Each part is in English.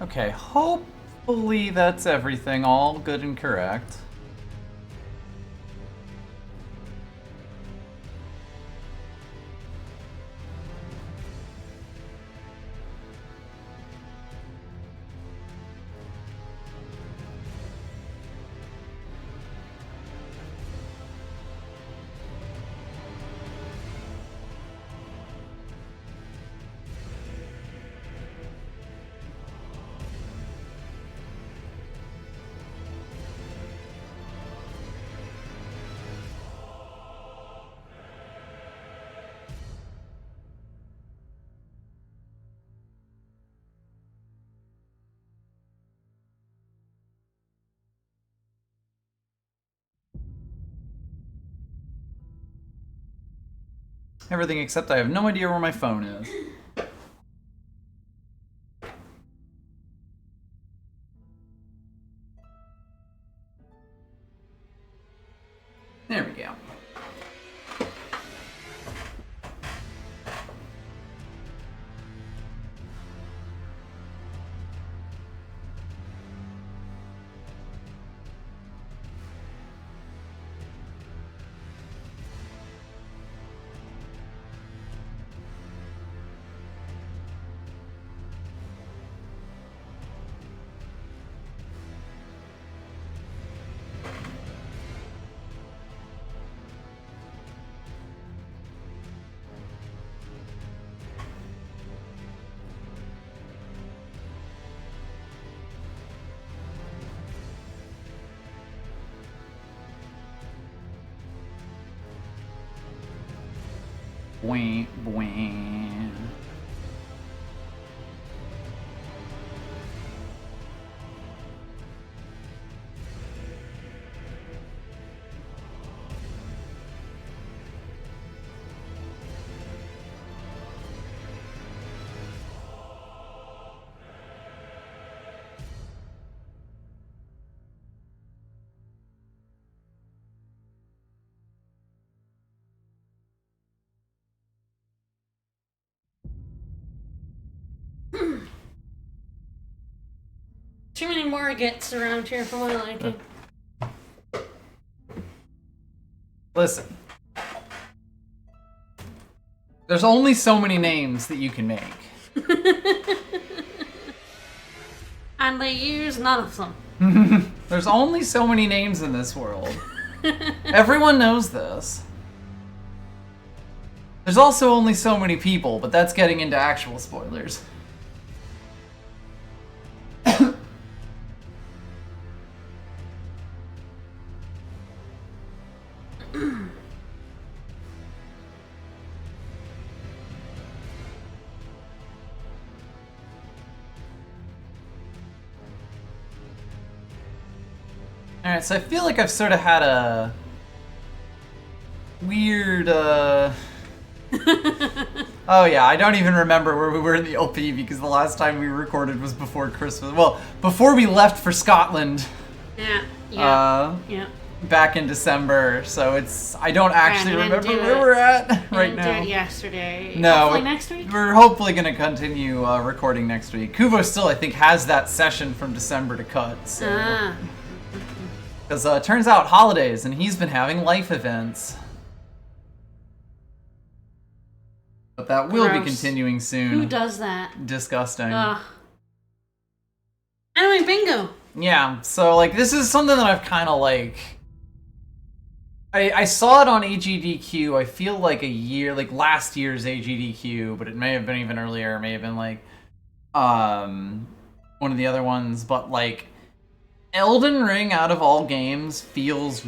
Okay, hopefully that's everything. All good and correct. Everything except I have no idea where my phone is. There we go. Bwah, bwah. Too many Morgans around here for my liking. Listen. There's only so many names that you can make. And they use none of them. There's only so many names in this world. Everyone knows this. There's also only so many people, but that's getting into actual spoilers. Alright, so I feel like I've sort of had a weird, Oh yeah, I don't even remember where we were in the LP because the last time we recorded was before Christmas. Well, before we left for Scotland. Yeah. Back in December, so I don't actually remember where we're at right now. Did it yesterday. No, hopefully next week. We're hopefully going to continue recording next week. Kuvo still, I think, has that session from December to cut. So. Because it turns out holidays, and he's been having life events. But that will be continuing soon. Who does that? Disgusting. Anyway, bingo. Yeah, so like this is something that I've kind of like. I saw it on AGDQ. I feel like last year's AGDQ, but it may have been even earlier. It may have been like one of the other ones, but like. Elden Ring, out of all games, feels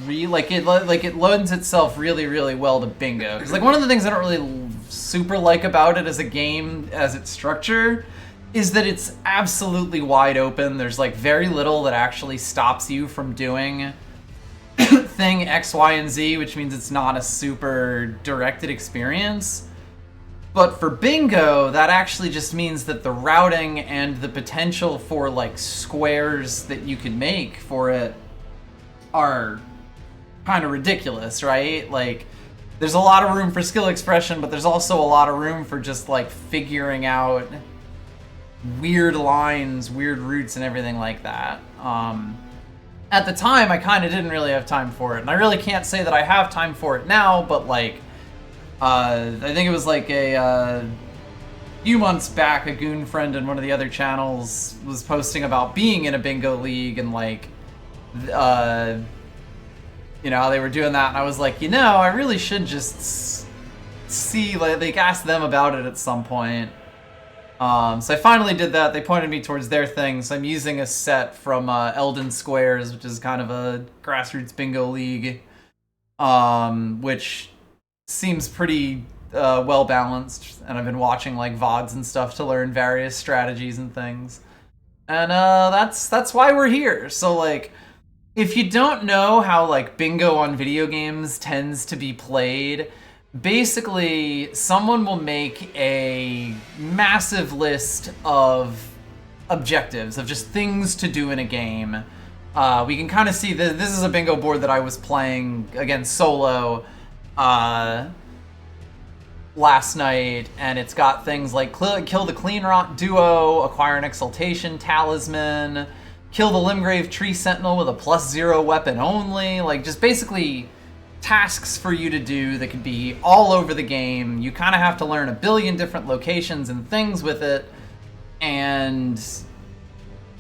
like it lends itself really, really well to bingo. Because like one of the things I don't really super like about it as a game, as its structure, is that it's absolutely wide open. There's like very little that actually stops you from doing thing X, Y, and Z, which means it's not a super directed experience. But for bingo, that actually just means that the routing and the potential for like squares that you can make for it are kind of ridiculous, right? Like there's a lot of room for skill expression, but there's also a lot of room for just like figuring out weird lines, weird routes, and everything like that. At the time, I kind of didn't really have time for it, and I really can't say that I have time for it now, but like, I think it was like a few months back, a goon friend in one of the other channels was posting about being in a bingo league and like, how they were doing that, and I was like, I really should just see, like ask them about it at some point. So I finally did that. They pointed me towards their thing, so I'm using a set from Elden Squares, which is kind of a grassroots bingo league, which seems pretty well balanced, and I've been watching like VODs and stuff to learn various strategies and things. And that's why we're here. So like, if you don't know how like bingo on video games tends to be played, basically someone will make a massive list of objectives, of just things to do in a game. We can kind of see that this is a bingo board that I was playing against solo last night, and it's got things like kill the Clean Rot Duo, acquire an Exaltation Talisman, kill the Limgrave Tree Sentinel with a +0 weapon only, like just basically tasks for you to do that could be all over the game. You kind of have to learn a billion different locations and things with it, and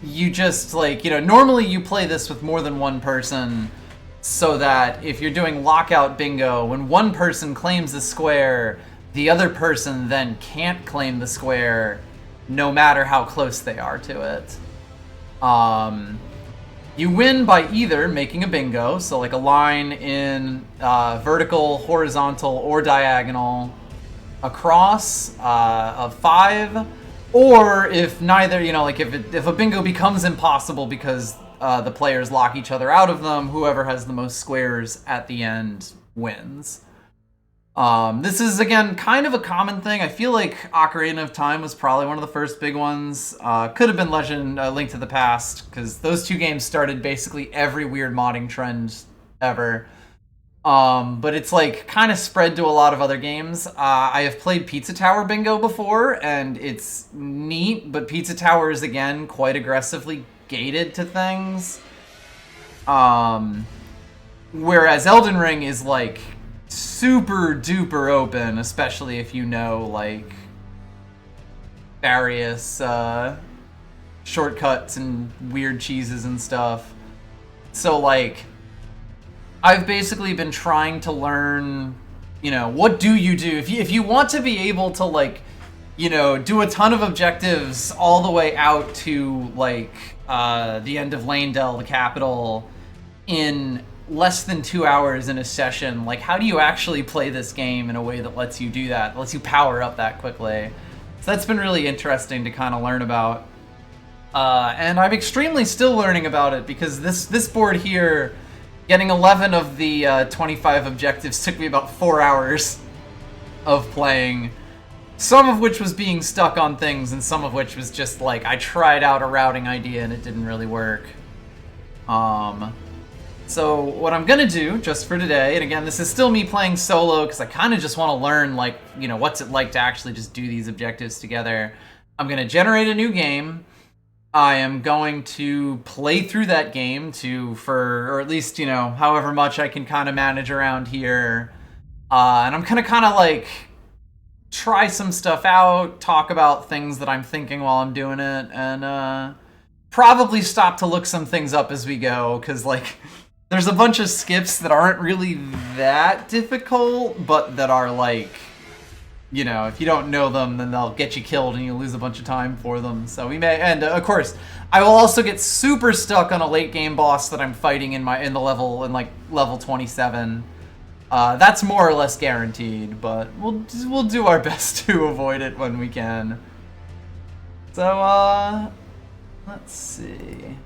you just like, normally you play this with more than one person, so that if you're doing lockout bingo, when one person claims the square, the other person then can't claim the square no matter how close they are to it. You win by either making a bingo, so like a line in vertical, horizontal, or diagonal across of 5, or if neither, like if a bingo becomes impossible because the players lock each other out of them, whoever has the most squares at the end wins. This is, again, kind of a common thing. I feel like Ocarina of Time was probably one of the first big ones. Could have been Link to the Past, because those two games started basically every weird modding trend ever. But it's like kind of spread to a lot of other games. I have played Pizza Tower Bingo before, and it's neat, but Pizza Tower is, again, quite aggressively gated to things. Whereas Elden Ring is like super duper open, especially if you know like various shortcuts and weird cheeses and stuff. So like, I've basically been trying to learn, what do you do if you want to be able to like, do a ton of objectives all the way out to like the end of Lanedell, the capital, in less than 2 hours in a session. Like, how do you actually play this game in a way that lets you do that, lets you power up that quickly? So that's been really interesting to kind of learn about. And I'm extremely still learning about it, because this board here, getting 11 of the 25 objectives took me about 4 hours of playing. Some of which was being stuck on things, and some of which was just like, I tried out a routing idea and it didn't really work. So what I'm gonna do, just for today, and again, this is still me playing solo, because I kind of just want to learn, like, what's it like to actually just do these objectives together. I'm gonna generate a new game. I am going to play through that game or at least, however much I can kind of manage around here. And I'm gonna kind of like try some stuff out, talk about things that I'm thinking while I'm doing it, and probably stop to look some things up as we go, because like, there's a bunch of skips that aren't really that difficult, but that are like, if you don't know them, then they'll get you killed and you lose a bunch of time for them. So we may, and of course, I will also get super stuck on a late game boss that I'm fighting in level 27. That's more or less guaranteed, but we'll do our best to avoid it when we can. So let's see.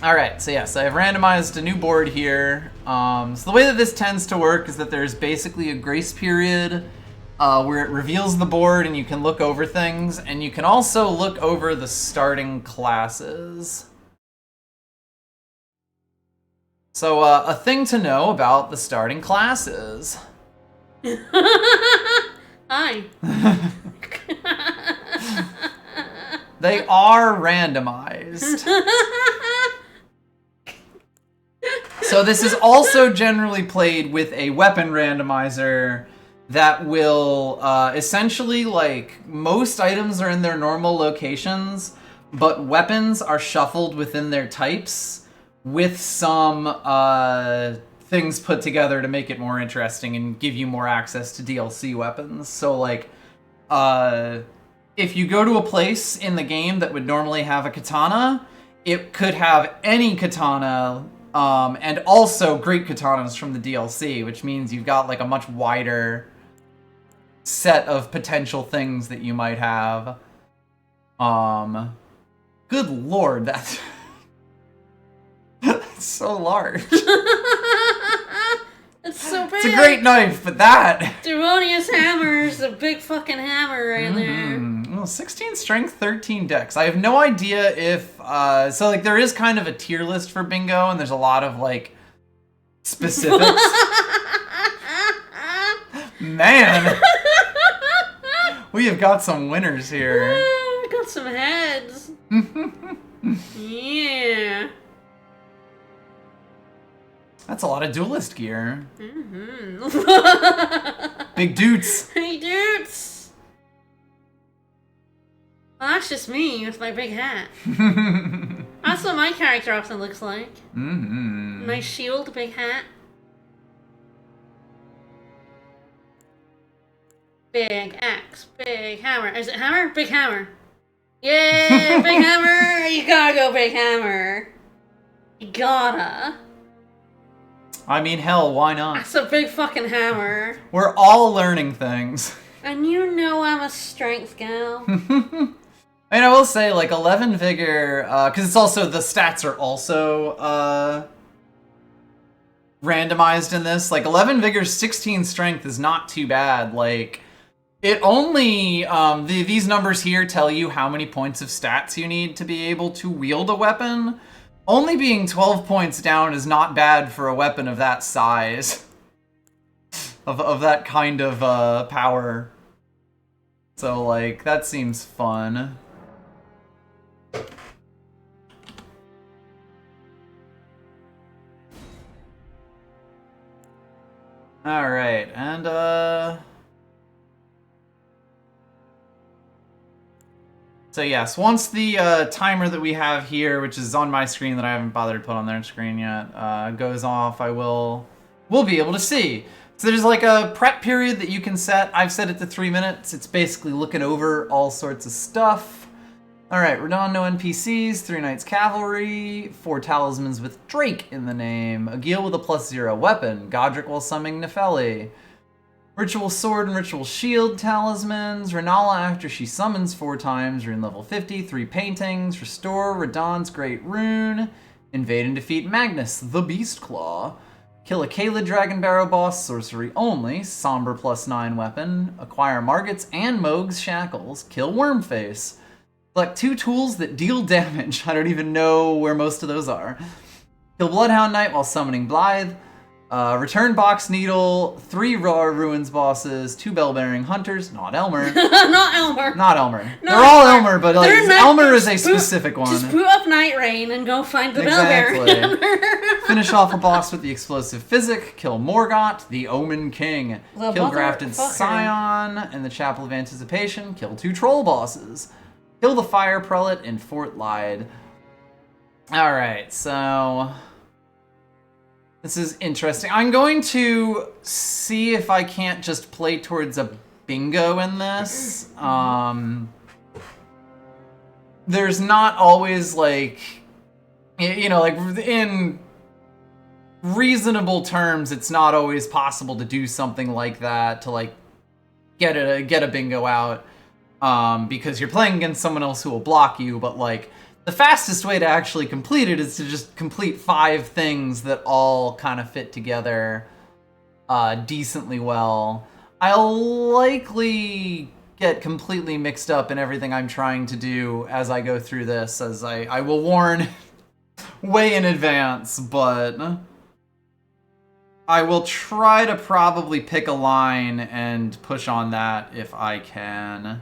Alright, so yes, I have randomized a new board here. So the way that this tends to work is that there's basically a grace period where it reveals the board and you can look over things, and you can also look over the starting classes. So a thing to know about the starting classes. Hi. They are randomized. So this is also generally played with a weapon randomizer that will essentially, like, most items are in their normal locations, but weapons are shuffled within their types with some things put together to make it more interesting and give you more access to DLC weapons. So, like, if you go to a place in the game that would normally have a katana, it could have any katana, and also great katanas from the DLC, which means you've got, like, a much wider set of potential things that you might have. Good lord, that's so large. It's so big. It's a great knife, but that... Devonia's hammer is a big fucking hammer right there. Well, 16 strength, 13 dex. I have no idea if... so, like, there is kind of a tier list for bingo, and there's a lot of, like, specifics. Man! We have got some winners here. We got some heads. Yeah. That's a lot of duelist gear. Mm-hmm. Big dudes. Hey, dudes. Well, that's just me with my big hat. That's what my character often looks like. Mm-hmm. Nice shield, big hat. Big axe, big hammer. Is it hammer? Big hammer. Yay, big hammer! You gotta go big hammer. You gotta. I mean, hell, why not? That's a big fucking hammer. We're all learning things. And you know I'm a strength gal. And I will say, like, 11 vigor, because it's also, the stats are also randomized in this. Like, 11 vigor, 16 strength is not too bad. Like, it only, these numbers here tell you how many points of stats you need to be able to wield a weapon. Only being 12 points down is not bad for a weapon of that size. Of that kind of power. So, like, that seems fun. Alright, and so yes, once the timer that we have here, which is on my screen that I haven't bothered to put on their screen yet, goes off, we'll be able to see. So there's like a prep period that you can set. I've set it to 3 minutes. It's basically looking over all sorts of stuff. Alright, Radon, no NPCs, 3 Knights Cavalry, 4 Talismans with Drake in the name, Agil with a +0 weapon, Godric while summoning Nefeli, Ritual Sword and Ritual Shield talismans, Renala after she summons 4 times, rune level 50, 3 paintings, Restore Radon's Great Rune, Invade and defeat Magnus, the Beast Claw, kill a Kayla Dragon Barrow boss, sorcery only, Somber +9 weapon, acquire Margot's and Moog's Shackles, kill Wormface, select 2 tools that deal damage, I don't even know where most of those are, kill Bloodhound Knight while summoning Blythe, return Box Needle, 3 Raw Ruins bosses, 2 Bell-Bearing Hunters, not Elmer. Not Elmer. Not Elmer. Not They're all Elmer. Elmer, but like, Elmer is a specific one. Just boot up Night Rain and go find the Exactly. Bell-Bearing. Finish off a boss with the Explosive Physic, kill Morgott, the Omen King, The kill Grafted motherfucker. Scion in the Chapel of Anticipation, kill 2 Troll bosses, kill the Fire Prelate in Fort Lyde. Alright, so... this is interesting. I'm going to see if I can't just play towards a bingo in this. There's not always, like, you know, like, in reasonable terms, it's not always possible to do something like that, to, like, get a bingo out, because you're playing against someone else who will block you, but, like, the fastest way to actually complete it is to just complete 5 things that all kind of fit together decently well. I'll likely get completely mixed up in everything I'm trying to do as I go through this, as I will warn way in advance, but I will try to probably pick a line and push on that if I can.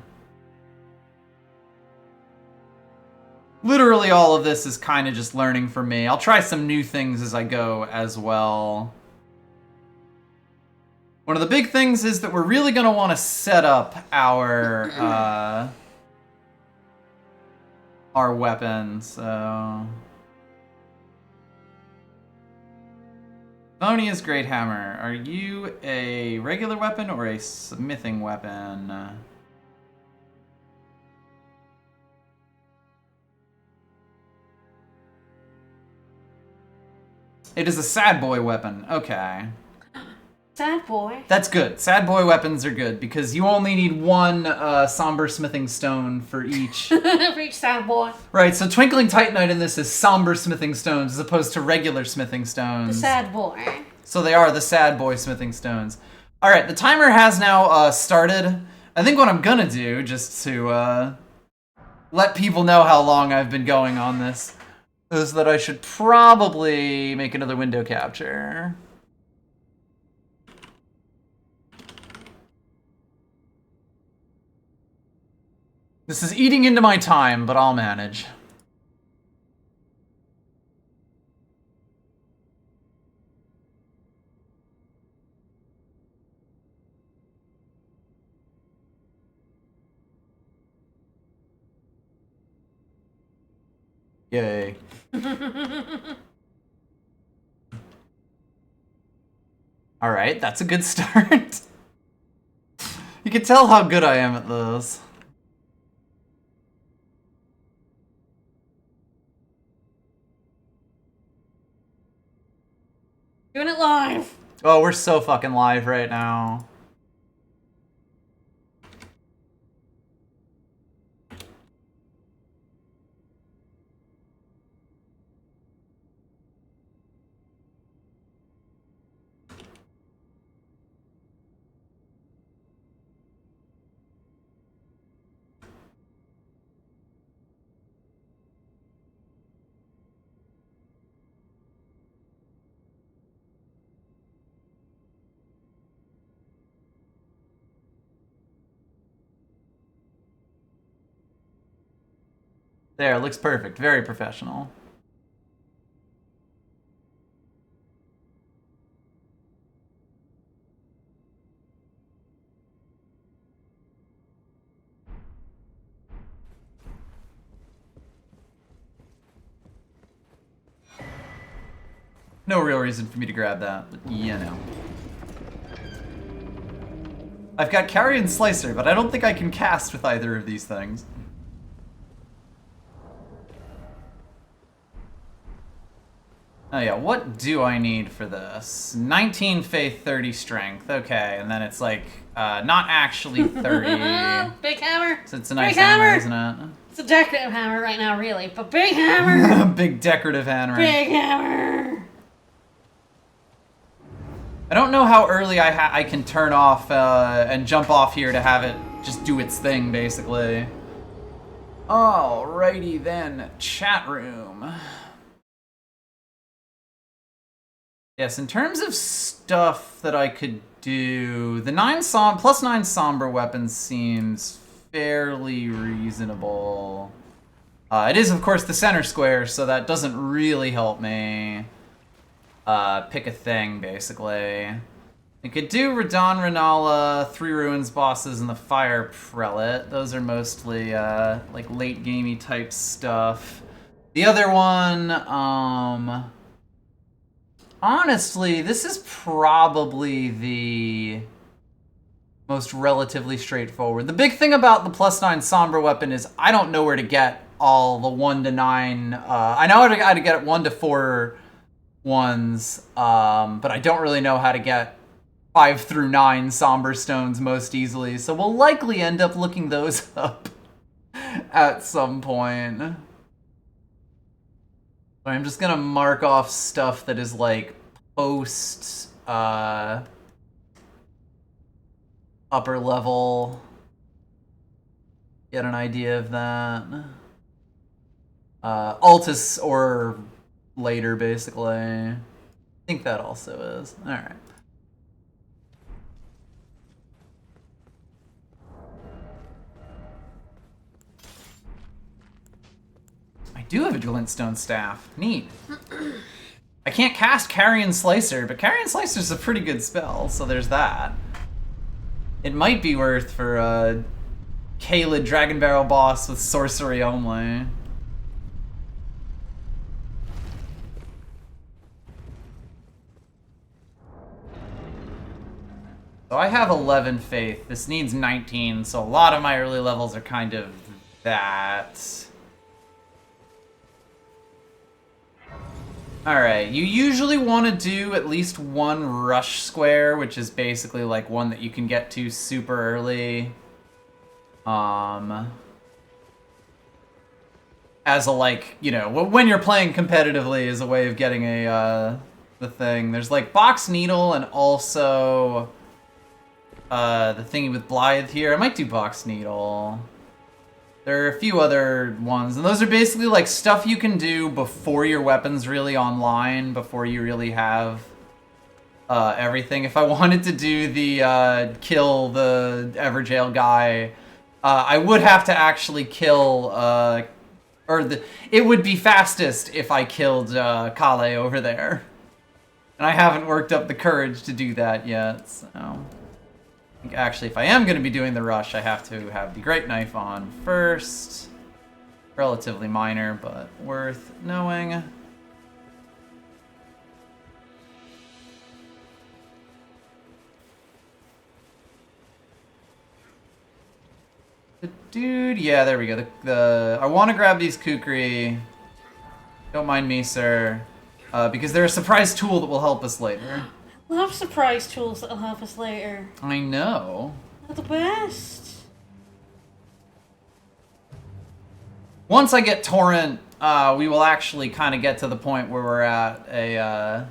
Literally all of this is kind of just learning for me. I'll try some new things as I go as well. One of the big things is that we're really going to want to set up our weapons, so... Thonia's Great Hammer. Are you a regular weapon or a smithing weapon? It is a sad boy weapon. Okay. Sad boy. That's good. Sad boy weapons are good because you only need one somber smithing stone for each. For each sad boy. Right, so Twinkling Titanite in this is somber smithing stones as opposed to regular smithing stones. The sad boy. So they are the sad boy smithing stones. All right, the timer has now started. I think what I'm gonna do, just to let people know how long I've been going on this, is that I should probably make another window capture. This is eating into my time, but I'll manage. Yay. All right, that's a good start. You can tell how good I am at those. Doing it live. Oh, we're so fucking live right now. There, looks perfect. Very professional. No real reason for me to grab that, but you know. I've got Carrion Slicer, but I don't think I can cast with either of these things. Oh yeah, what do I need for this? 19 faith, 30 strength. Okay, and then it's like, not actually 30. Big hammer. So it's a nice hammer, isn't it? It's a decorative hammer right now, really, but big hammer. Big decorative hammer. Big hammer. I don't know how early I can turn off and jump off here to have it just do its thing, basically. Alrighty then, chat room. Yes, in terms of stuff that I could do, the plus 9 somber weapons seems fairly reasonable. It is, of course, the center square, so that doesn't really help me pick a thing, basically. I could do Radon Renala, 3 Ruins bosses, and the Fire Prelate. Those are mostly like late gamey type stuff. The other one, honestly, this is probably the most relatively straightforward. The big thing about the plus 9 Somber weapon is I don't know where to get all the 1 to 9. I know how to get 1 to 4 ones, but I don't really know how to get 5 through 9 Somber stones most easily. So we'll likely end up looking those up at some point. I'm just gonna mark off stuff that is like post upper level. Get an idea of that. Altus or later, basically. I think that also is. Alright. I do have a glintstone staff. Neat. I can't cast Carrion Slicer, but Carrion Slicer is a pretty good spell, so there's that. It might be worth for a Kaled Dragon Barrel boss with sorcery only. So I have 11 faith. This needs 19, so a lot of my early levels are kind of that. Alright, you usually want to do at least one rush square, which is basically like one that you can get to super early. As a, like, you know, when you're playing competitively as a way of getting a, the thing. There's like Box Needle and also the thingy with Blythe here. I might do Box Needle. There are a few other ones, and those are basically like stuff you can do before your weapon's really online, before you really have everything. If I wanted to do the kill the Everjail guy, I would have to actually kill, it would be fastest if I killed Kale over there. And I haven't worked up the courage to do that yet, so... Actually, if I am going to be doing the rush, I have to have the Great Knife on first. Relatively minor, but worth knowing. The dude, yeah, there we go. I want to grab these Kukri. Don't mind me, sir. Because they're a surprise tool that will help us later. Love surprise tools that'll help us later. I know. They're the best. Once I get Torrent, we will actually kind of get to the point where we're at a...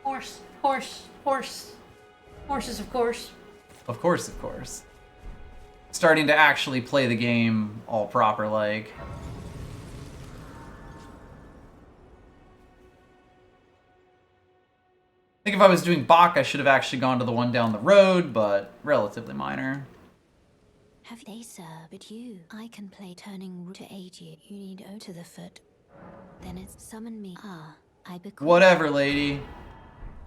Horse, horse, horse. Horses, of course. Of course, of course. Starting to actually play the game all proper, like... I think if I was doing Bach, I should have actually gone to the one down the road, but relatively minor. Have they, sir, but I can play turning root to aid you. You need O to the foot. Then it's summon me. I become... Whatever, lady.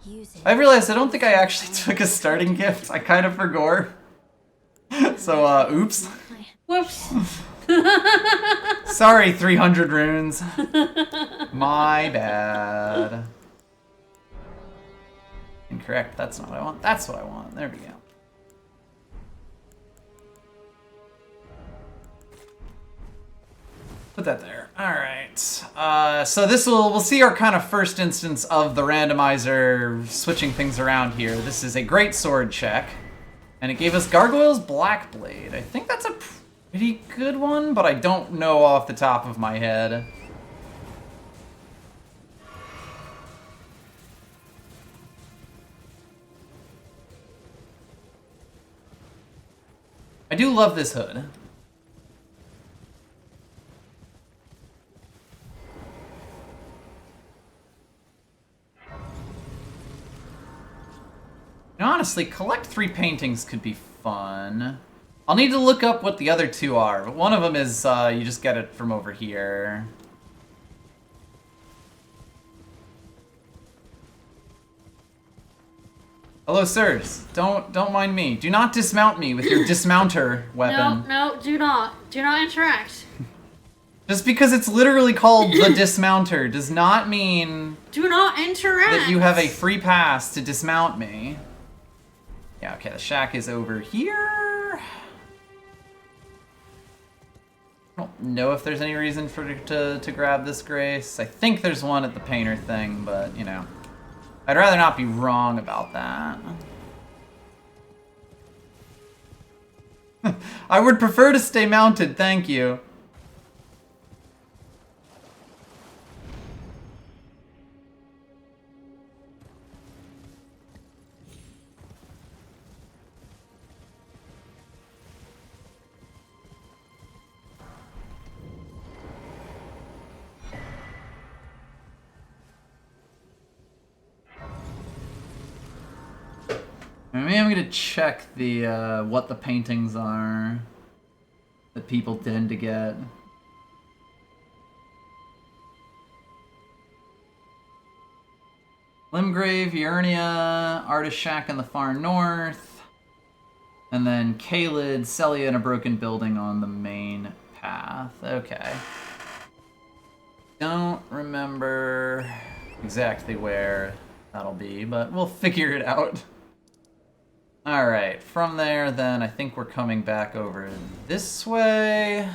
Use it. I realized I don't think I actually took a starting gift. I kind of forgot. So, oops. Whoops. Sorry, 300 runes. My bad. Incorrect. That's not what I want. That's what I want. There we go. Put that there. All right. So we'll see our kind of first instance of the randomizer switching things around here. This is a great sword check, and it gave us Gargoyle's Black Blade. I think that's a pretty good one, but I don't know off the top of my head. I do love this hood. And honestly, collect 3 paintings could be fun. I'll need to look up what the other 2 are, but one of them is you just get it from over here. Hello, sirs. Don't mind me. Do not dismount me with your dismounter weapon. No, do not. Do not interact. Just because it's literally called the dismounter does not mean Do not interact. that you have a free pass to dismount me. Yeah, okay, the shack is over here. I don't know if there's any reason to grab this grace. I think there's one at the painter thing, but, you know. I'd rather not be wrong about that. I would prefer to stay mounted, thank you. Maybe I'm gonna check the what the paintings are. that people tend to get. Limgrave, Eternia, Artist Shack in the far north, and then Caelid, Celia in a broken building on the main path. Okay. Don't remember exactly where that'll be, but we'll figure it out. Alright, from there then I think we're coming back over this way.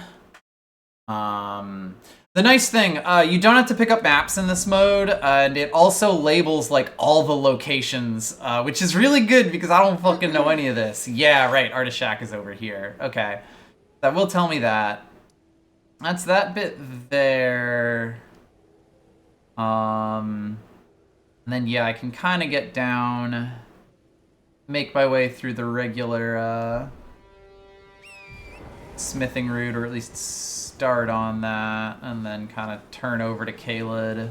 The nice thing, you don't have to pick up maps in this mode, and it also labels like all the locations, which is really good because I don't fucking know any of this. Yeah, right, Artist Shack is over here. Okay. That will tell me that. That's that bit there. And then yeah, I can kind of get down, make my way through the regular smithing route, or at least start on that, and then kind of turn over to Caelid.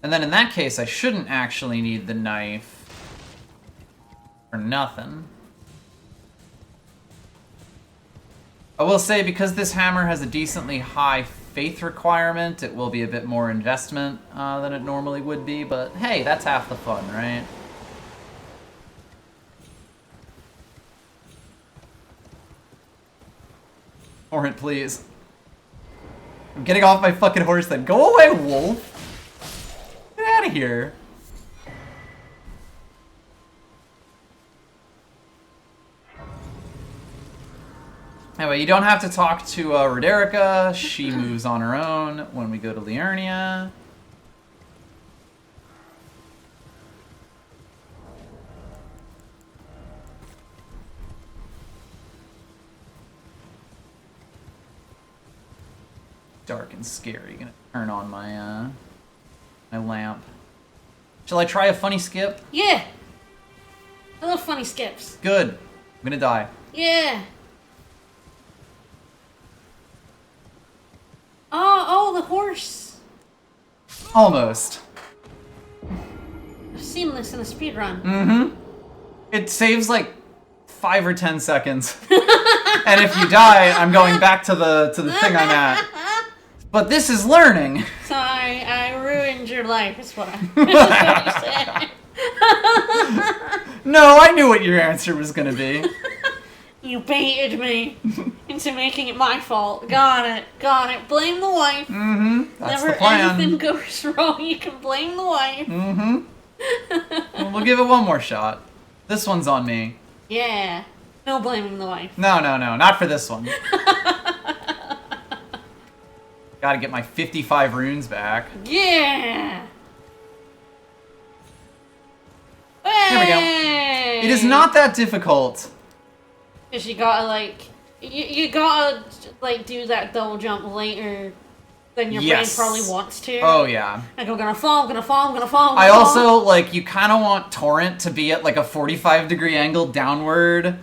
And then in that case, I shouldn't actually need the knife for nothing. I will say, because this hammer has a decently high faith requirement, it will be a bit more investment than it normally would be, but hey, that's half the fun, right? Torrent, please. I'm getting off my fucking horse then. Go away, wolf! Get out of here. Anyway, you don't have to talk to Roderica. She moves on her own when we go to Liurnia. Dark and scary. Gonna turn on my my lamp. Shall I try a funny skip? Yeah. I love funny skips. Good. I'm gonna die. Yeah. Oh, the horse. Almost. I've seen this in a speedrun. Mm-hmm. It saves like 5 or 10 seconds. And if you die, I'm going back to the thing I'm at. But this is learning. So I ruined your life, is what I said. No, I knew what your answer was gonna be. You baited me into making it my fault. Got it. Blame the wife. Mm-hmm. That's Never the plan. anything goes wrong, you can blame the wife. Mm-hmm. Well, we'll give it one more shot. This one's on me. Yeah. No blaming the wife. No, not for this one. Gotta get my 55 runes back. Yeah. There we go. Hey! It is not that difficult. Cause you gotta like, you gotta like do that double jump later than your Yes. brain probably wants to. Oh yeah. Like, I'm gonna fall. I also, like, you kind of want Torrent to be at like a 45-degree angle downward.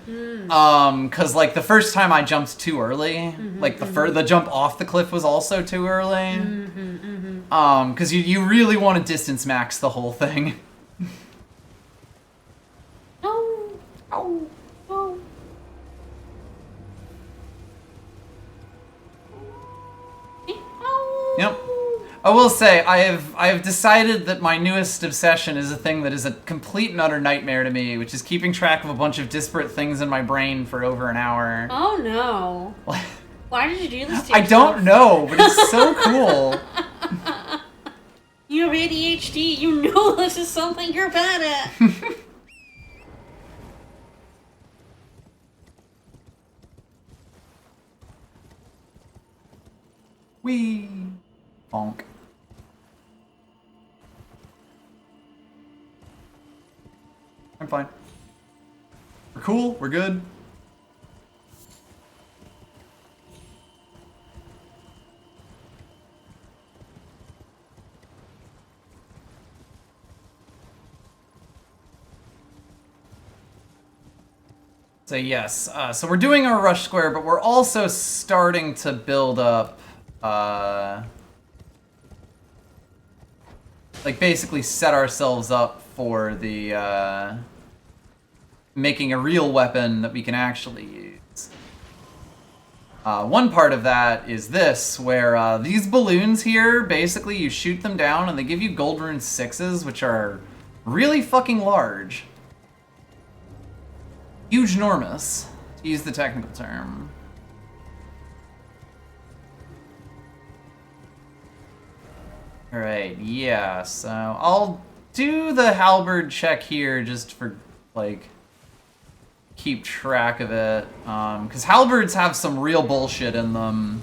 Cause like the first time I jumped too early, like the jump off the cliff was also too early. Cause you really want to distance max the whole thing. Oh. Yep. I will say, I have decided that my newest obsession is a thing that is a complete and utter nightmare to me, which is keeping track of a bunch of disparate things in my brain for over an hour. Oh no. Why did you do this to I yourself? don't know, but it's so cool. You have ADHD. You know this is something you're bad at. Whee! Bonk. I'm fine. We're cool. We're good. So yes, so we're doing our rush square, but we're also starting to build up like basically set ourselves up for the making a real weapon that we can actually use. One part of that is this, where these balloons here, basically you shoot them down and they give you gold rune 6s, which are really fucking large. Huge enormous, to use the technical term. Alright, yeah, so I'll do the halberd check here just for, like, keep track of it. Because halberds have some real bullshit in them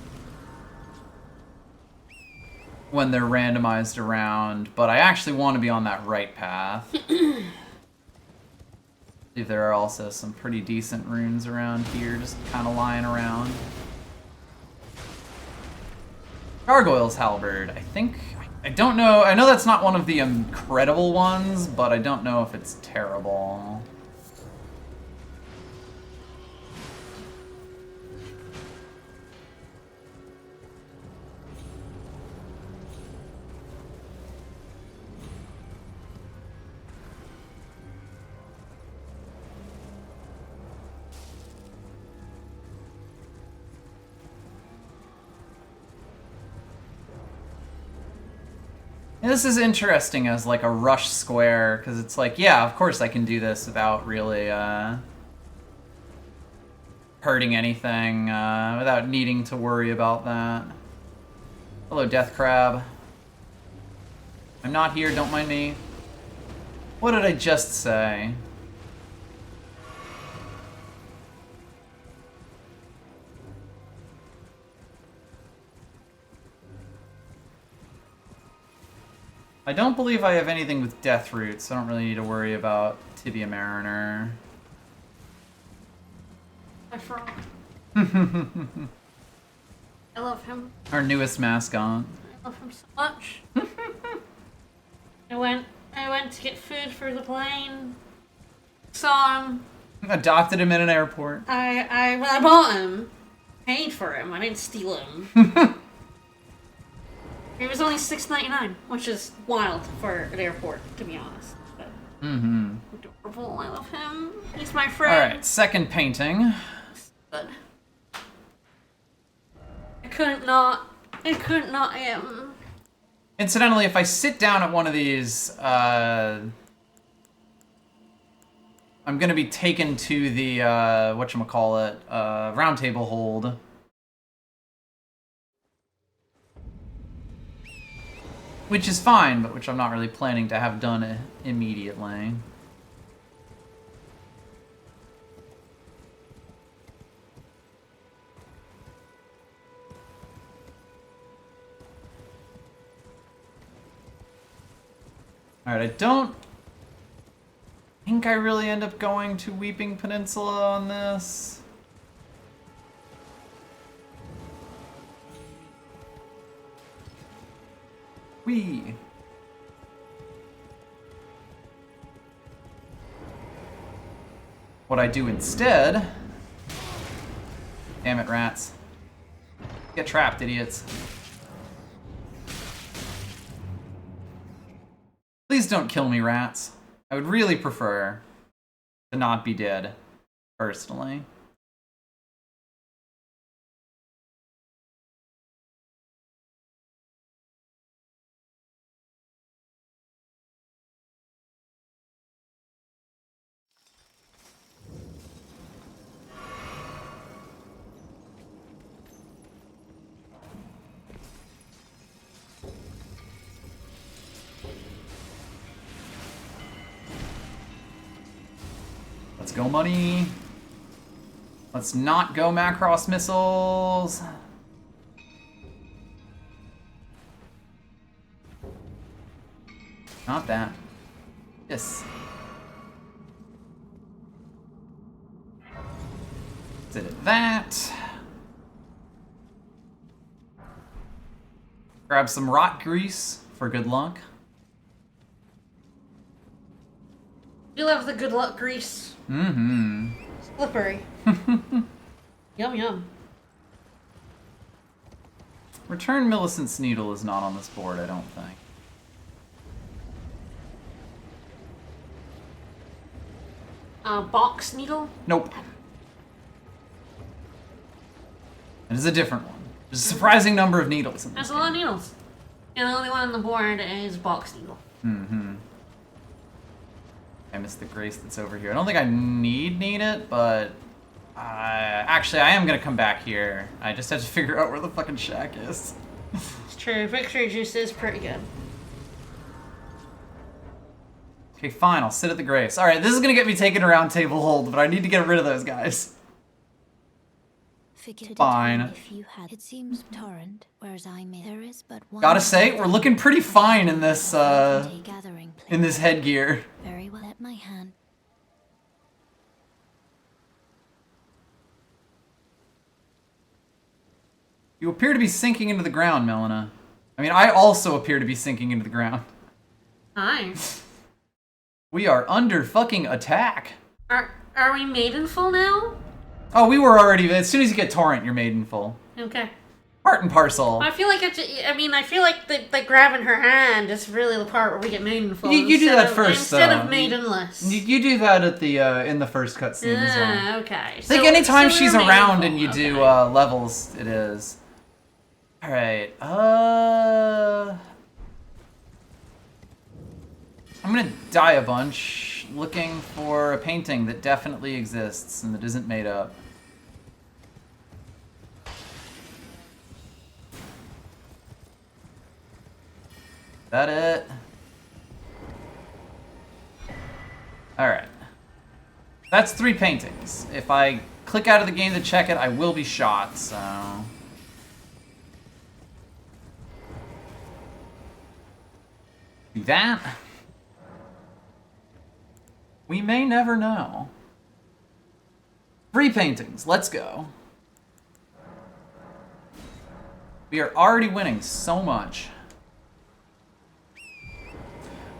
when they're randomized around, but I actually want to be on that right path. See if there are also some pretty decent runes around here, just kind of lying around. Gargoyle's halberd, I think. I don't know. I know that's not one of the incredible ones, but I don't know if it's terrible. This is interesting as like a rush square, because it's like, yeah, of course I can do this without really hurting anything, without needing to worry about that. Hello, Death Crab. I'm not here, don't mind me. What did I just say? I don't believe I have anything with death roots, so I don't really need to worry about Tibia Mariner. My frog. I love him. Our newest mascot. I love him so much. I went to get food for the plane. Saw him. Adopted him in an airport. When I bought him, paid for him. I didn't steal him. It was only $6.99, which is wild for an airport, to be honest. But adorable. I love him. He's my friend. All right, second painting. Good. I couldn't not. Incidentally, if I sit down at one of these, I'm gonna be taken to the whatchamacallit, round table hold. Which is fine, but which I'm not really planning to have done immediately. Alright, I don't think I really end up going to Weeping Peninsula on this. Whee! What I do instead... Damn it, rats. Get trapped, idiots. Please don't kill me, rats. I would really prefer to not be dead, personally. Let's go, money. Let's not go Macross missiles. Not that. This. Did it that. Grab some rot grease for good luck. You love the good luck grease. Mm-hmm. Slippery. Yum yum. Return Millicent's Needle is not on this board, I don't think. Box needle? Nope. It is a different one. There's a surprising number of needles in this There's a lot of needles. And the only one on the board is box needle. Mm-hmm. I missed the grace that's over here. I don't think I need it, but... actually, I am gonna come back here. I just have to figure out where the fucking shack is. It's true. Victory juice is pretty good. Okay, fine. I'll sit at the grace. Alright, this is gonna get me taken around table hold, but I need to get rid of those guys. Fine. If you had, it seems torrent, whereas I may. There is but one. Gotta say, we're looking pretty fine in this, in this headgear. Very well. Let my hand. You appear to be sinking into the ground, Melina. I mean, I also appear to be sinking into the ground. Hi. We are under fucking attack. Are we maidenful now? Oh, we were already. As soon as you get torrent, you're maidenful. Okay. Part and parcel. I feel like I feel like the grabbing her hand is really the part where we get maidenful. You do that first, instead of maidenless. You do that at the in the first cutscene as well. Okay. I think anytime she's around and you do levels, it is. All right. I'm gonna die a bunch looking for a painting that definitely exists and that isn't made up. That it? Alright. That's 3 paintings. If I click out of the game to check it, I will be shot, so... Do that? We may never know. 3 paintings, let's go. We are already winning so much.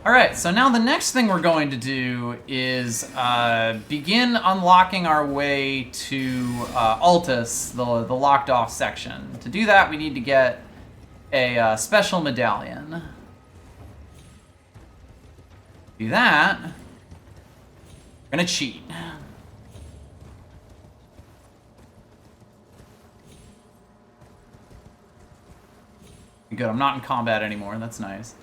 Alright, so now the next thing we're going to do is begin unlocking our way to Altus, the locked off section. To do that, we need to get a special medallion. Do that, we're gonna cheat. Good, I'm not in combat anymore, that's nice.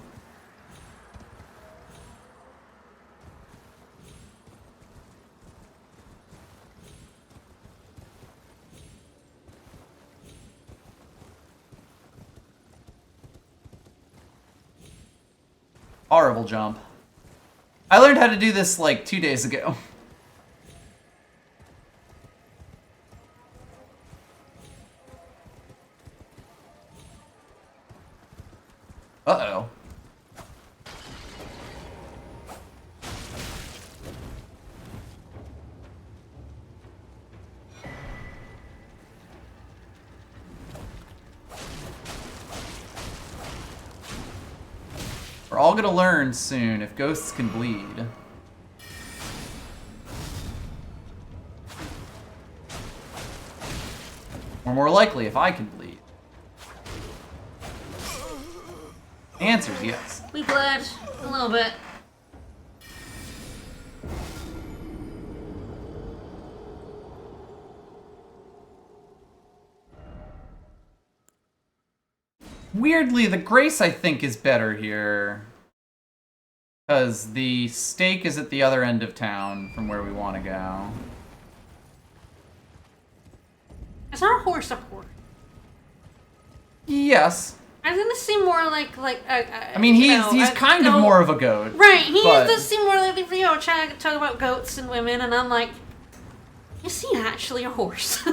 Horrible jump. I learned how to do this like 2 days ago. Uh-oh. We're all gonna learn soon if ghosts can bleed. Or more likely, if I can bleed. The answer is yes. We bled a little bit. Weirdly, the grace, I think, is better here. Because the stake is at the other end of town from where we want to go. Is our horse a horse? Yes. I think this seem more like I mean, he's kind of more of a goat. Right, he but... does seem more like, you know, trying to talk about goats and women, and I'm like, is he actually a horse?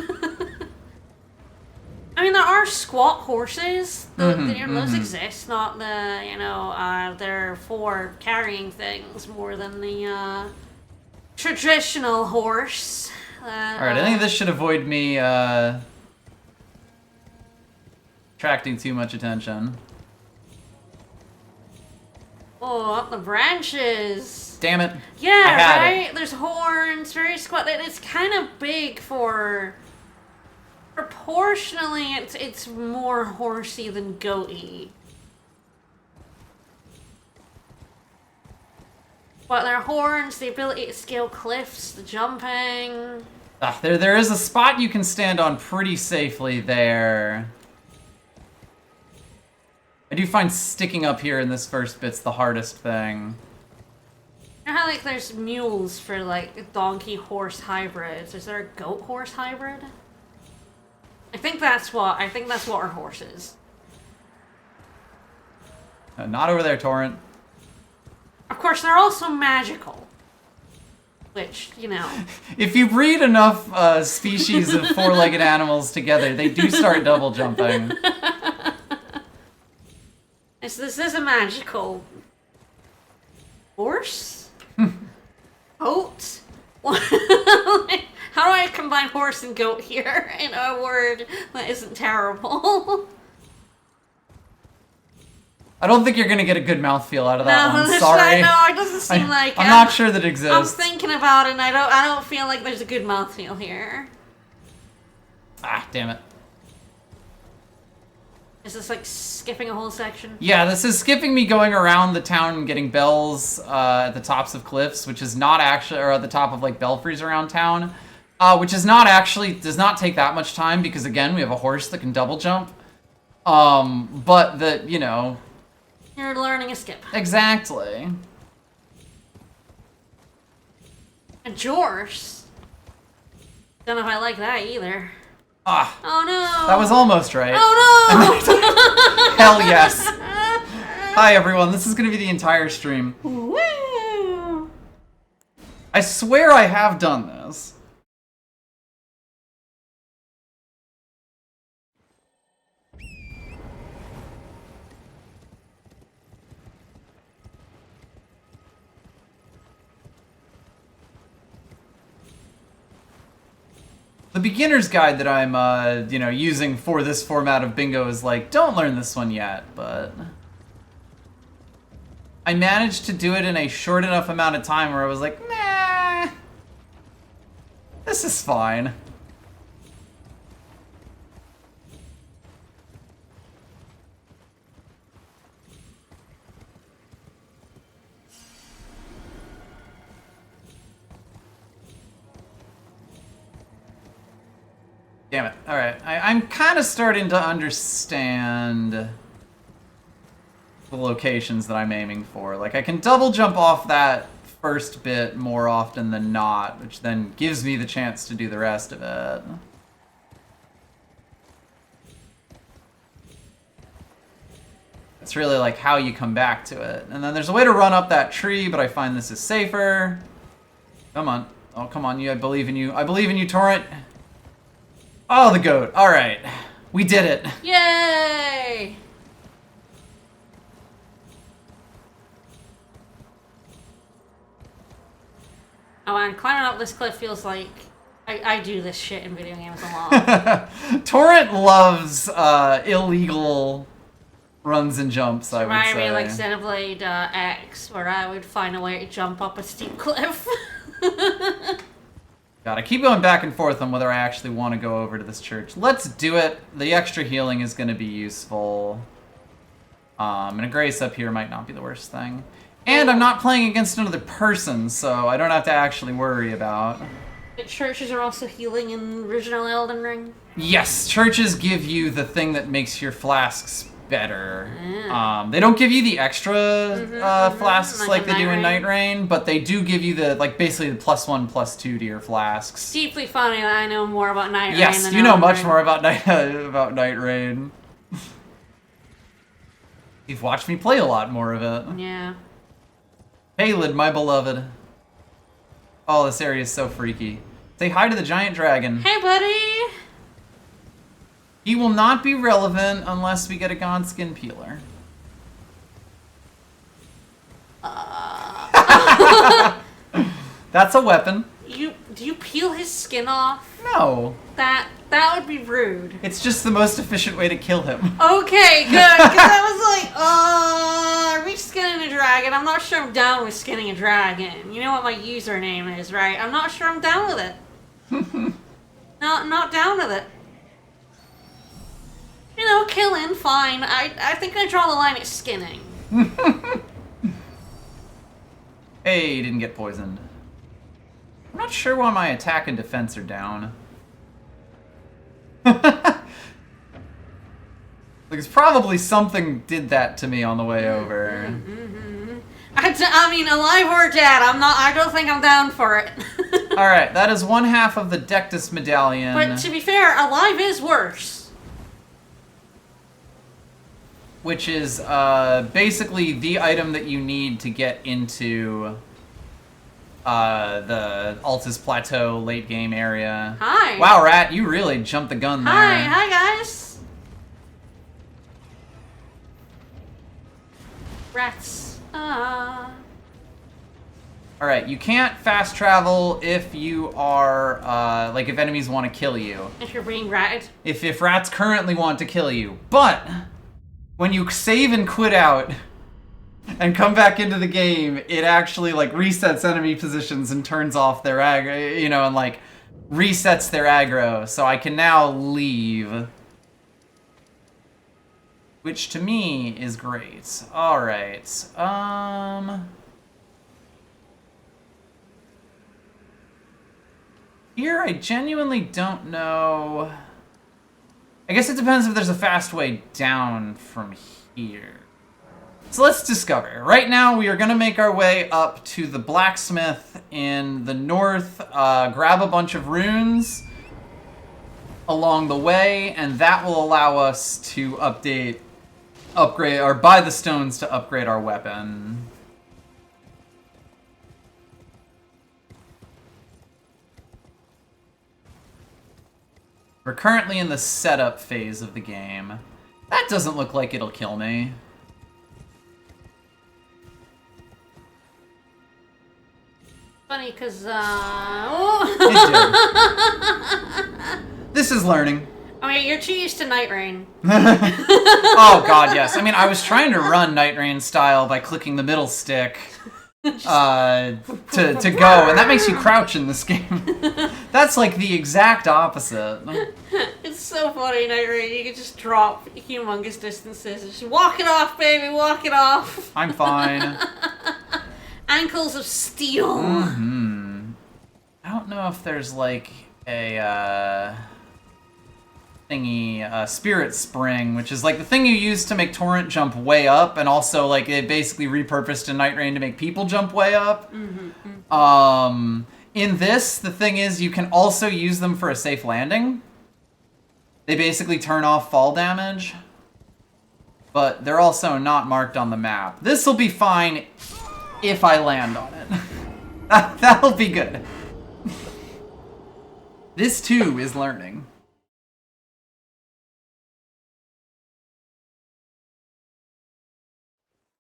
I mean, there are squat horses. Those exist, not the, you know, they're for carrying things more than the traditional horse. Alright, I think this should avoid me attracting too much attention. Oh, up the branches. Damn it. Yeah, right? There's horns, very squat. It's kind of big for... Proportionally, it's more horsey than goaty. But their horns, the ability to scale cliffs, the jumping. There is a spot you can stand on pretty safely there. I do find sticking up here in this first bit's the hardest thing. You know how like there's mules for like donkey horse hybrids? Is there a goat horse hybrid? I think that's what our horse is. Not over there, Torrent. Of course, they're also magical. Which, you know. If you breed enough species of four-legged animals together, they do start double jumping. This is a magical horse? Goat? How do I combine horse and goat here in a word that isn't terrible? I don't think you're gonna get a good mouthfeel out of that one. Sorry. No, it doesn't seem like. I'm not sure that it exists. I'm thinking about it, and I don't feel like there's a good mouthfeel here. Ah, damn it. Is this like skipping a whole section? Yeah, this is skipping me going around the town and getting bells at the tops of cliffs, which is not actually, or at the top of like belfries around town, which is not actually, does not take that much time because again, we have a horse that can double jump. But the, you know. You're learning a skip. Exactly. A Jorse? Don't know if I like that either. Ah. Oh no. That was almost right. Oh no! Hell yes. Hi everyone, this is gonna be the entire stream. Woo! I swear I have done this. The beginner's guide that I'm, you know, using for this format of bingo is like, don't learn this one yet, but I managed to do it in a short enough amount of time where I was like, nah, this is fine. Damn it. Alright. I'm kind of starting to understand the locations that I'm aiming for. Like, I can double jump off that first bit more often than not, which then gives me the chance to do the rest of it. It's really like how you come back to it. And then there's a way to run up that tree, but I find this is safer. Come on. Oh, come on. I believe in you. I believe in you, Torrent. Oh, the goat. All right. We did it. Yay! Oh, and climbing up this cliff feels like I do this shit in video games a lot. Torrent loves illegal runs and jumps, I would say. Remind me like Xenoblade X, where I would find a way to jump up a steep cliff. God, I keep going back and forth on whether I actually want to go over to this church. Let's do it. The extra healing is going to be useful. And a grace up here might not be the worst thing. And I'm not playing against another person, so I don't have to actually worry about. The churches are also healing in original Elden Ring? Yes, churches give you the thing that makes your flasks better. Yeah. They don't give you the extra flasks like they do in Night Night Rain, but they do give you the, like, basically the +1, +2 to your flasks. Deeply funny that I know more about Night Rain Yes, than you know Elden much Ring. more about Night Rain. You've watched me play a lot more of it. Yeah. Palid, my beloved. Oh, this area is so freaky. Say hi to the giant dragon. Hey, buddy! He will not be relevant unless we get a Gaunt Skin Peeler. That's a weapon. Do you peel his skin off? No. That would be rude. It's just the most efficient way to kill him. Okay, good. Because I was like, are we skinning a dragon? I'm not sure I'm down with skinning a dragon. You know what my username is, right? I'm not sure I'm down with it. not down with it. You know, killing, fine. I think I draw the line at skinning. Hey, didn't get poisoned. I'm not sure why my attack and defense are down. Like, it's probably something did that to me on the way over. I mean, alive or dead, I don't think I'm down for it. Alright, that is one half of the Dectus medallion. But to be fair, alive is worse. Which is basically the item that you need to get into the Altus Plateau late game area. Hi. Wow, Rat, you really jumped the gun there. Hi guys. Rats. Alright, you can't fast travel if you are, like, if enemies want to kill you. If you're being ratted. If rats currently want to kill you. But, when you save and quit out and come back into the game, it actually, like, resets enemy positions and turns off their aggro, you know, and, like, resets their aggro. So I can now leave. Which, to me, is great. Alright, here, I genuinely don't know. I guess it depends if there's a fast way down from here. So let's discover. Right now, we are going to make our way up to the blacksmith in the north, grab a bunch of runes along the way, and that will allow us to upgrade, or buy the stones to upgrade our weapon. We're currently in the setup phase of the game. That doesn't look like it'll kill me. Funny, because, This is learning. I mean, you're too used to Night Rain. Oh god, yes. I mean, I was trying to run Night Rain style by clicking the middle stick to go, and that makes you crouch in this game. That's like the exact opposite. It's so funny, Night Rain. You can just drop humongous distances. Just walk it off, baby, walk it off. I'm fine. Ankles of steel. Mm-hmm. I don't know if there's like a thingy, spirit spring, which is like the thing you use to make Torrent jump way up, and also like it basically repurposed in Night Rain to make people jump way up. In this, the thing is you can also use them for a safe landing. They basically turn off fall damage, but they're also not marked on the map. This will be fine if I land on it. That'll be good. This too is learning.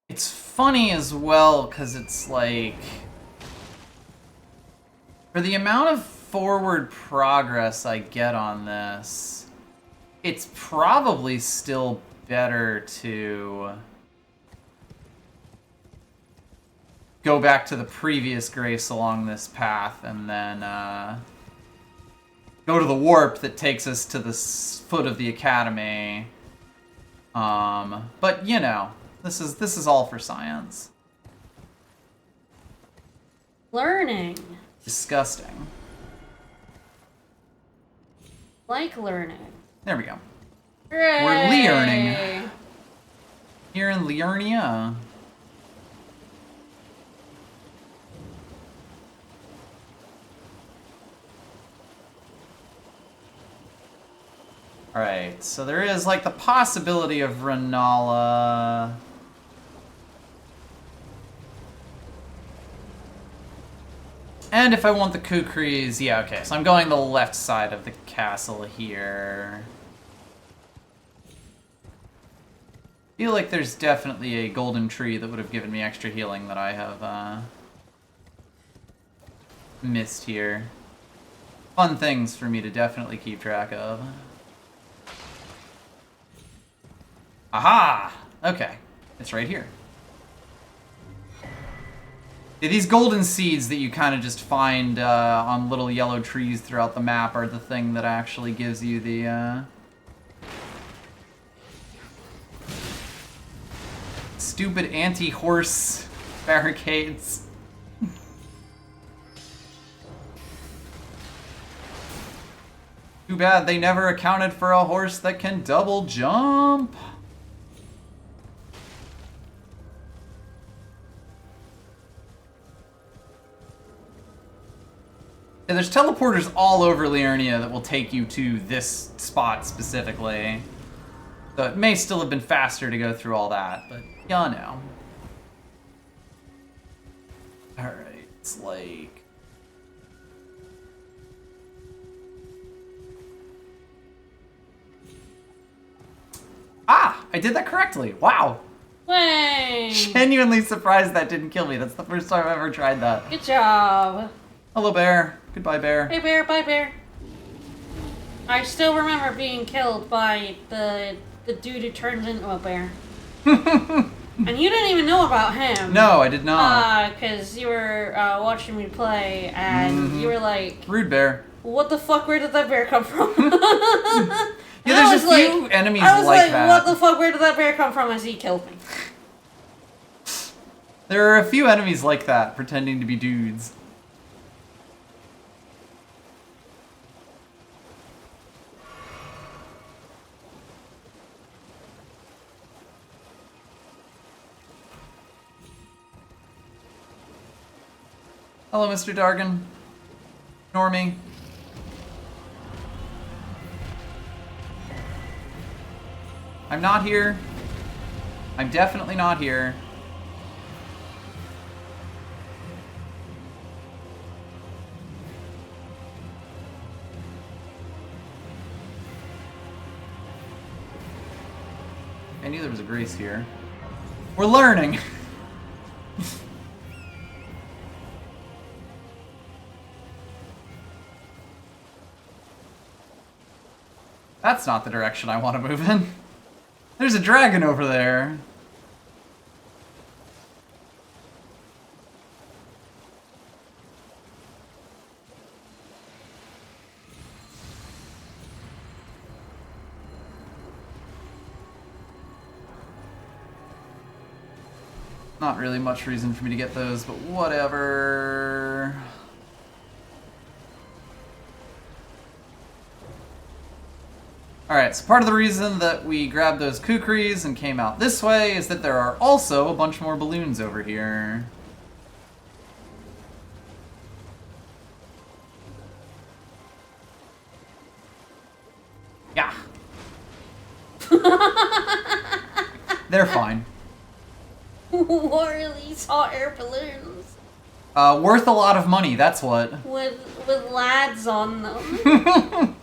It's funny as well, because it's like, for the amount of forward progress I get on this, it's probably still better to go back to the previous grace along this path and then go to the warp that takes us to the foot of the academy. But you know, this is all for science. Learning. Disgusting. Like learning. There we go. Hooray! We're learning. Here in Liurnia. Alright, so there is like the possibility of Renala. And if I want the Kukris, yeah, okay, so I'm going the left side of the castle here. Feel like there's definitely a golden tree that would have given me extra healing that I have missed here. Fun things for me to definitely keep track of. Aha! Okay, it's right here. Yeah, these golden seeds that you kind of just find on little yellow trees throughout the map are the thing that actually gives you the stupid anti-horse barricades. Too bad they never accounted for a horse that can double jump. Yeah, there's teleporters all over Liurnia that will take you to this spot specifically. So it may still have been faster to go through all that, but y'all know. Alright, it's like... Ah! I did that correctly! Wow! Way! Genuinely surprised that didn't kill me. That's the first time I've ever tried that. Good job. Hello, bear. Goodbye, bear. Hey, bear. Bye, bear. I still remember being killed by the dude who turns into a bear. And you didn't even know about him. No, I did not. Because you were watching me play, and you were like... Rude bear. What the fuck? Where did that bear come from? Yeah, there's a few enemies I was like, that. what the fuck? Where did that bear come from? As he killed me. There are a few enemies like that, pretending to be dudes. Hello, Mr. Dargan. Normie. I'm not here. I'm definitely not here. I knew there was a Grace here. We're learning! That's not the direction I want to move in. There's a dragon over there. Not really much reason for me to get those, but whatever. Alright, so part of the reason that we grabbed those kukris and came out this way is that there are also a bunch more balloons over here. Yeah. They're fine. What are these hot air balloons? Worth a lot of money, that's what. With lads on them.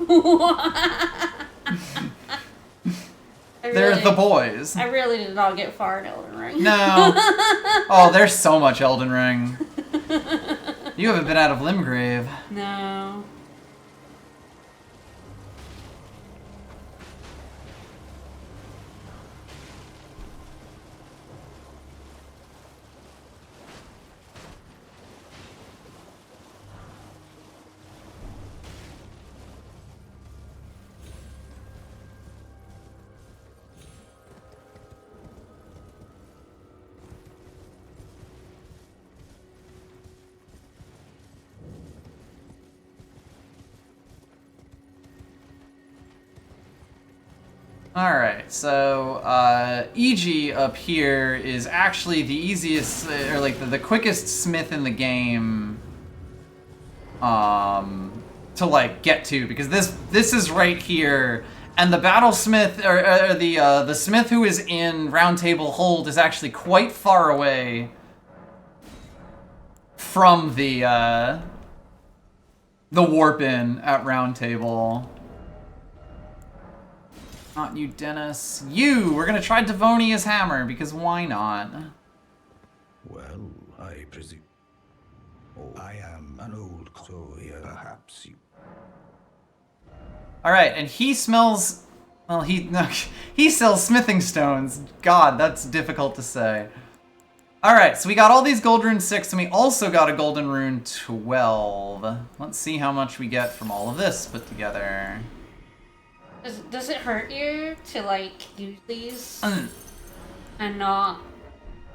They're the boys. I really did not get far in Elden Ring. No. Oh, there's so much Elden Ring. You haven't been out of Limgrave. No. Alright, so, EG up here is actually the easiest, or like the quickest smith in the game, to like get to, because this is right here, and the battlesmith, or the smith who is in Round Table Hold is actually quite far away from the warp in at Round Table. Not you, Dennis. You! We're gonna try Devonia's hammer, because why not? Well, I presume. Oh, I am an old so here. Perhaps you. Alright, and he smells... Well, he sells smithing stones. God, that's difficult to say. Alright, so we got all these Gold Rune 6, and we also got a Golden Rune 12. Let's see how much we get from all of this put together. Does it hurt you to, like, use these and not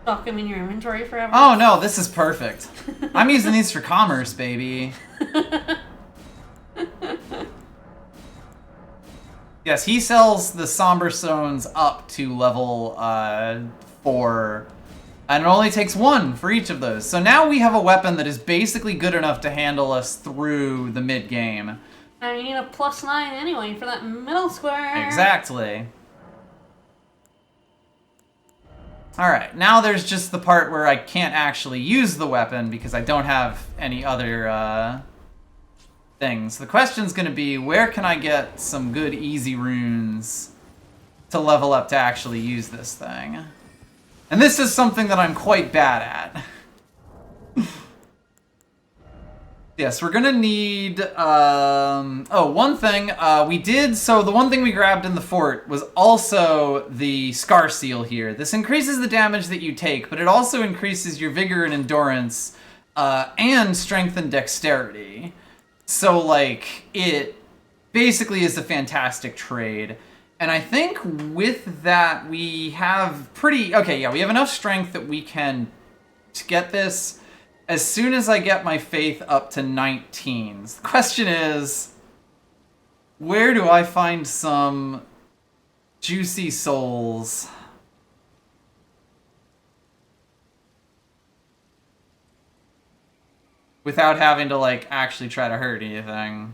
stock them in your inventory forever? Oh no, this is perfect. I'm using these for commerce, baby. Yes, he sells the Somber Stones up to level 4, and it only takes 1 for each of those. So now we have a weapon that is basically good enough to handle us through the mid-game. And you need a +9 anyway for that middle square. Exactly. Alright, now there's just the part where I can't actually use the weapon because I don't have any other things. The question's going to be, where can I get some good easy runes to level up to actually use this thing? And this is something that I'm quite bad at. Yes, we're gonna need, one thing, so the one thing we grabbed in the fort was also the Scar Seal here. This increases the damage that you take, but it also increases your vigor and endurance, and strength and dexterity. So, like, it basically is a fantastic trade. And I think with that, we have we have enough strength that we can get this as soon as I get my faith up to 19s. The question is, where do I find some juicy souls? Without having to, like, actually try to hurt anything.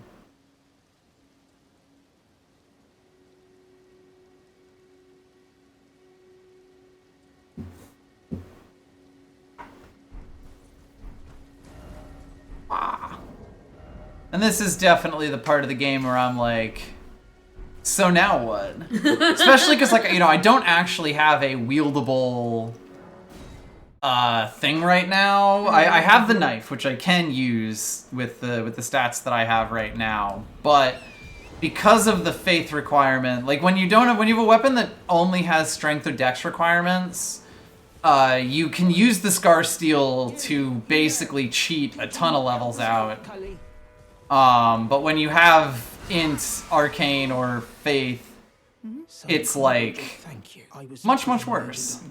And this is definitely the part of the game where I'm like, so now what? Especially because, like, you know, I don't actually have a wieldable thing right now. I have the knife, which I can use with the stats that I have right now, but because of the faith requirement, like when you have a weapon that only has strength or dex requirements, you can use the Scar Steel to basically cheat a ton of levels out. But when you have int, arcane, or faith, it's like much worse.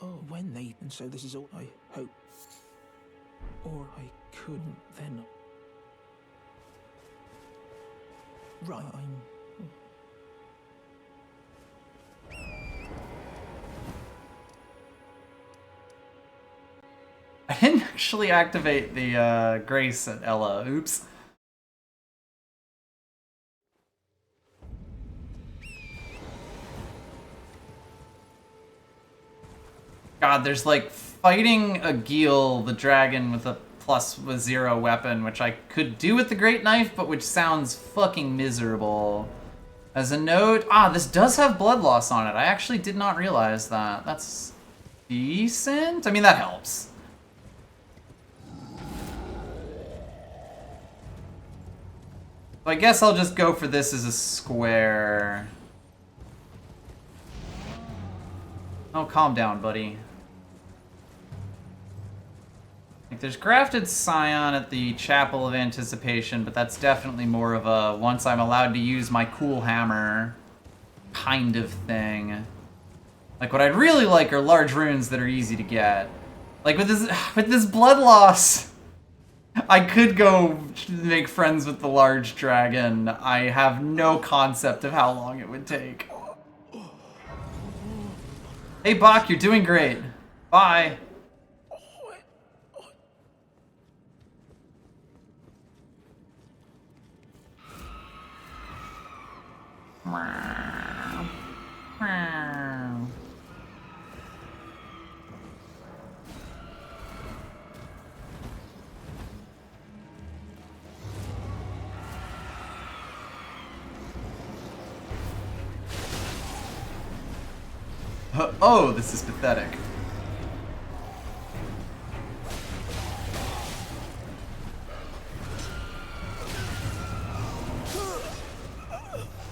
Oh, when they, and so this is all I hope. Or I couldn't then. Right, I didn't actually activate the Grace at Ella. Oops. God, there's like fighting a Gil, the dragon, with a +0 weapon, which I could do with the Great Knife, but which sounds fucking miserable. As a note, this does have blood loss on it. I actually did not realize that. That's decent. I mean, that helps. So I guess I'll just go for this as a square. Oh, calm down, buddy. Like, there's Grafted Scion at the Chapel of Anticipation, but that's definitely more of a once I'm allowed to use my cool hammer kind of thing. Like, what I'd really like are large runes that are easy to get. Like, with this blood loss, I could go make friends with the large dragon. I have no concept of how long it would take. Hey, Bach, you're doing great. Bye. Oh, this is pathetic.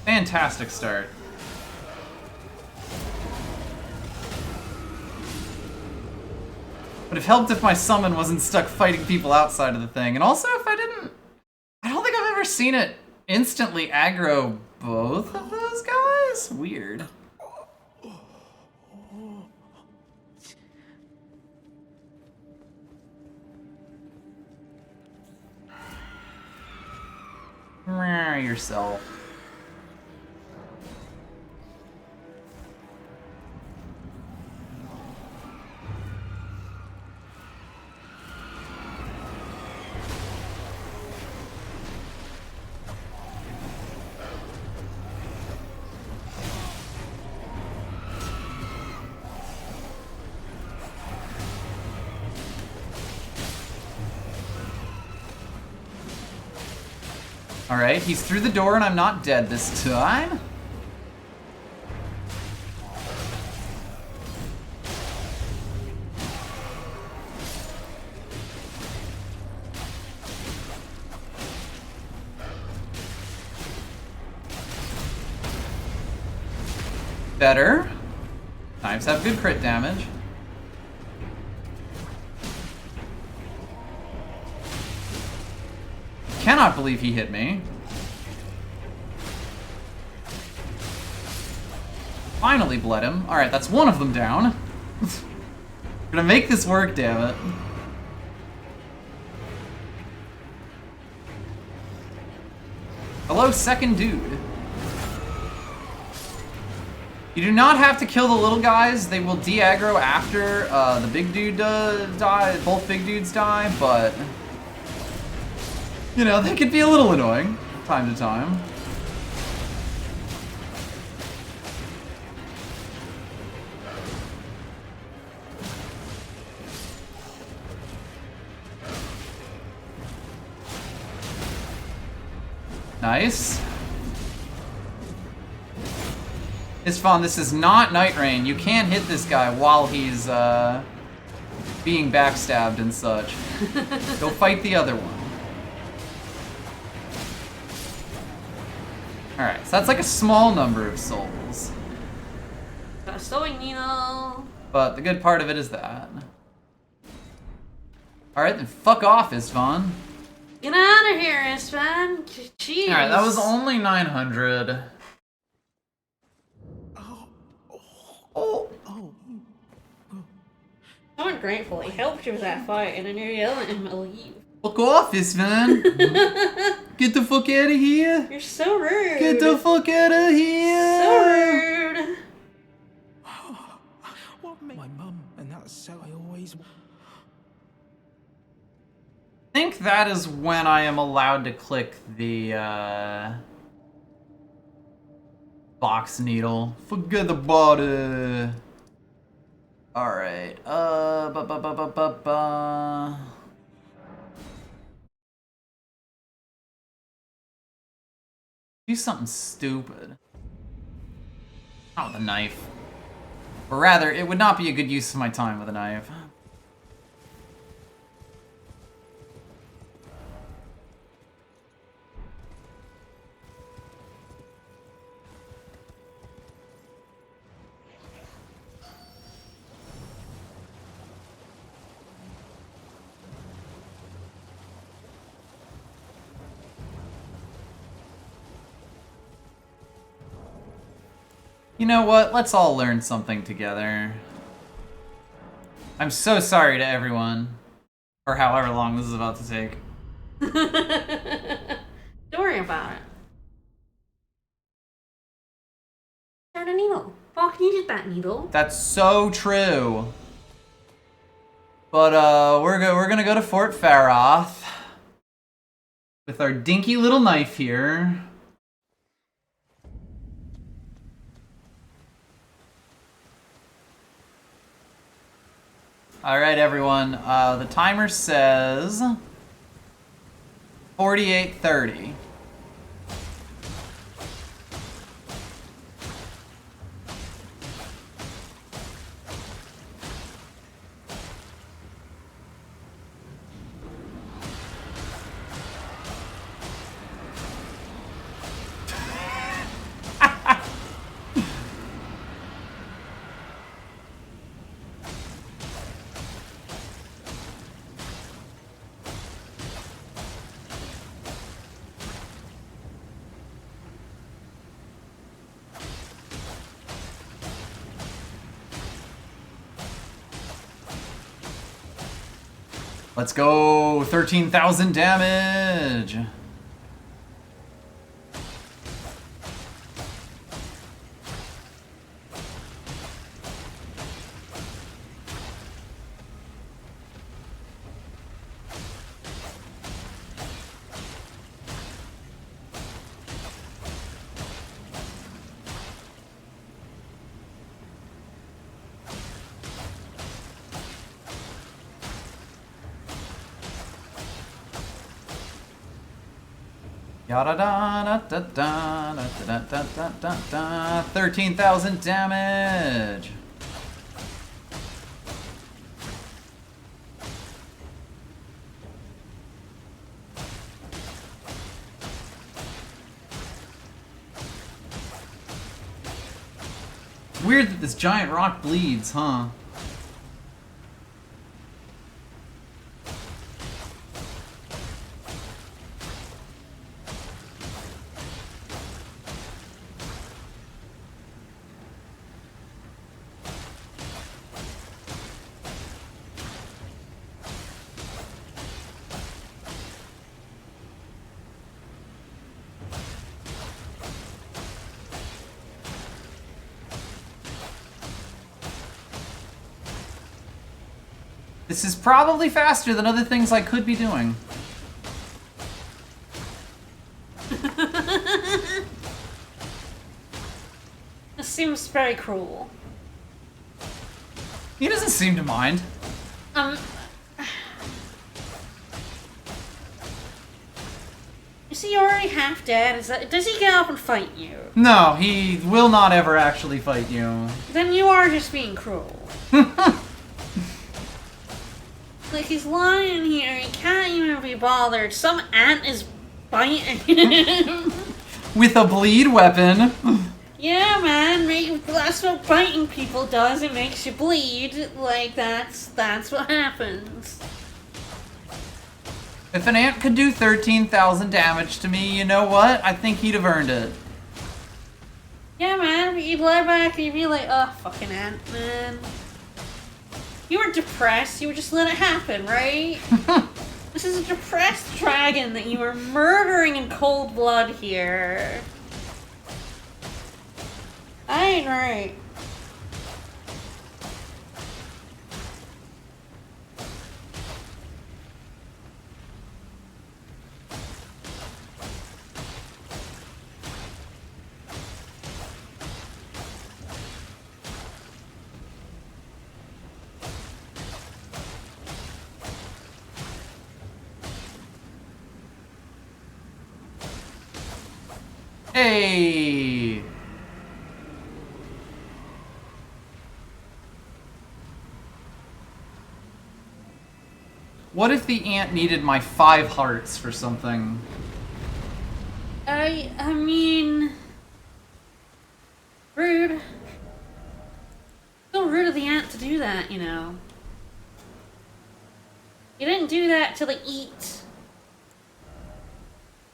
Fantastic start. Would have helped if my summon wasn't stuck fighting people outside of the thing. And also if I don't think I've ever seen it instantly aggro both of those guys? Weird. Yourself. Alright, he's through the door and I'm not dead this time. Better. Knives have good crit damage. Cannot believe he hit me. Finally bled him. Alright, that's one of them down. Gonna make this work, damn it. Hello, second dude. You do not have to kill the little guys. They will de-aggro after the big dude die. Both big dudes die, but you know, they could be a little annoying from time to time. Nice. Isfahan, this is not Night Rain. You can't hit this guy while he's being backstabbed and such. Go fight the other one. Alright, so that's like a small number of souls. Got a sewing needle. But the good part of it is that. Alright, then fuck off, Isfahan. Get out of here, Isfahan. Jeez. Alright, that was only 900. Oh. So ungrateful. He helped you with that fight, and then you're yelling at him to leave. Fuck off, Isfahan. Get the fuck out of here. You're so rude. Get the fuck out of here. So rude. What my mum, and that's so I always. I think that is when I am allowed to click the box needle. Forget about it. Alright. Do something stupid. Not with a knife. Or rather, it would not be a good use of my time with a knife. You know what? Let's all learn something together. I'm so sorry to everyone for however long this is about to take. Don't worry about it. Turn a needle. Fuck needed that needle. That's so true. But we're gonna go to Fort Faroth with our dinky little knife here. All right, everyone. The timer says 48:30. Let's go! 13,000 damage! Yada da da da da da da da da da. 13,000 damage. Weird that this giant rock bleeds, huh? This is probably faster than other things I could be doing. This seems very cruel. He doesn't seem to mind. Is he already half dead? Does he get up and fight you? No, he will not ever actually fight you. Then you are just being cruel. Like, he's lying here, he can't even be bothered. Some ant is biting him. With a bleed weapon. Yeah, man, that's what biting people does. It makes you bleed. Like, that's what happens. If an ant could do 13,000 damage to me, you know what? I think he'd have earned it. Yeah, man, you'd lie back and you'd be like, oh, fucking ant, man. You were depressed, you would just let it happen, right? This is a depressed dragon that you are murdering in cold blood here. I ain't right. Hey! What if the ant needed my 5 hearts for something? I mean... Rude. So rude of the ant to do that, you know. You didn't do that to, like, eat.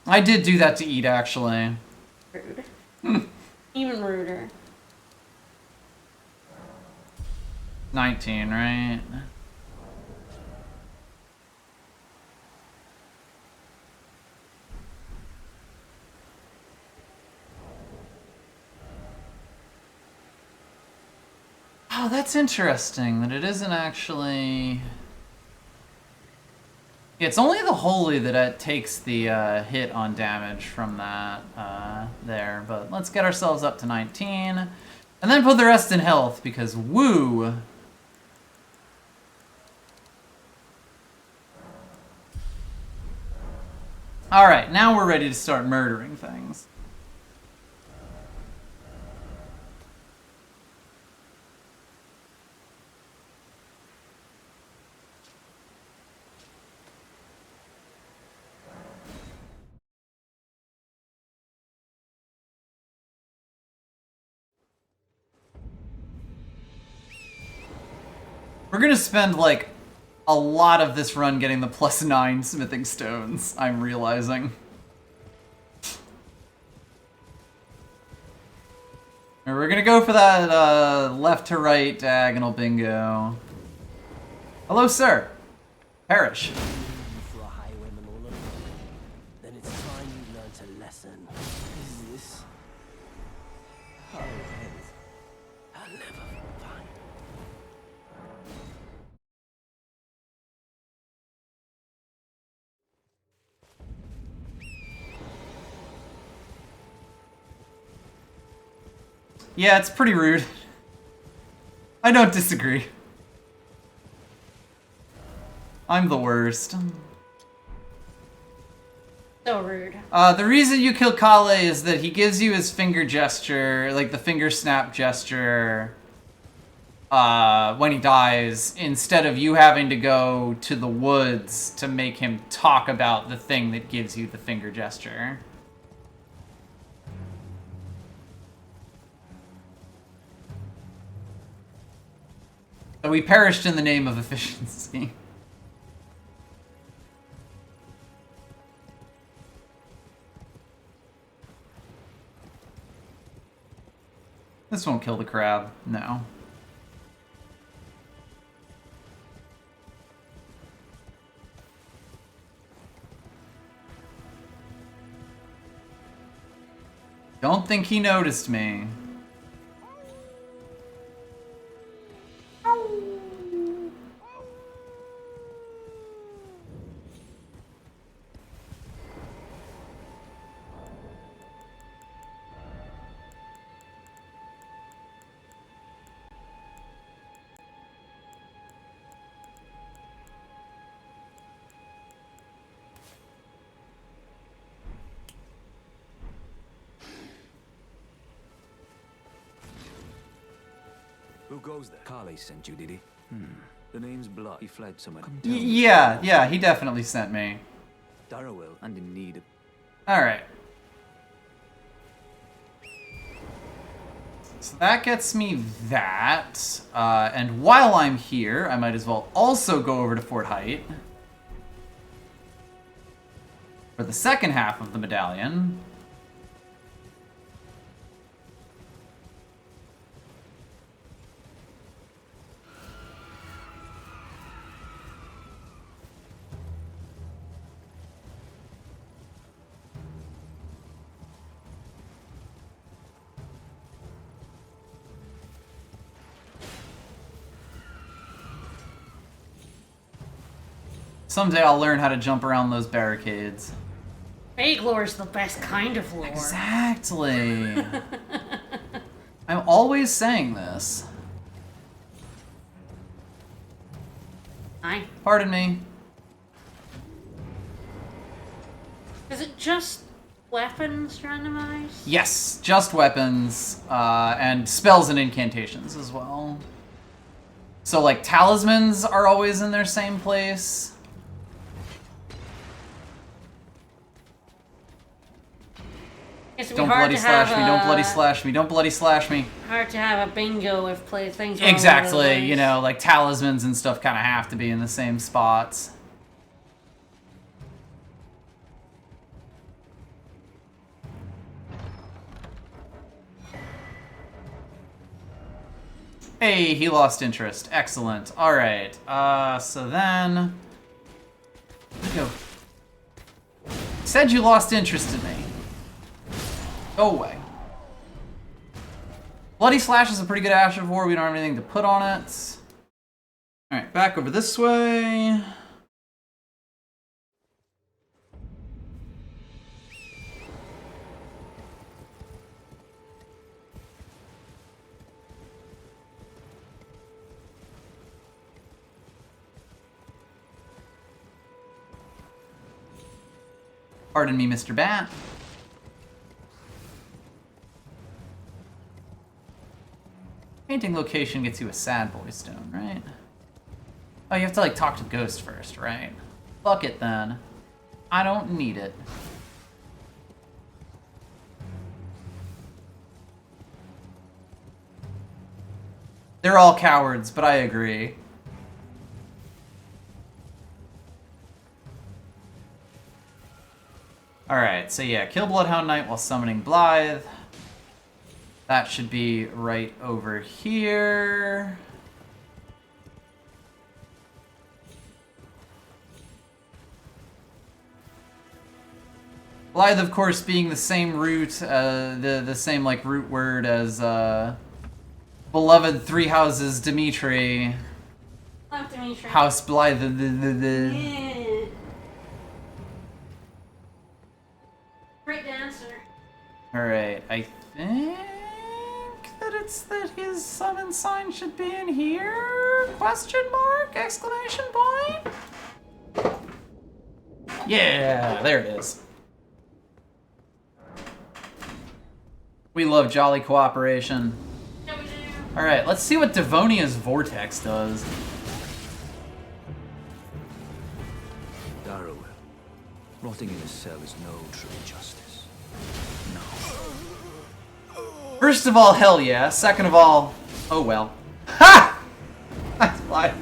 I did do that to eat, actually. Rude. Even ruder. 19, right? Oh, that's interesting that it isn't actually... Yeah, it's only the holy that it takes the hit on damage from that there. But let's get ourselves up to 19. And then put the rest in health, because woo! Alright, now we're ready to start murdering things. We're gonna spend, like, a lot of this run getting the +9 smithing stones, I'm realizing. And we're gonna go for that left to right diagonal bingo. Hello, sir. Perish. For a highwayman all alone, then it's time you learnt a lesson. Is this how it ends? I'll never find. Yeah, it's pretty rude. I don't disagree. I'm the worst. So rude. The reason you kill Kale is that he gives you his finger gesture, like the finger snap gesture, when he dies, instead of you having to go to the woods to make him talk about the thing that gives you the finger gesture. So we perished in the name of efficiency. This won't kill the crab, no. Don't think he noticed me. Who goes there? Carly sent you, did he? The name's Blood. He fled somewhere. Yeah, he definitely sent me. Darrowell, and in need of... Alright. So that gets me that. And while I'm here, I might as well also go over to Fort Height for the second half of the medallion. Someday I'll learn how to jump around those barricades. Fake lore is the best kind of lore. Exactly. I'm always saying this. Hi. Pardon me. Is it just weapons randomized? Yes, just weapons, and spells and incantations as well. So, like, talismans are always in their same place. Don't bloody slash me, don't bloody slash me, don't bloody slash me. Hard to have a bingo if things go Exactly, you know, like talismans and stuff kind of have to be in the same spots. Hey, he lost interest. Excellent. Alright, so then... Where'd he go? Said you lost interest in me. Go away. Bloody Slash is a pretty good Ash of War. We don't have anything to put on it. Alright, back over this way. Pardon me, Mr. Bat. Painting location gets you a sad boy stone, right? Oh, you have to, like, talk to Ghost first, right? Fuck it, then. I don't need it. They're all cowards, but I agree. Alright, so yeah, kill Bloodhound Knight while summoning Blythe. That should be right over here. Blythe, of course, being the same root, the same like root word as beloved Three Houses Dimitri. Love Dimitri. House Blythe. Yeah. Great dancer. All right, I think that it's that his summon sign should be in here? Question mark? Exclamation point? Yeah, there it is. We love jolly cooperation. Yeah, we do. Alright, let's see what Devonia's Vortex does. Darrow, rotting in a cell is no true justice. No. First of all, hell yeah. Second of all, oh well. Ha! That's fine.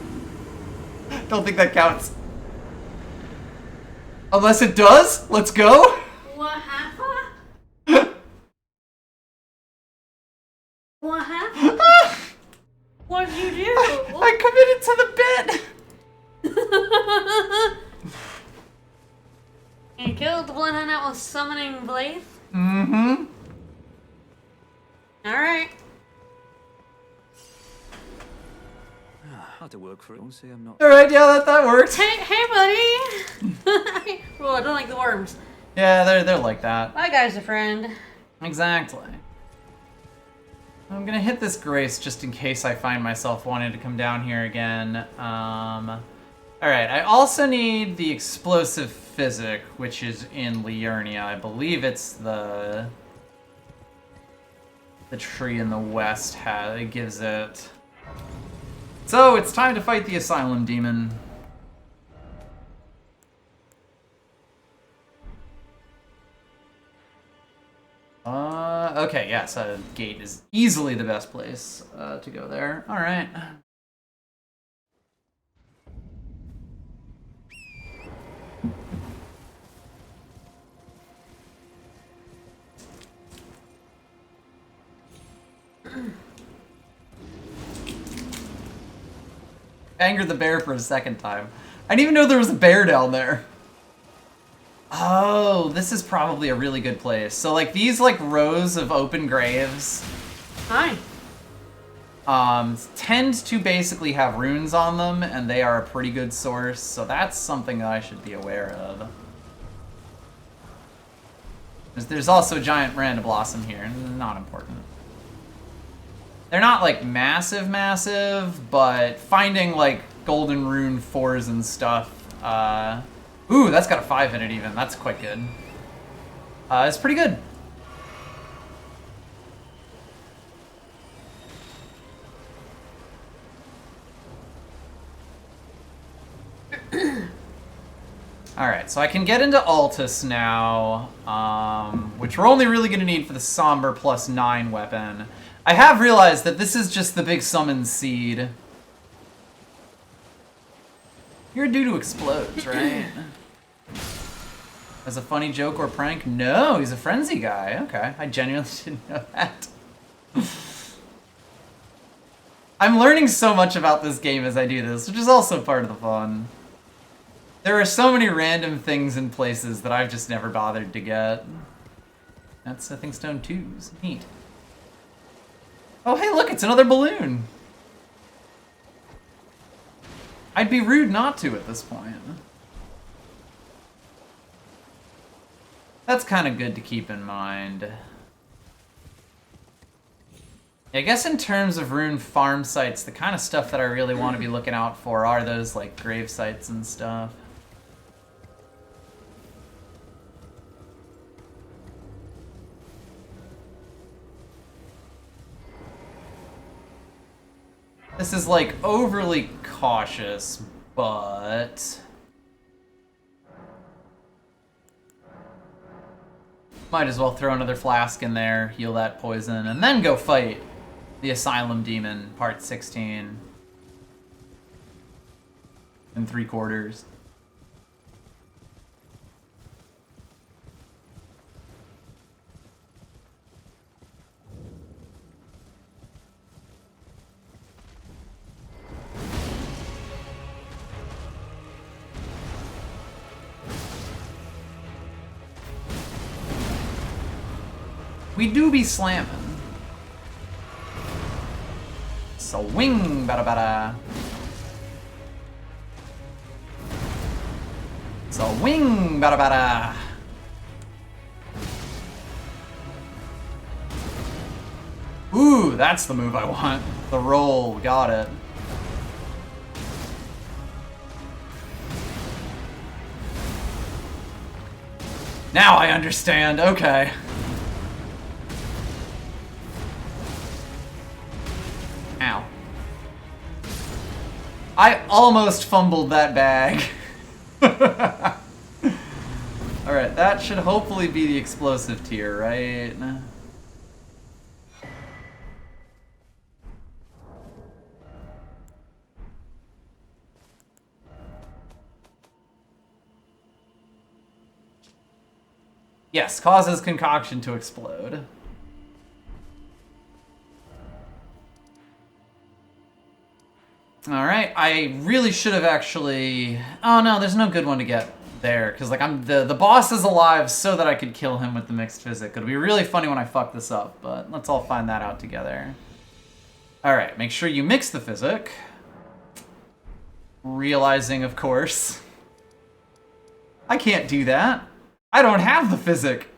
Don't think that counts. Unless it does? Let's go. What happened? What happened? What'd you do? I committed to the bit. You killed the Bloodhound that was summoning Blade? Mm-hmm. Alright. How to work for it. Don't say I'm not. Alright, yeah, that works. Hey, buddy! Oh, I don't like the worms. Yeah, they're like that. My guy's a friend. Exactly. I'm gonna hit this Grace just in case I find myself wanting to come down here again. Alright, I also need the Explosive Physic, which is in Liurnia. I believe it's the tree in the west it gives it. So, it's time to fight the Asylum Demon. Okay, yeah, so gate is easily the best place to go there. Alright. Angered the bear for a second time. I didn't even know there was a bear down there. Oh, this is probably a really good place. So, like, these, like, rows of open graves... Hi. Tend to basically have runes on them, and they are a pretty good source, so that's something that I should be aware of. There's also a giant Miranda Blossom here, not important. They're not, like, massive, but finding, like, golden rune 4s and stuff, ooh, that's got a 5 in it even. That's quite good. It's pretty good. Alright, so I can get into Altus now, which we're only really going to need for the Somber +9 weapon. I have realized that this is just the big summon seed. You're due to explodes, right? As a funny joke or prank? No, he's a frenzy guy. Okay, I genuinely didn't know that. I'm learning so much about this game as I do this, which is also part of the fun. There are so many random things in places that I've just never bothered to get. That's, I think, Stone 2's. Neat. Oh, hey, look, it's another balloon. I'd be rude not to at this point. That's kind of good to keep in mind. I guess in terms of rune farm sites, the kind of stuff that I really want to be looking out for are those, like, grave sites and stuff. This is, like, overly cautious, but... might as well throw another flask in there, heal that poison, and then go fight the Asylum Demon, part 16. In 3/4. We do be slamming. Swing, bada bada. Swing, bada bada. Ooh, that's the move I want. The roll, got it. Now I understand, okay. I almost fumbled that bag. Alright, that should hopefully be the explosive tier, right? Yes, causes concoction to explode. Alright, I really should have actually... Oh no, there's no good one to get there, because like the boss is alive so that I could kill him with the mixed physic. It'll be really funny when I fuck this up, but let's all find that out together. Alright, make sure you mix the physic. Realizing, of course, I can't do that. I don't have the physic.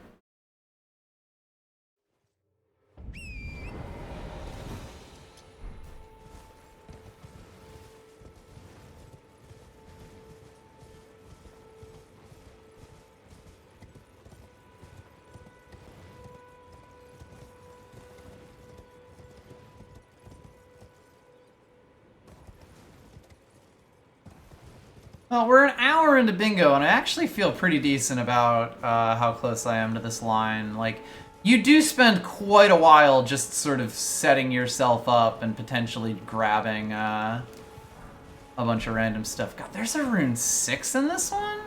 Well, we're an hour into bingo, and I actually feel pretty decent about how close I am to this line. Like, you do spend quite a while just sort of setting yourself up and potentially grabbing a bunch of random stuff. God, there's a rune 6 in this one?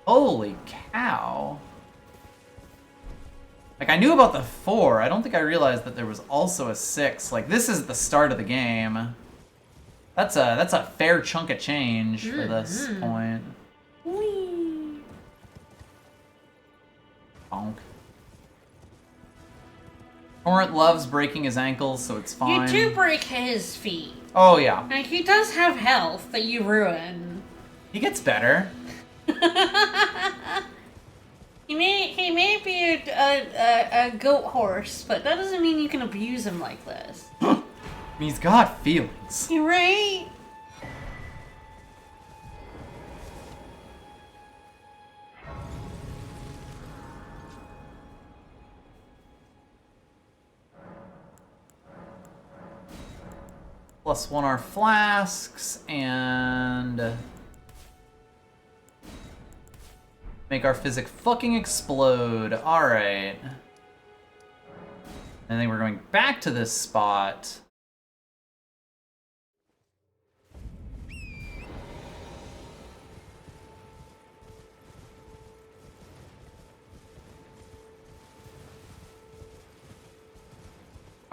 Holy cow. Like, I knew about the 4. I don't think I realized that there was also a 6. Like, this is the start of the game. That's a fair chunk of change for this point. Whee! Bonk. Torrent loves breaking his ankles, so it's fine. You do break his feet. Oh yeah. Like, he does have health that you ruin. He gets better. He may be a goat horse, but that doesn't mean you can abuse him like this. He's got feelings. You right? +1 our flasks, and make our physic fucking explode. Alright. I think we're going back to this spot.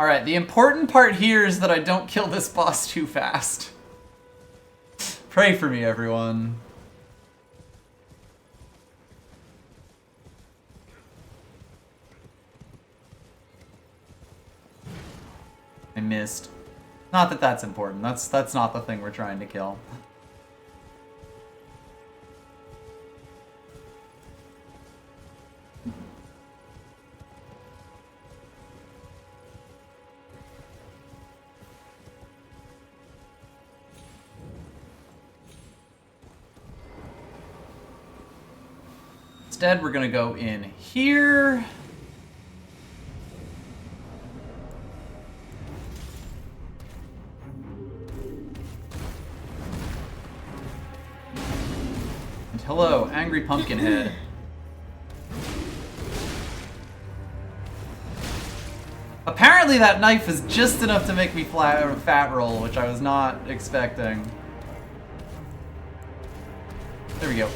Alright, the important part here is that I don't kill this boss too fast. Pray for me, everyone. I missed. Not that that's important. That's not the thing we're trying to kill. Instead, we're gonna go in here. And hello, Angry Pumpkinhead. Apparently that knife is just enough to make me fat roll, which I was not expecting. There we go.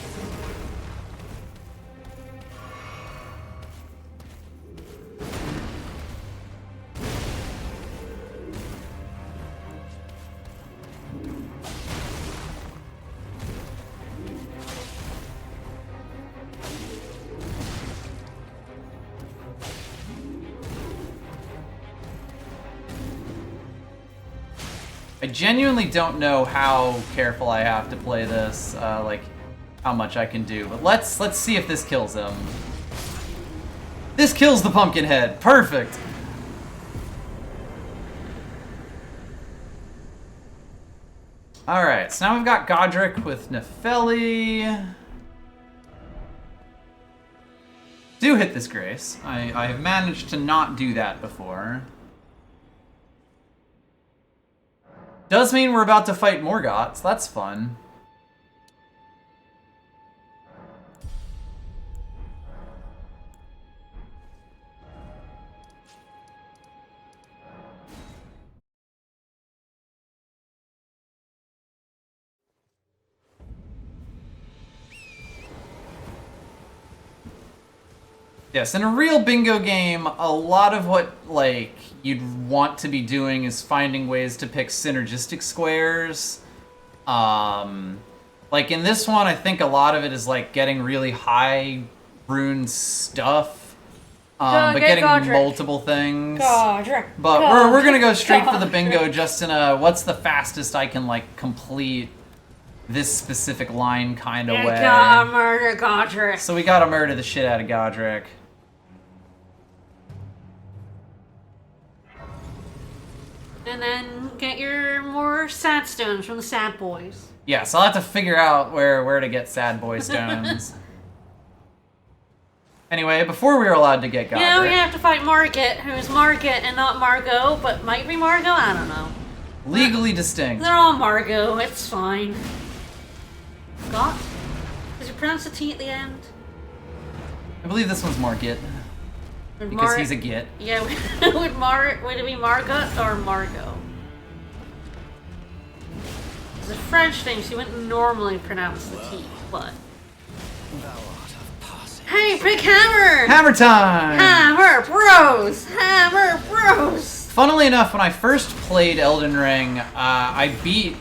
I genuinely don't know how careful I have to play this, like how much I can do, but let's see if this kills him. This kills the Pumpkinhead. Perfect. Alright, so now we've got Godric with Nefeli. Do hit this Grace. I have managed to not do that before. Does mean we're about to fight Morgoth, so that's fun. Yes, in a real bingo game, a lot of what, like, you'd want to be doing is finding ways to pick synergistic squares. Like, in this one, I think a lot of it is, like, getting really high rune stuff. But getting multiple things. But we're gonna go straight for the bingo just in a, what's the fastest I can, like, complete this specific line kind of way. Gotta murder Godric. So we gotta murder the shit out of Godric. And then get your more sad stones from the sad boys. Yeah, so I'll have to figure out where to get sad boy stones. Anyway, before we were allowed to get Godric... Yeah, we have to fight Margit, who's Margit and not Margot, but might be Margot, I don't know. Legally distinct. They're all Margot, it's fine. Got? Did you pronounce the T at the end? I believe this one's Margit. Because he's a git. Yeah, would it be Margot or Margot? It's a French thing, so you wouldn't normally pronounce the T, but... Hey, big hammer! Hammer time! Hammer bros! Hammer bros! Funnily enough, when I first played Elden Ring, I beat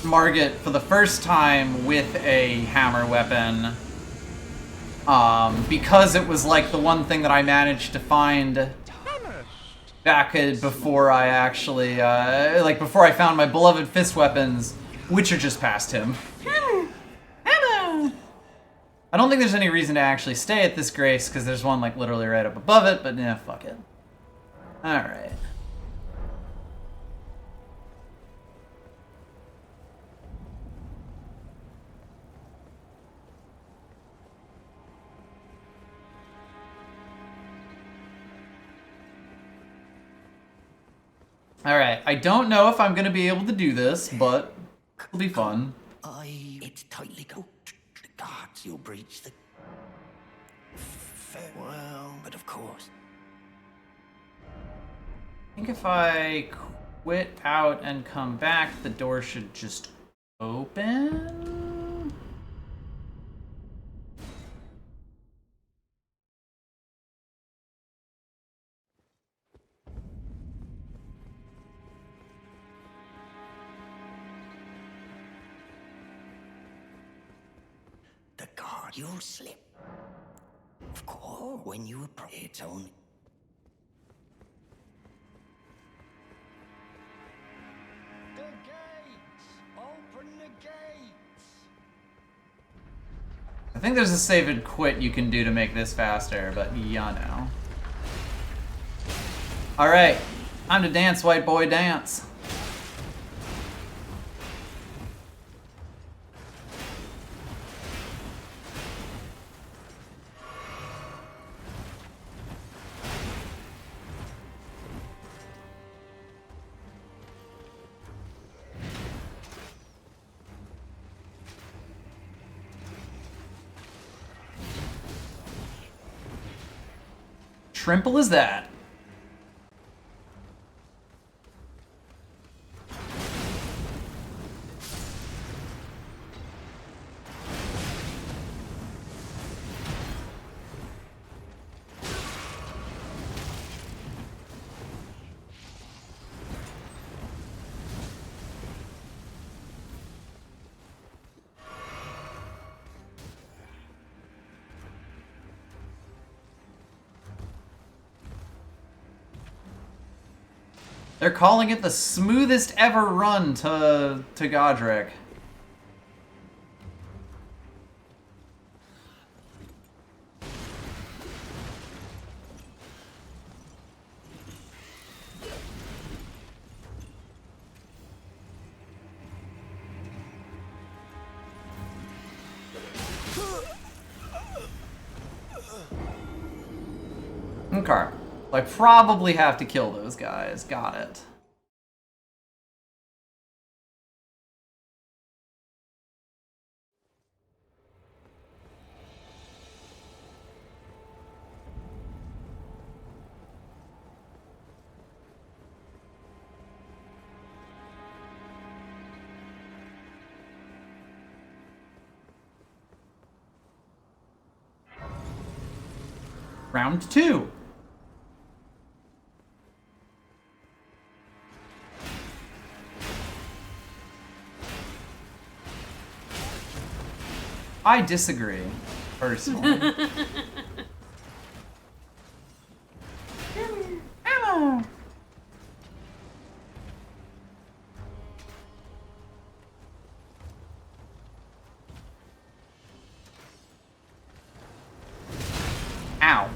Margit for the first time with a hammer weapon. Because it was like the one thing that I managed to find back before I actually, like before I found my beloved fist weapons, which are just past him. Hammer! Hammer! I don't think there's any reason to actually stay at this grace, because there's one like literally right up above it, but yeah, fuck it. Alright. Alright, I don't know if I'm going to be able to do this, but it'll be fun. It's tightly coated. The guards, you'll breach the... Well, but of course. I think if I quit out and come back, the door should just open? The guard, you'll slip. Of course, when you approach, it's only... The gates! Open the gates! I think there's a save and quit you can do to make this faster, but yeah, no. Alright, time to dance, white boy, dance. Trimple is that? They're calling it the smoothest ever run to Godric. Okay. I probably have to kill those guys. Got it. Round 2. I disagree, personally. Ammo! Ow.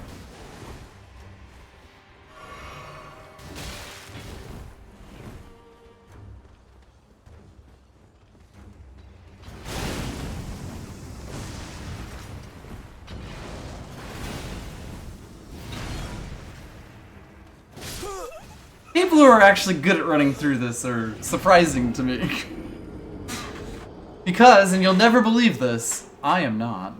People who are actually good at running through this are surprising to me. Because, and you'll never believe this, I am not.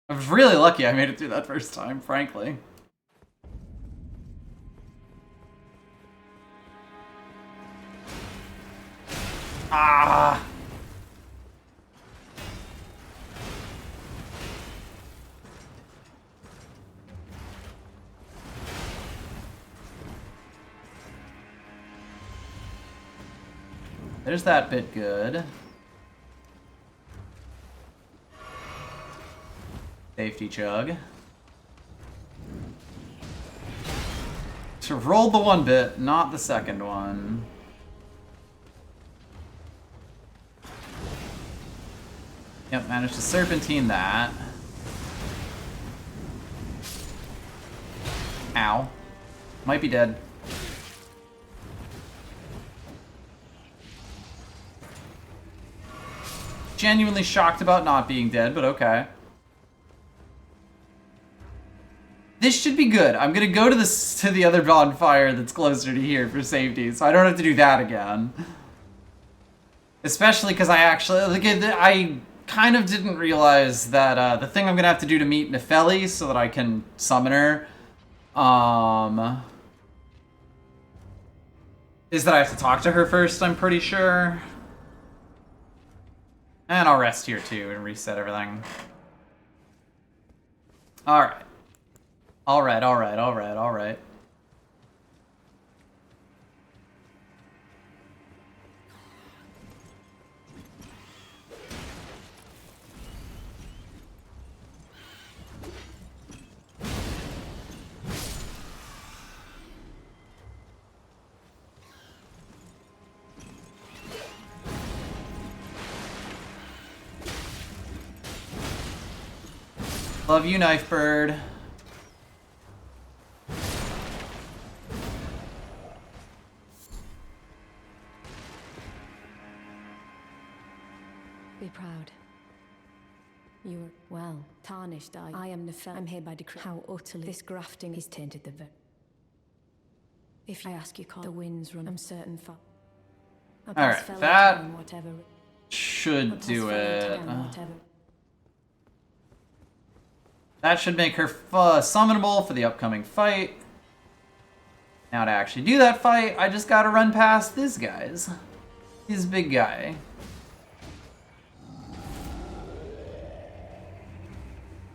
I was really lucky I made it through that first time, frankly. Ah! There's that bit good. Safety chug. So roll the one bit, not the second one. Yep, managed to serpentine that. Ow. Might be dead. Genuinely shocked about not being dead, but okay. This should be good. I'm gonna go to the other bonfire that's closer to here for safety, so I don't have to do that again. Especially because I kind of didn't realize that the thing I'm gonna have to do to meet Nefeli so that I can summon her, is that I have to talk to her first, I'm pretty sure. And I'll rest here too and reset everything. Alright. Alright. Love you, Knife Bird. Be proud. You're, well, tarnished. I am Nefel. I'm here by decree. How utterly this grafting is tainted the If I ask you, call the winds run. I'm certain for. Alright, that should do it. That should make her summonable for the upcoming fight. Now to actually do that fight, I just gotta run past this guys. This big guy.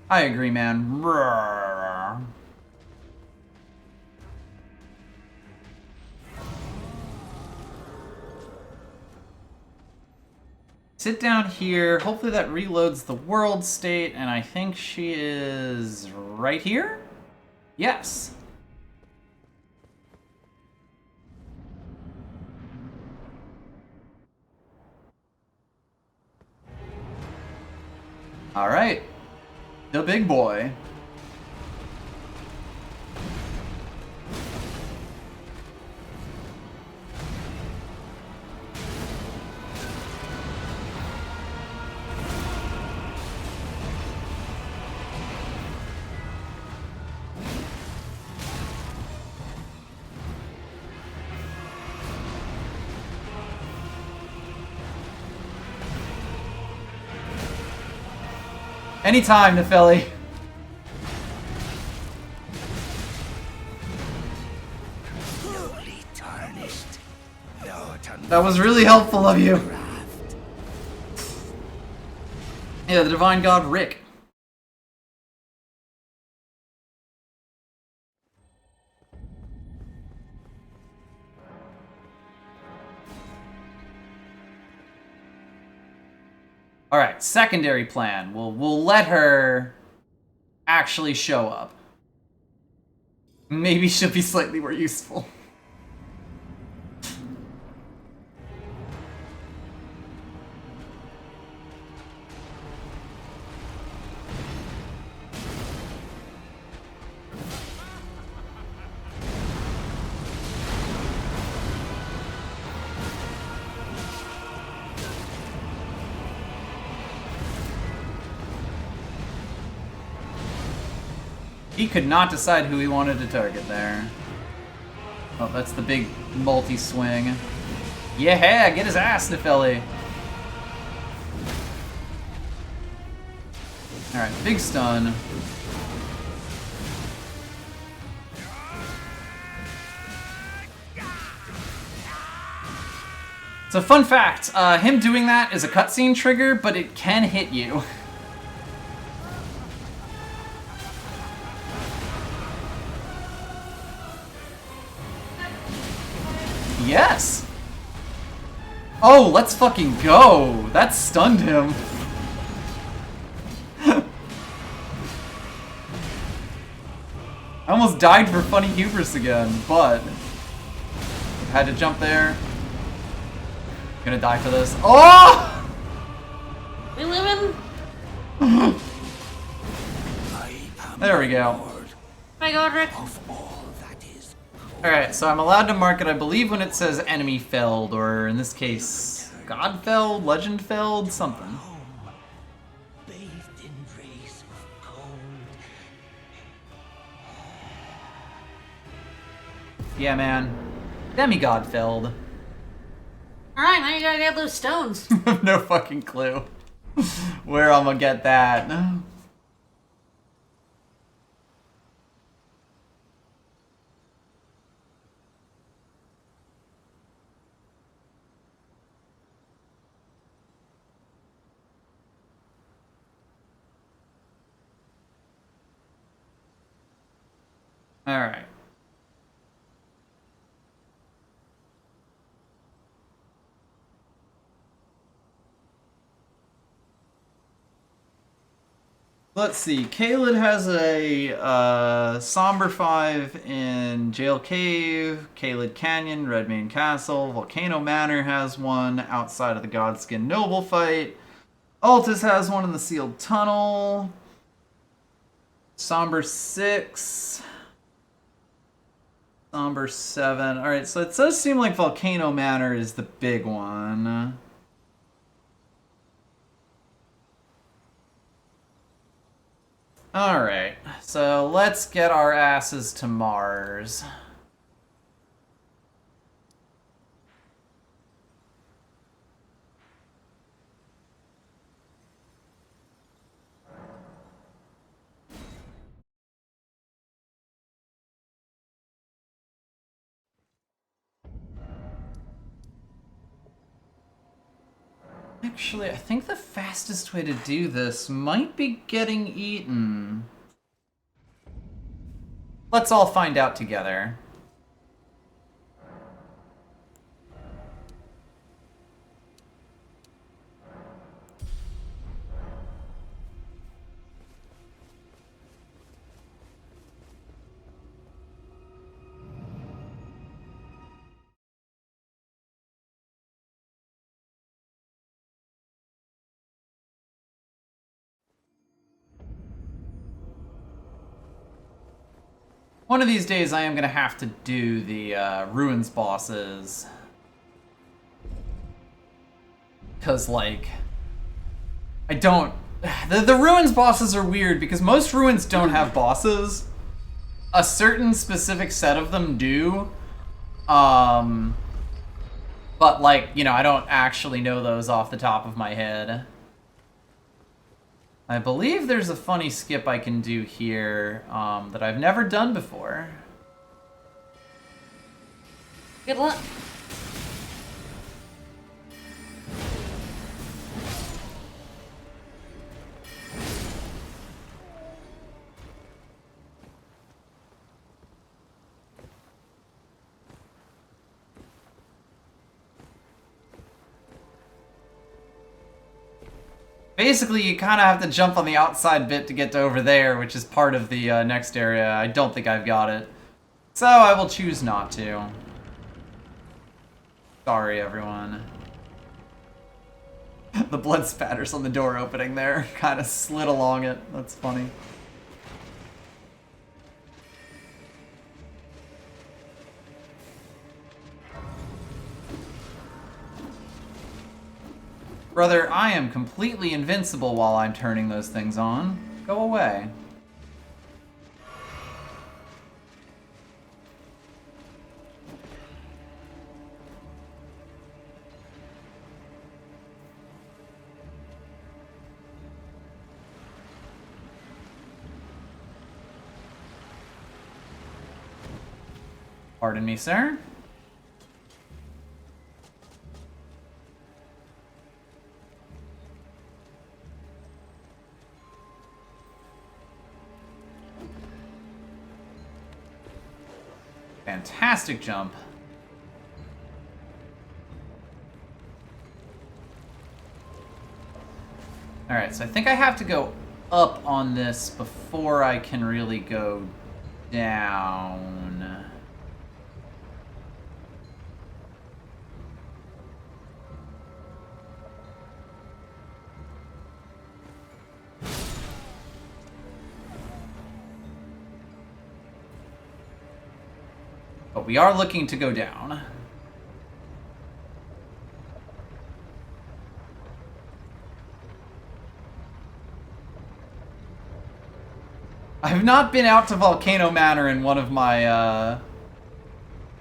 I agree, man. Roar. Sit down here. Hopefully that reloads the world state, and I think she is right here? Yes. All right. The big boy. Anytime, Nefeli. That was really helpful of you. Yeah, the Divine God Rick. All right, secondary plan. We'll let her actually show up. Maybe she'll be slightly more useful. He could not decide who he wanted to target there. Oh, that's the big multi-swing. Yeah, get his ass, Nefeli. Alright, big stun. So fun fact, him doing that is a cutscene trigger, but it can hit you. Yes! Oh, let's fucking go! That stunned him. I almost died for funny hubris again, but had to jump there. Gonna die for this. Oh! We living? There we go. My God, Rick. Alright, so I'm allowed to mark it, I believe, when it says enemy felled, or in this case, God felled, legend felled, something. Bathed in rays of gold. Yeah, man. Demigod felled. Alright, now you gotta get those stones. I have no fucking clue where I'm gonna get that. Alright. Let's see. Caelid has a Somber 5 in Jail Cave, Caelid Canyon, Redmane Castle. Volcano Manor has one outside of the Godskin Noble fight. Altus has one in the Sealed Tunnel. Somber 6. Somber 7. Alright, so it does seem like Volcano Manor is the big one. Alright, so let's get our asses to Mars. Actually, I think the fastest way to do this might be getting eaten. Let's all find out together. One of these days I am going to have to do the Ruins bosses. Because, like, I don't... The Ruins bosses are weird because most Ruins don't have bosses. A certain specific set of them do. But, like, you know, I don't actually know those off the top of my head. I believe there's a funny skip I can do here that I've never done before. Good luck. Basically, you kind of have to jump on the outside bit to get to over there, which is part of the next area. I don't think I've got it. So I will choose not to. Sorry, everyone. The blood spatters on the door opening there kind of slid along it. That's funny. Brother, I am completely invincible while I'm turning those things on. Go away. Pardon me, sir. Fantastic jump. Alright, so I think I have to go up on this before I can really go down. But we are looking to go down. I have not been out to Volcano Manor in one of my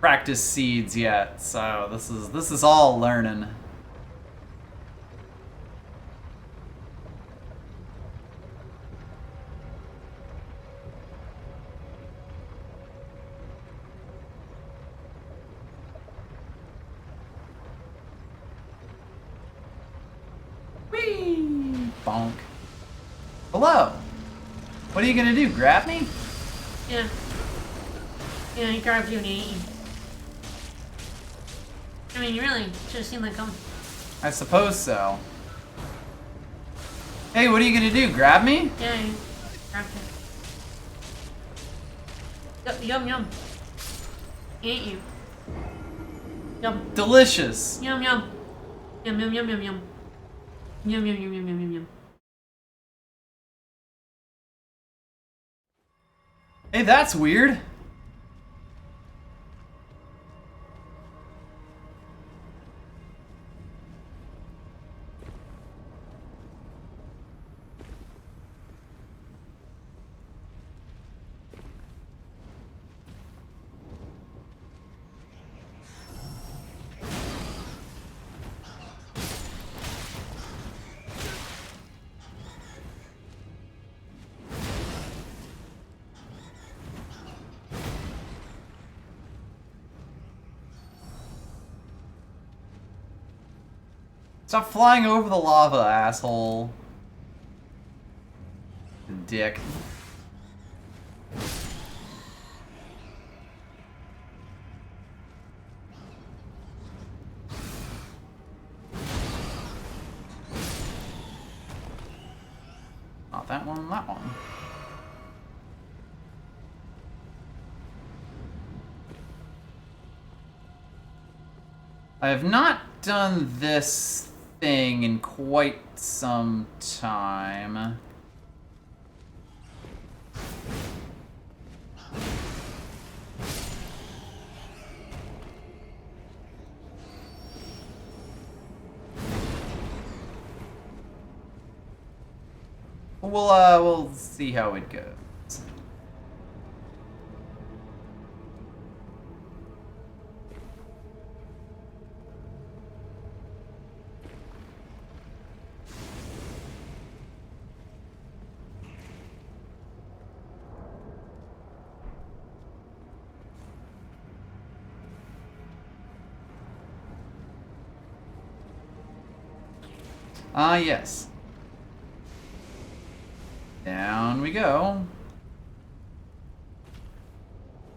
practice seeds yet, so this is all learning. Whee! Bonk. Hello. What are you gonna do? Grab me? Yeah. Yeah, he grabbed you and he ate you. I mean, you really should have seen that coming. I suppose so. Hey, what are you gonna do? Grab me? Yeah, he grabbed you. Yum, yum. He ate you. Yum. Delicious. Yum, yum. Yum, yum, yum, yum, yum. Yum, yum, yum, yum, yum, yum, yum. Hey, that's weird. Stop flying over the lava, asshole. Dick. Not that one, that one. I have not done this thing in quite some time. We'll see how it goes. Ah, yes. Down we go.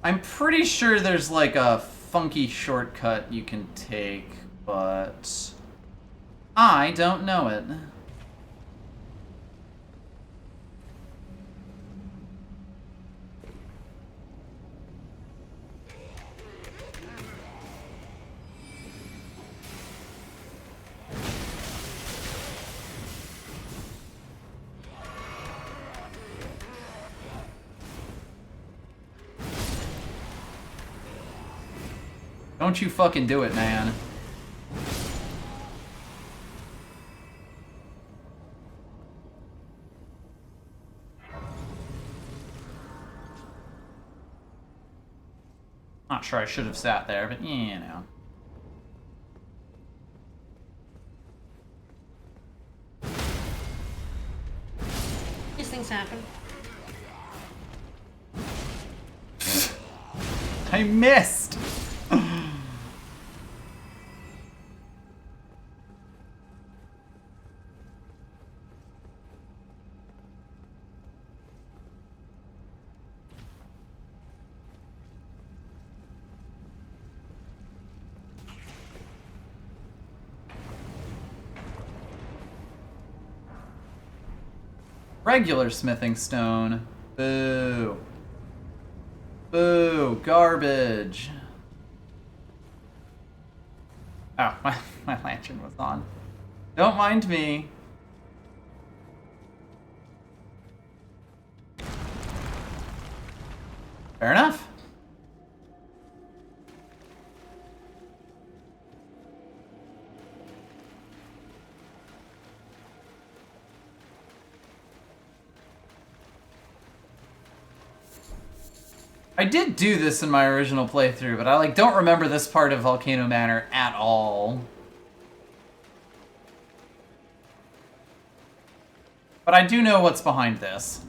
I'm pretty sure there's like a funky shortcut you can take, but I don't know it. Don't you fucking do it, man. Not sure I should have sat there, but you know. These things happen. I missed! Regular smithing stone. Boo. Boo. Garbage. Oh, my lantern was on. Don't mind me. Fair enough. I did do this in my original playthrough, but I don't remember this part of Volcano Manor at all. But I do know what's behind this.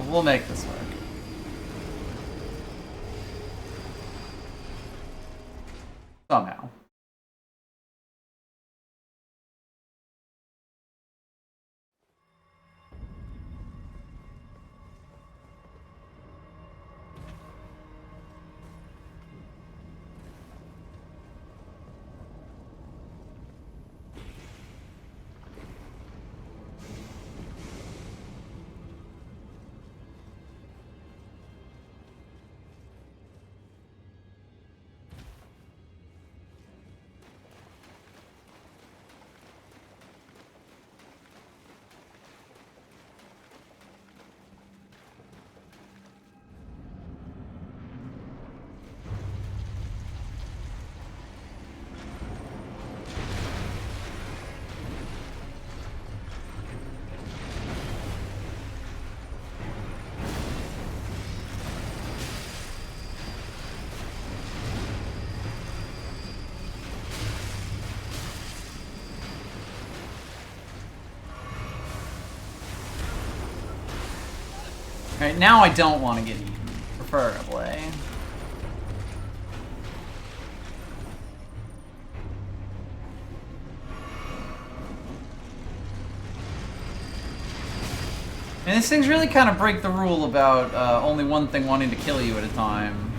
We'll make this work. Somehow. Alright, now I don't want to get eaten, preferably. And these things really kind of break the rule about only one thing wanting to kill you at a time.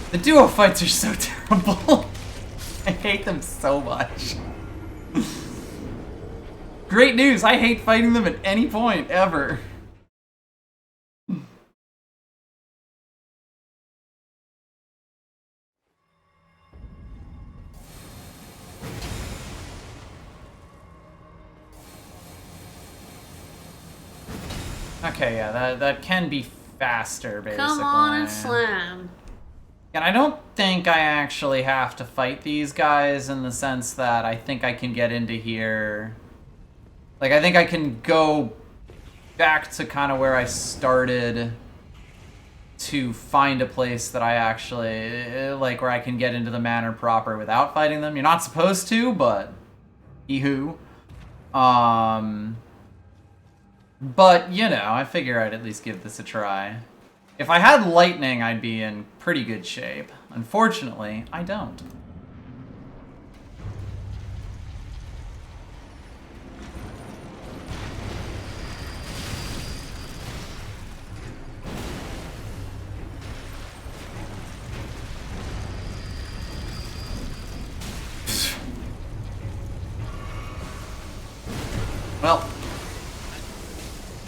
The duo fights are so terrible. I hate them so much. Great news, I hate fighting them at any point, ever. Okay, yeah, that can be faster, basically. Come on and slam. And I don't think I actually have to fight these guys in the sense that I think I can get into here. Like, I think I can go back to kind of where I started to find a place that I actually, like, where I can get into the manor proper without fighting them. You're not supposed to, but hee-hoo. But, you know, I figure I'd at least give this a try. If I had lightning, I'd be in pretty good shape. Unfortunately, I don't. Well,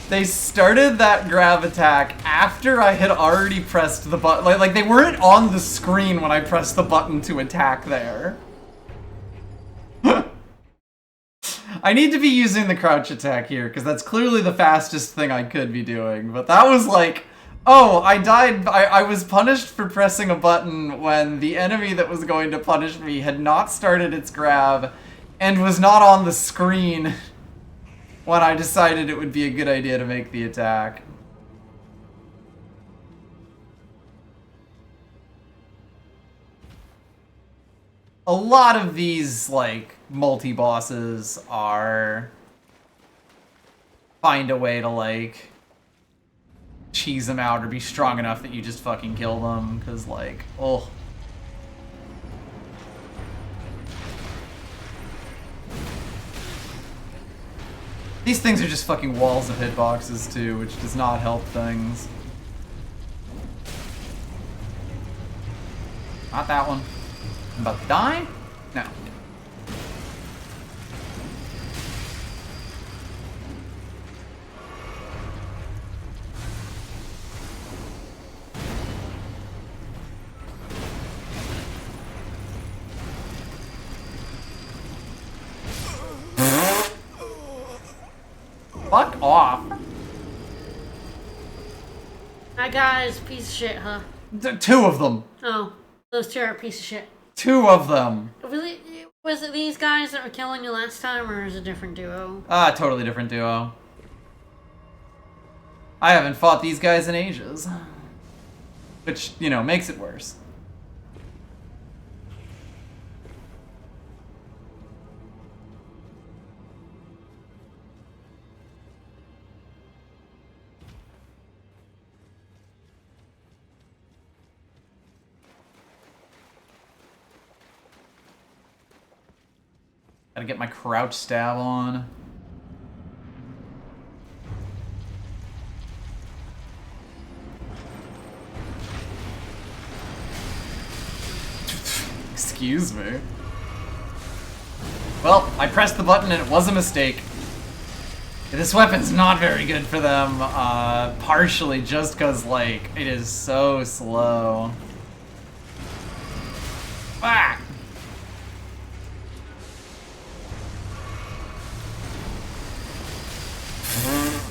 they started that grab attack after I had already pressed the button. Like they weren't on the screen when I pressed the button to attack there. I need to be using the crouch attack here, because that's clearly the fastest thing I could be doing. But that was like, oh, I died. I was punished for pressing a button when the enemy that was going to punish me had not started its grab and was not on the screen when I decided it would be a good idea to make the attack. A lot of these, like, multi-bosses are... find a way to, like, cheese them out or be strong enough that you just fucking kill them, because, like, oh. These things are just fucking walls of hitboxes, too, which does not help things. Not that one. I'm about to die? No. Fuck off. That guy's a piece of shit, huh? Two of them. Oh, those two are a piece of shit. Two of them. Really? Was it these guys that were killing you last time, or is it a different duo? Totally different duo. I haven't fought these guys in ages. Which, you know, makes it worse. Gotta get my crouch stab on. Excuse me. Well, I pressed the button and it was a mistake. This weapon's not very good for them, partially just because, like, it is so slow. Ah!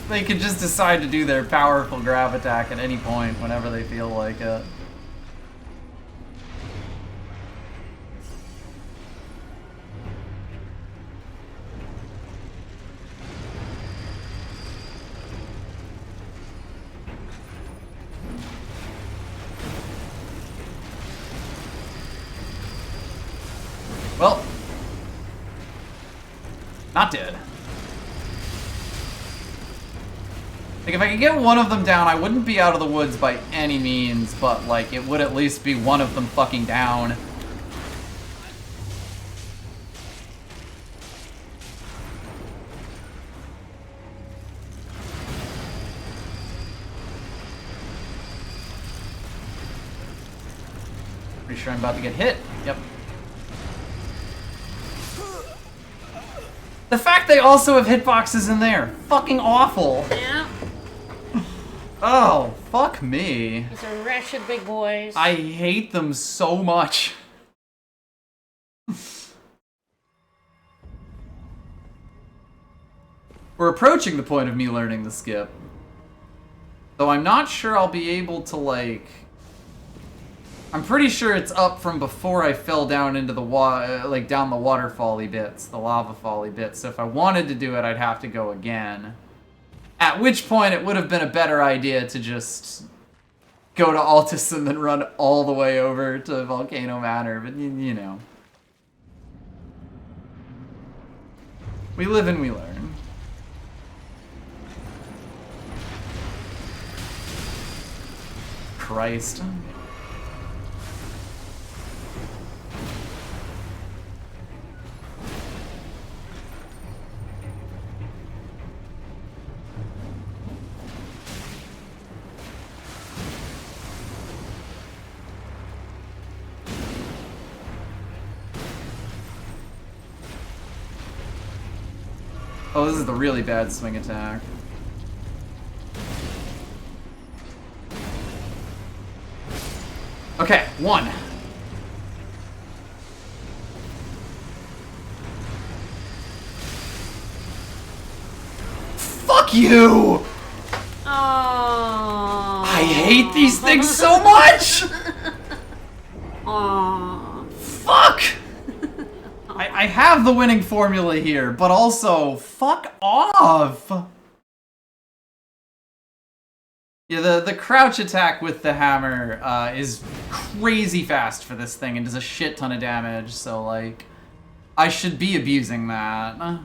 They could just decide to do their powerful grab attack at any point whenever they feel like it. Well, not dead. Like, if I could get one of them down, I wouldn't be out of the woods by any means, but, like, it would at least be one of them fucking down. Pretty sure I'm about to get hit. Yep. The fact they also have hitboxes in there. Fucking awful. Yeah. Oh, fuck me. These are wretched big boys. I hate them so much. We're approaching the point of me learning the skip. Though I'm not sure I'll be able to, like... I'm pretty sure it's up from before I fell down into the down the waterfall-y bits, the lava-fall-y bits. So if I wanted to do it, I'd have to go again. At which point, it would have been a better idea to just go to Altus and then run all the way over to Volcano Manor, but you know. We live and we learn. Christ. Oh, this is the really bad swing attack. Okay, 1. Fuck you! Oh. I hate these things so much! Aww. Fuck! I have the winning formula here, but also, fuck off! Yeah, the crouch attack with the hammer is crazy fast for this thing and does a shit ton of damage, so, like, I should be abusing that.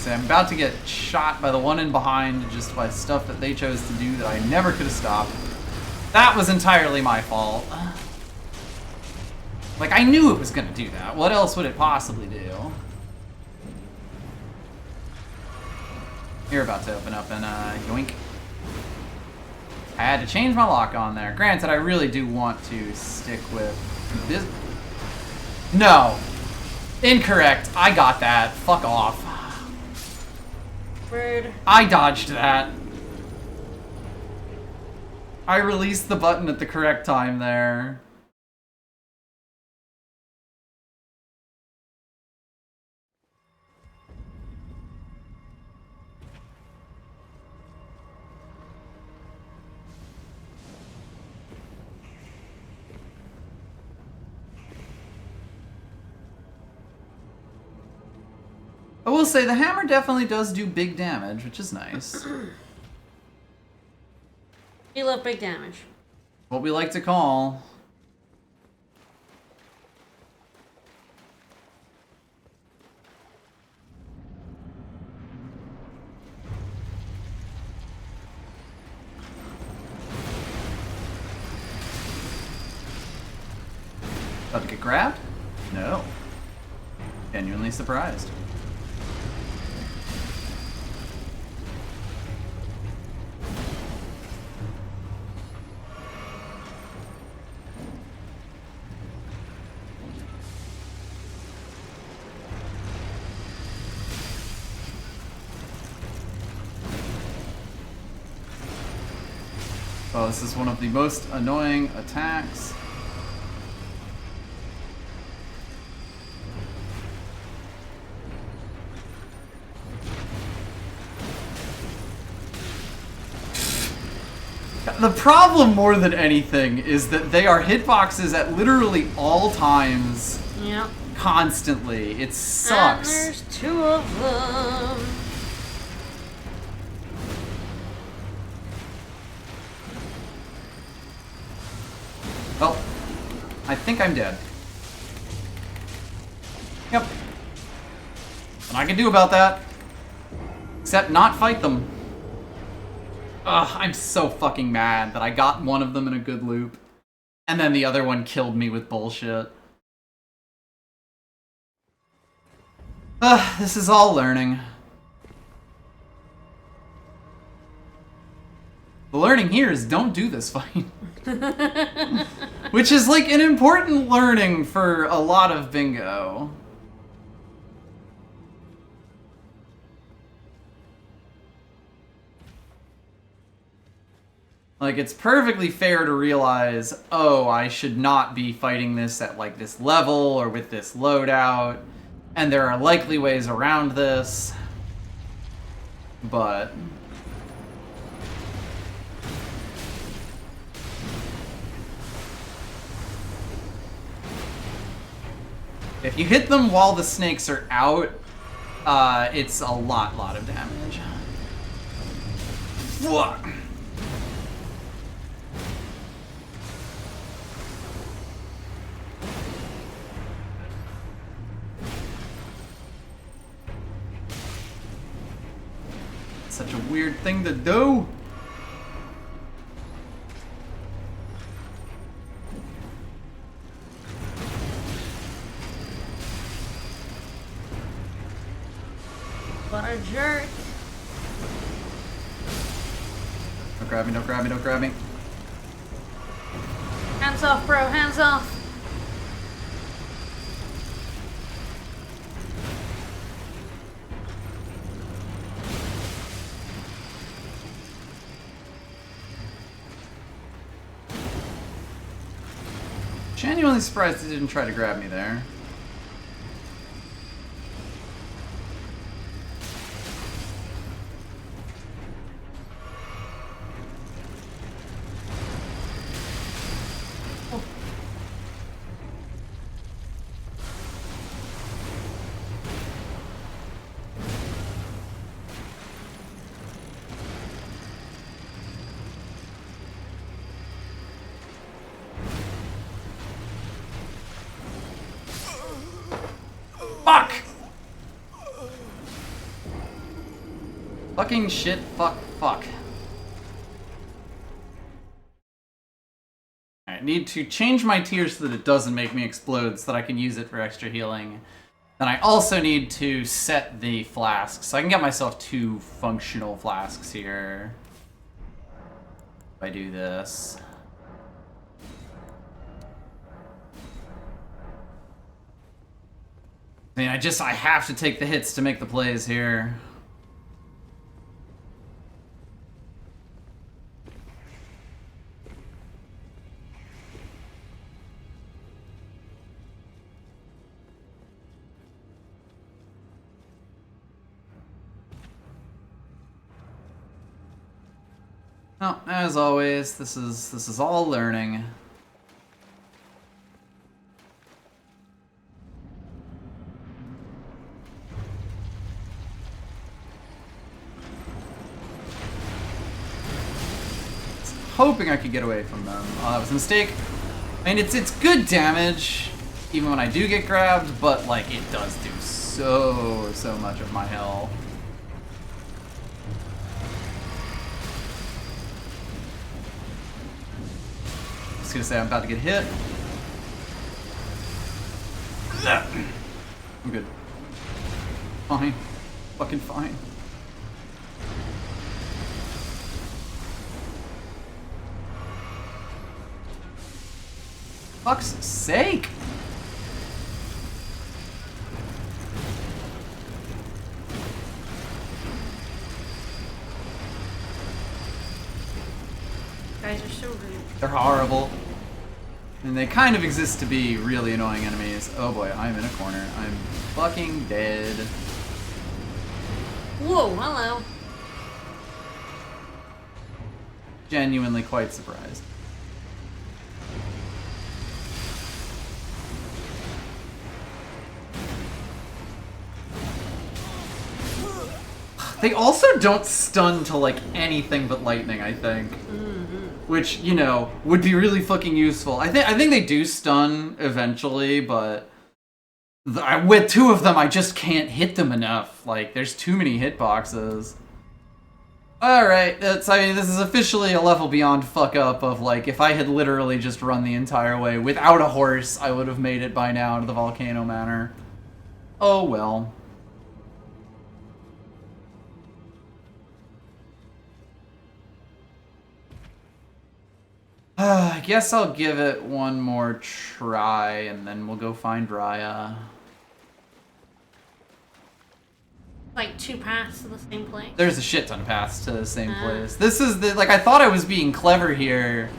I'm about to get shot by the one in behind just by stuff that they chose to do that I never could have stopped. That was entirely my fault. Like, I knew it was gonna do that. What else would it possibly do? You're about to open up and yoink. I had to change my lock on there. Granted, I really do want to stick with this. No. Incorrect. I got that. Fuck off. Bird. I dodged that. I released the button at the correct time there. I will say the hammer definitely does do big damage, which is nice. You love big damage. What we like to call... About to get grabbed? No. Genuinely surprised. Oh, this is one of the most annoying attacks. The problem more than anything is that they are hitboxes at literally all times. Yep. Constantly. It sucks. And there's 2 of them. Well, I think I'm dead. Yep. Nothing I can do about that. Except not fight them. Ugh, I'm so fucking mad that I got one of them in a good loop. And then the other one killed me with bullshit. Ugh, this is all learning. The learning here is don't do this fight. Which is like an important learning for a lot of bingo. Like, it's perfectly fair to realize, oh, I should not be fighting this at like this level or with this loadout. And there are likely ways around this. But... if you hit them while the snakes are out, it's a lot of damage. What? such a weird thing to do. What a jerk. Don't grab me, don't grab me, don't grab me. Hands off, bro, hands off. Genuinely surprised he didn't try to grab me there. Fuck! Fucking shit, fuck, fuck. I need to change my tier so that it doesn't make me explode so that I can use it for extra healing. Then I also need to set the flasks, so I can get myself 2 functional flasks here. If I do this. I mean, I have to take the hits to make the plays here. Well, as always, this is all learning. Hoping I could get away from them. Oh, that was a mistake. I mean, it's good damage, even when I do get grabbed, but like it does do so much of my health. Just gonna say I'm about to get hit. I'm good. Fine. Fucking fine. Fuck's sake! Guys are so rude. They're horrible. And they kind of exist to be really annoying enemies. Oh boy, I'm in a corner. I'm fucking dead. Whoa, hello. Genuinely quite surprised. They also don't stun to like anything but lightning, I think. Which, you know, would be really fucking useful. I think they do stun eventually, but with 2 of them, I just can't hit them enough. Like, there's too many hitboxes. Alright, I mean, this is officially a level beyond fuck up of, like, if I had literally just run the entire way without a horse, I would have made it by now to the Volcano Manor. Oh well. I guess I'll give it one more try, and then we'll go find Raya. Like 2 paths to the same place. There's a shit ton of paths to the same place. This is the, like, I thought I was being clever here,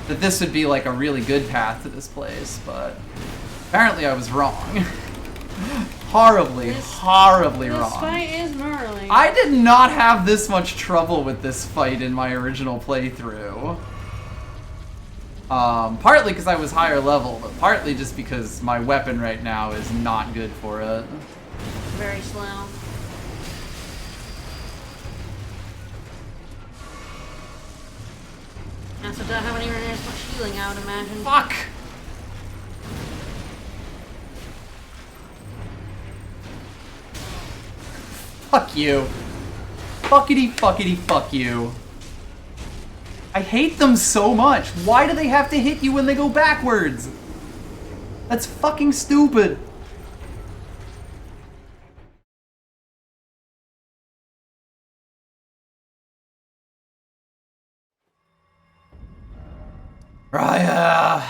that this would be like a really good path to this place, but apparently I was wrong. Horribly wrong. This fight is gnarly. I did not have this much trouble with this fight in my original playthrough. Partly because I was higher level, but partly just because my weapon right now is not good for it. Very slow. And so I haven't even as much healing, I would imagine. Fuck! Fuck you. Fuckity fuckity fuck you. I hate them so much. Why do they have to hit you when they go backwards? That's fucking stupid. Raya.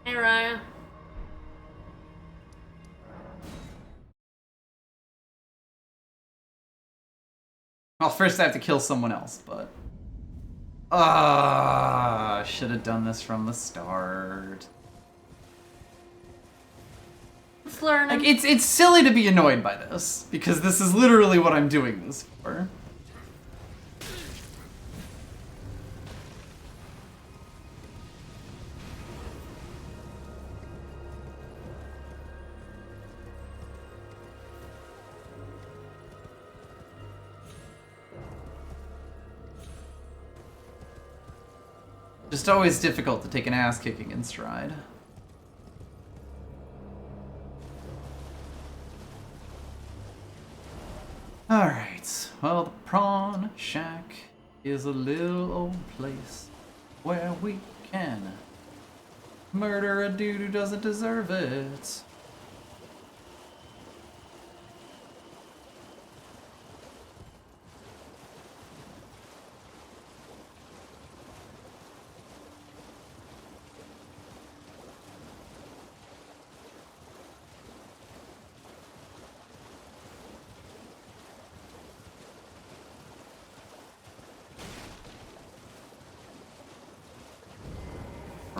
Hey, Raya. Well, first I have to kill someone else, but... should have done this from the start. Let's learn. Like, it's silly to be annoyed by this, because this is literally what I'm doing this for. Just always difficult to take an ass kicking in stride. Alright, well, the Prawn Shack is a little old place where we can murder a dude who doesn't deserve it.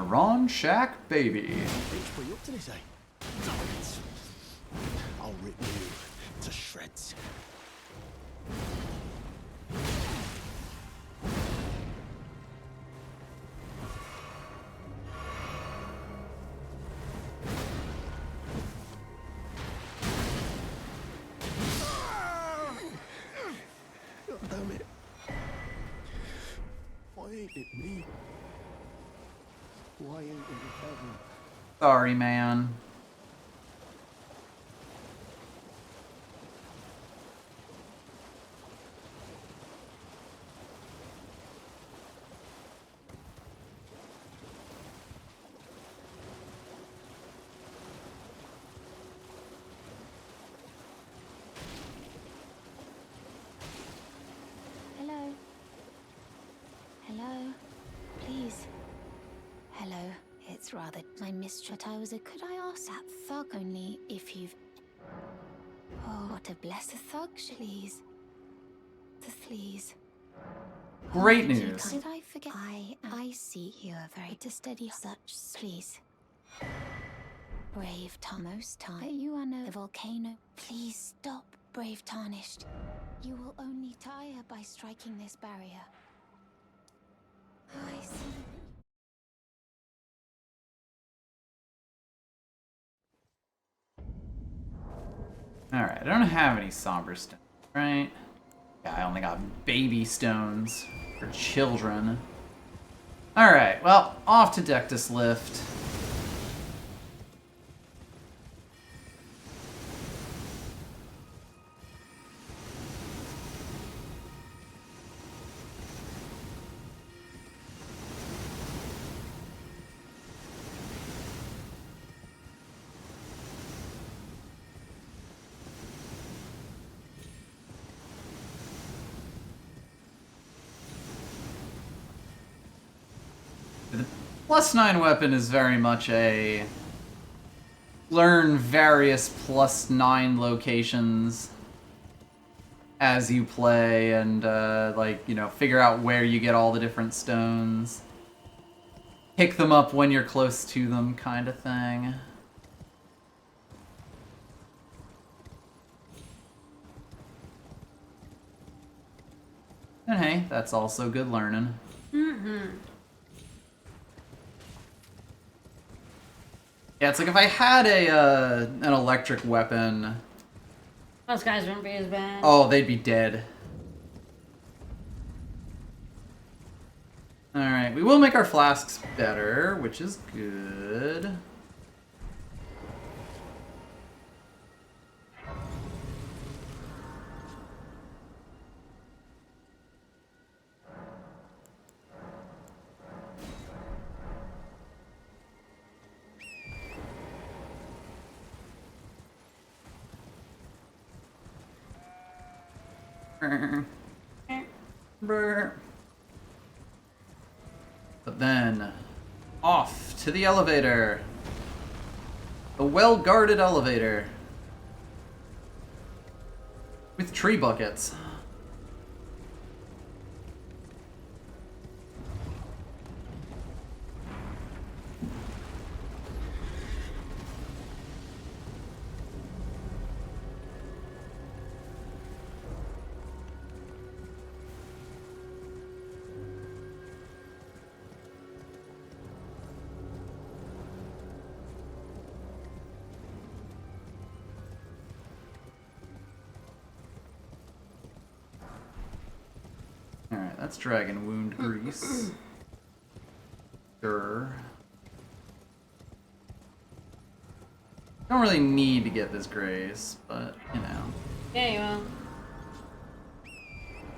Prawn Shack, baby. Bitch, what are you up to this, eh? Damn it. I'll rip you to shreds. God damn it. Why ain't it me? Why ain't it heaven? Sorry, man. Hello. Hello. Please. Hello. It's rather my mistress. I was a. Could I ask that thug only if you've. Oh, what a blessed thug, please. Please. Great Thank you, news. Did I forget? I see you are very to steady such. Please. Brave Most Tarnished. You are no the volcano. Please stop, brave Tarnished. You will only tire by striking this barrier. I see that. Alright, I don't have any somber stones, right? Yeah, I only got baby stones for children. Alright, well, off to Dectus Lift. The +9 weapon is very much a learn various +9 locations as you play and like, you know, figure out where you get all the different stones. Pick them up when you're close to them kind of thing. And hey, that's also good learning. Mm-hmm. Yeah, it's like if I had an electric weapon, Those guys wouldn't be as bad. oh, they'd be dead. Alright, we will make our flasks better, which is good. Brr. But then, off to the elevator. The well-guarded elevator. With tree buckets. Alright, that's Dragon Wound Grease. Sure. Don't really need to get this grace, but, you know. Okay, well.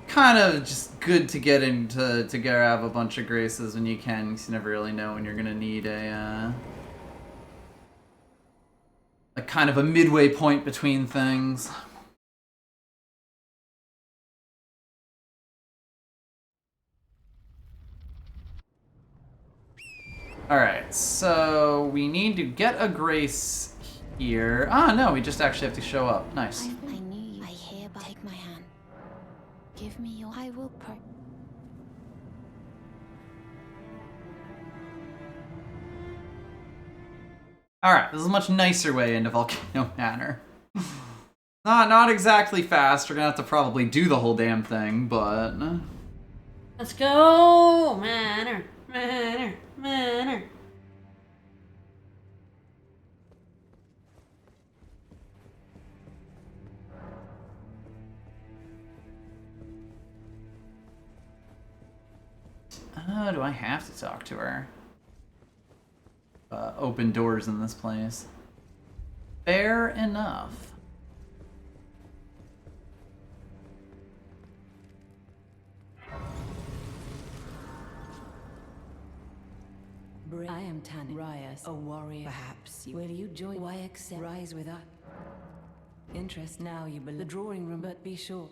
Kind of just good to get into, to grab a bunch of graces when you can, because you never really know when you're gonna need a kind of a midway point between things. Alright, so we need to get a grace here. Ah, no, we just actually have to show up. Nice. I knew you. I hereby take my hand. Give me your. I will pray. Alright, this is a much nicer way into Volcano Manor. Not exactly fast. We're gonna have to probably do the whole damn thing, but... Let's go! Manor, manor, manor. Oh, do I have to talk to her? Open doors in this place. Fair enough. I am Tan Rias, a warrior. Perhaps you will you join? Why accept? Rise with us. Interest now you believe the drawing room, but be sure.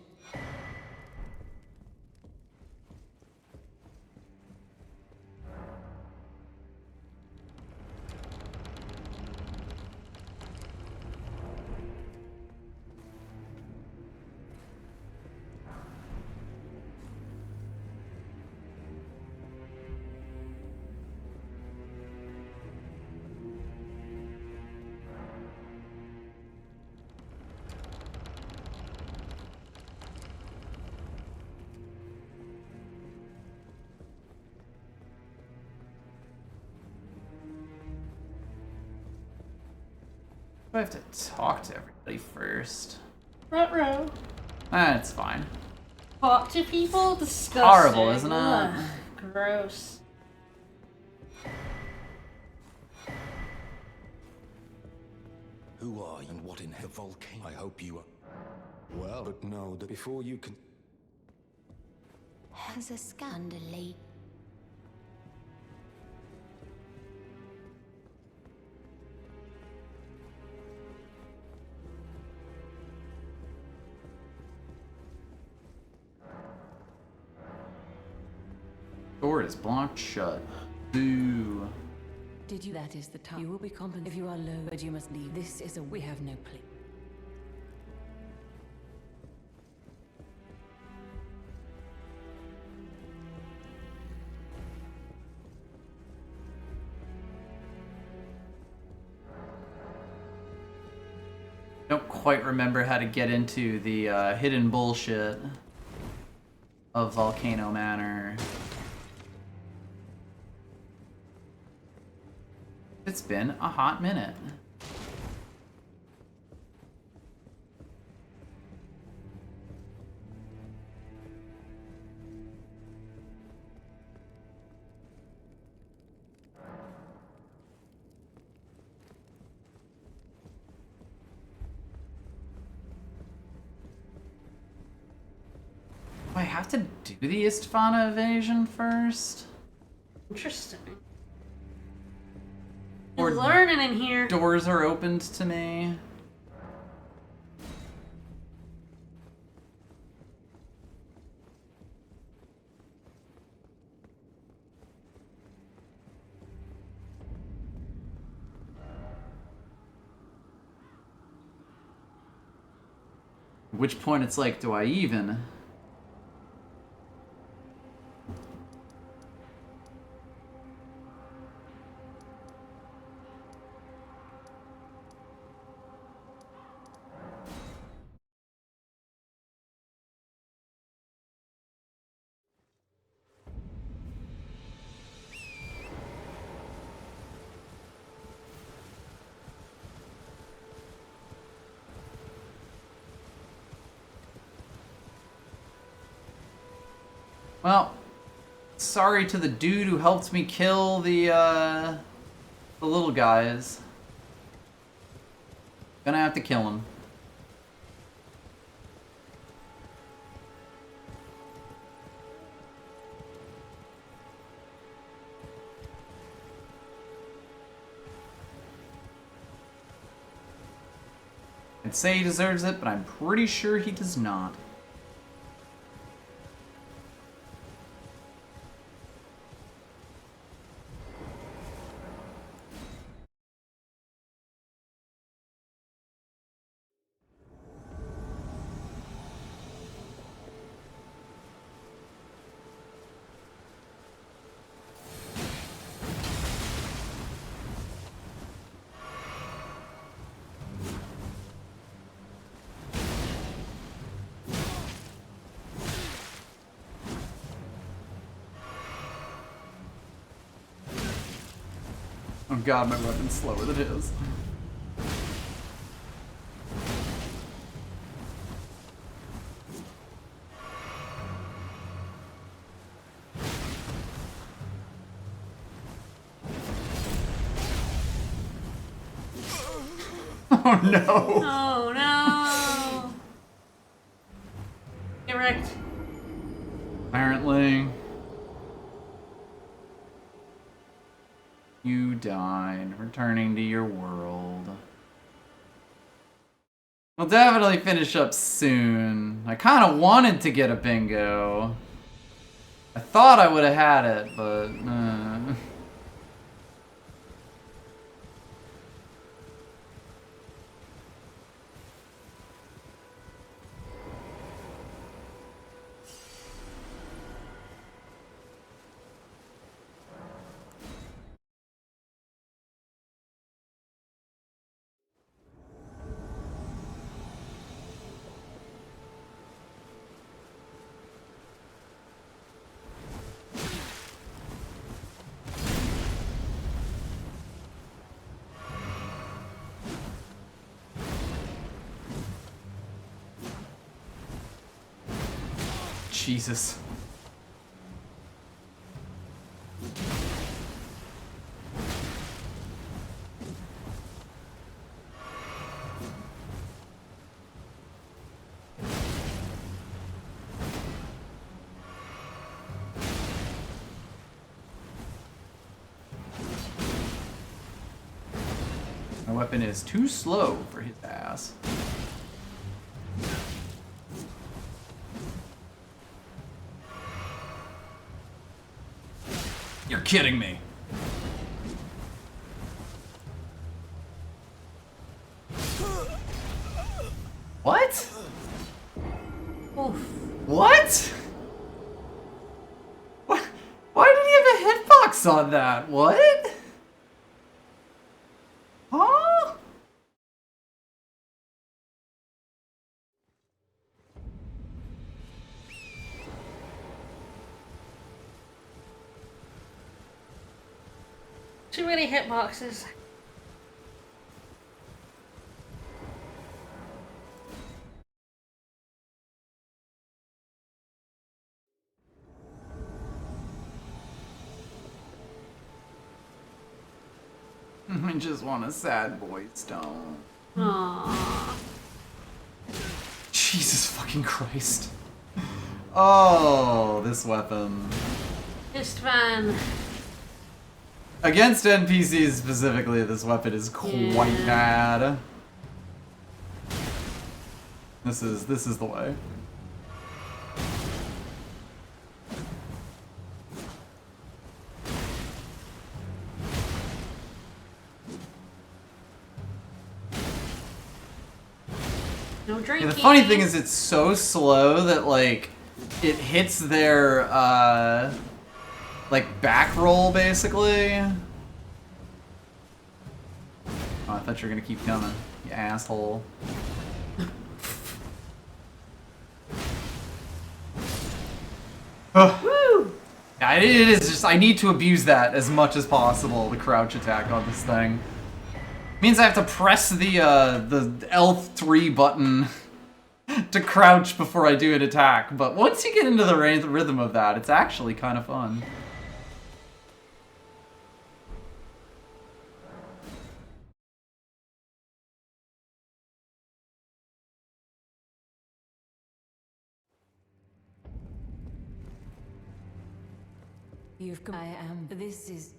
I have to talk to everybody first. Ruh-roh. It's fine. Talk to people? Disgusting. Horrible, isn't it? Ugh, gross. Who are you and what in the volcano? I hope you are. Well, but know that before you can... Has a scandal late. Door is blocked shut. Boo. Did you? That is the time. You will be compensated if you are low, but you must leave. This is a. We have no place. Don't quite remember how to get into the hidden bullshit of Volcano Manor. It's been a hot minute. Do I have to do the Istfana evasion first? Interesting. Or You're learning in here. doors are opened to me? At which point it's like, do I even? Well, sorry to the dude who helped me kill the little guys. Gonna have to kill him. I'd say he deserves it, but I'm pretty sure he does not. Oh god, my weapon's slower than his. Oh no! Oh no! Get wrecked. Apparently. You died, returning to your world. We'll definitely finish up soon. I kind of wanted to get a bingo. I thought I would have had it, but... Jesus. My weapon is too slow for his ass. You're kidding me. What? Oof. What? What? Why did he have a hitbox on that? What? Huh? Too many hitboxes. I just want a sad boy stone. Aww. Jesus fucking Christ. Oh, this weapon. Just fun. Against NPCs specifically, this weapon is quite bad. This is the way. No drinking. Yeah, the funny thing is it's so slow that, like, it hits their, like, back roll, basically. Oh, I thought you were gonna keep coming, you asshole. Woo! Yeah, it is just, I need to abuse that as much as possible, the crouch attack on this thing. Means I have to press the L3 button to crouch before I do an attack, but once you get into the rhythm of that, it's actually kind of fun. You've come. I am. This is.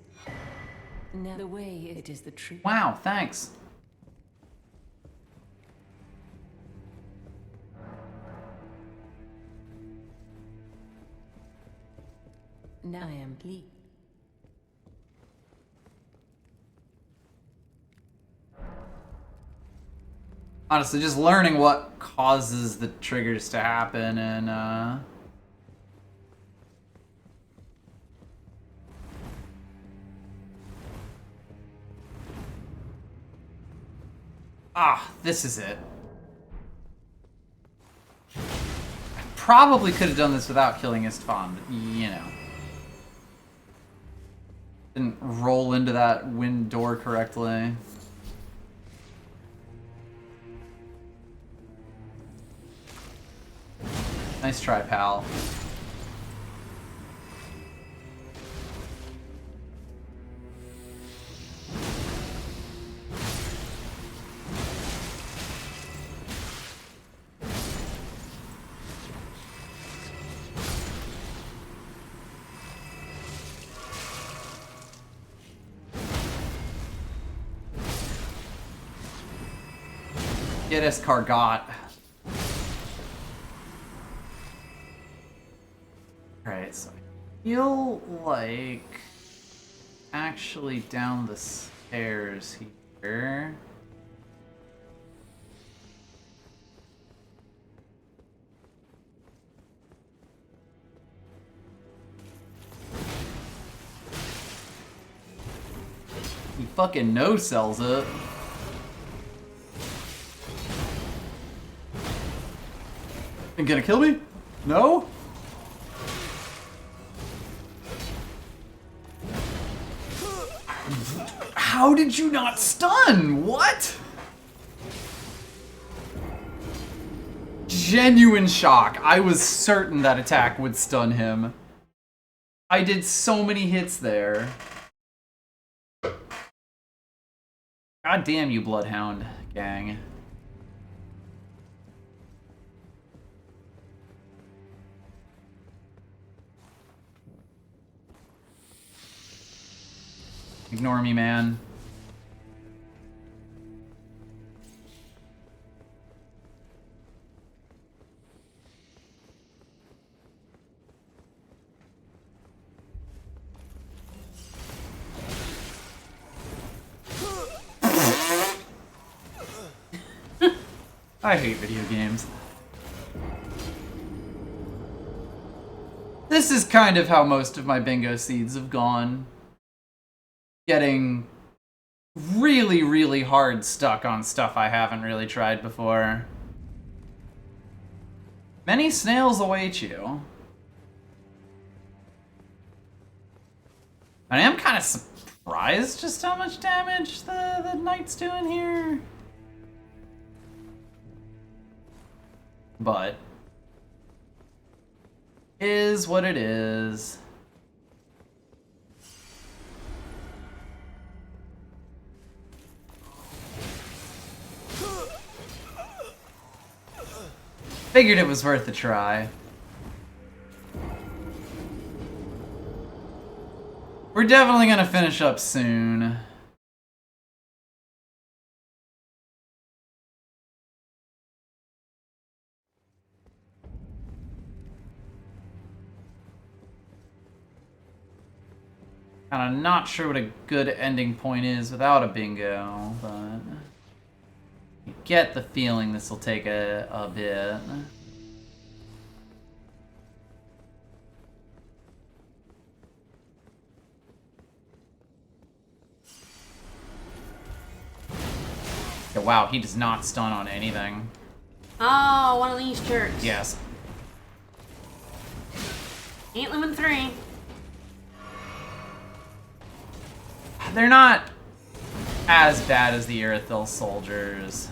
Now the way it is the truth. Wow, thanks. Now I am Lee. Honestly, just learning what causes the triggers to happen and, Ah, this is it. Probably could have done this without killing Istvan, but, you know. Didn't roll into that wind door correctly. Nice try, pal. Get us Kargot. Alright, so I feel like actually down the stairs here. He fucking no-sells it. You gonna kill me? No? How did you not stun? What? Genuine shock. I was certain that attack would stun him. I did so many hits there. God damn you, Bloodhound gang. Ignore me, man. I hate video games. This is kind of how most of my bingo seeds have gone. Getting really, really hard stuck on stuff I haven't really tried before. Many snails await you. I am kind of surprised just how much damage the knight's doing here. But is what it is. Figured it was worth a try. We're definitely gonna finish up soon. Kinda not sure what a good ending point is without a bingo, but get the feeling this will take a bit. Okay, wow, he does not stun on anything. Oh, one of these jerks. Yes. Ain't living 3. They're not as bad as the Irithyll soldiers.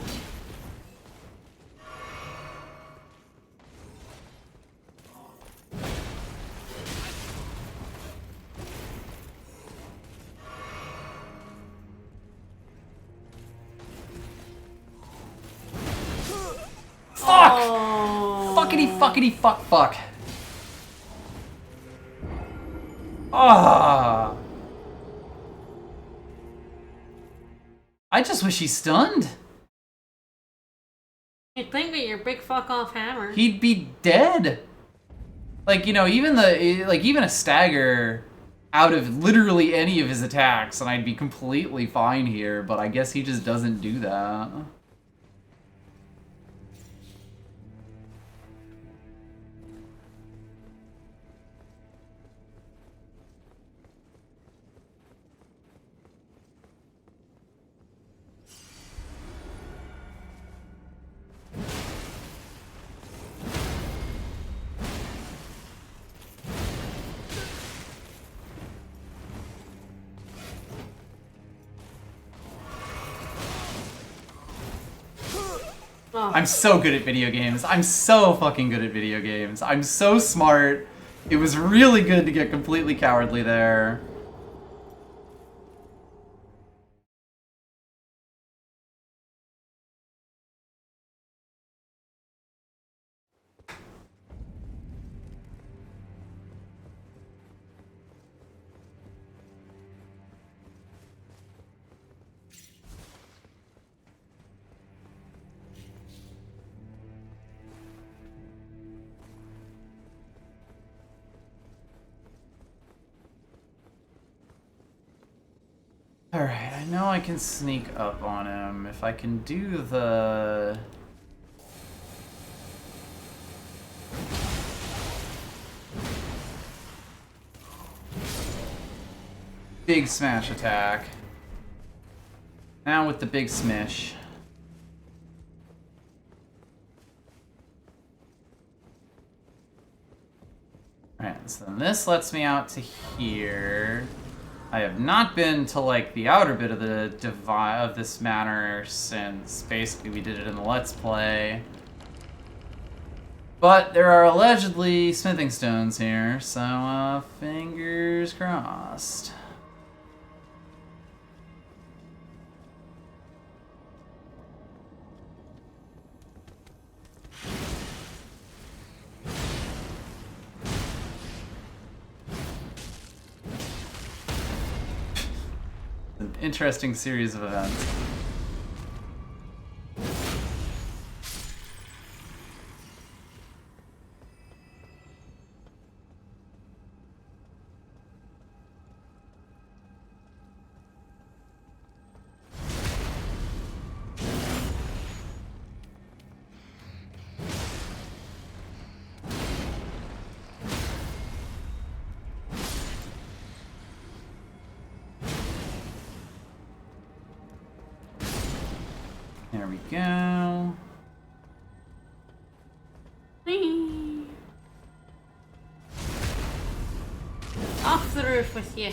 Fuck! Oh. Fuckity fuckity fuck fuck. Ah. I just wish he stunned. You'd think that your big fuck off hammer. He'd be dead. Like, you know, even a stagger out of literally any of his attacks and I'd be completely fine here, but I guess he just doesn't do that. Oh. I'm so good at video games. I'm so fucking good at video games. I'm so smart. It was really good to get completely cowardly there. Alright, I know I can sneak up on him. If I can do the... big smash attack. Now with the big smish. Alright, so then this lets me out to here. I have not been to, like, the outer bit of the of this manor since basically we did it in the Let's Play. But there are allegedly smithing stones here, so, fingers crossed. An interesting series of events. There we go. Whee! Off the roof with you.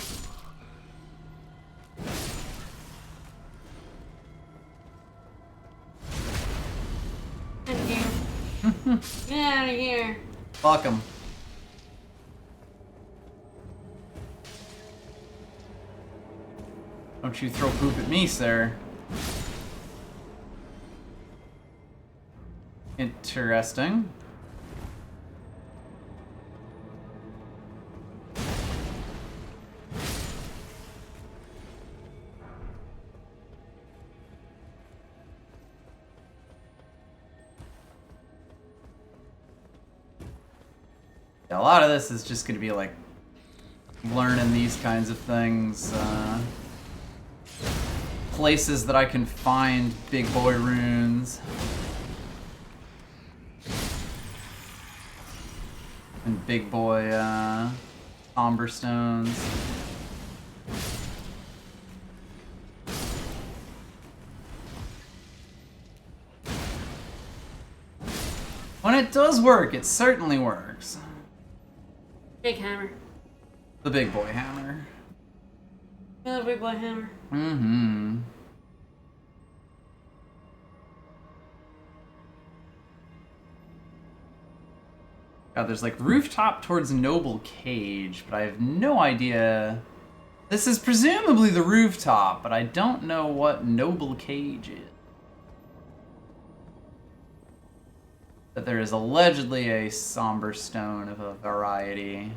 Thank you. Get out of here. Fuck him. Don't you throw poop at me, sir. Interesting. Yeah, a lot of this is just going to be like learning these kinds of things. places that I can find big boy runes. And big boy somber stones. When it does work, it certainly works. Big hammer. The big boy hammer. Another big boy hammer. Mm-hmm. God, there's like rooftop towards Noble Cage, but I have no idea. This is presumably the rooftop, but I don't know what Noble Cage is. But there is allegedly a somber stone of a variety.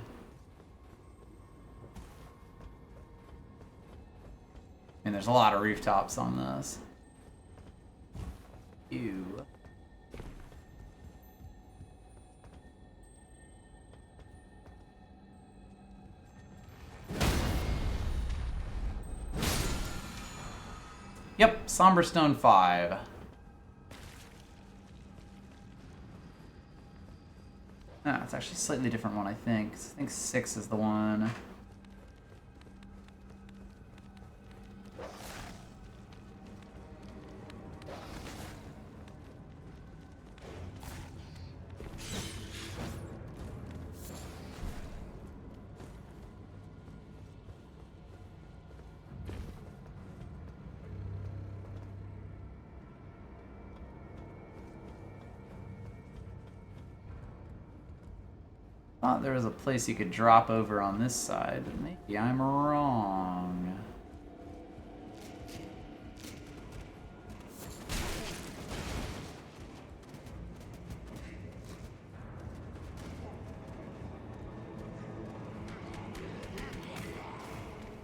I mean, there's a lot of rooftops on this. Ew. Yep, Somber Stone 5. Ah, it's actually a slightly different one, I think. I think 6 is the one. Thought there was a place you could drop over on this side, but maybe I'm wrong.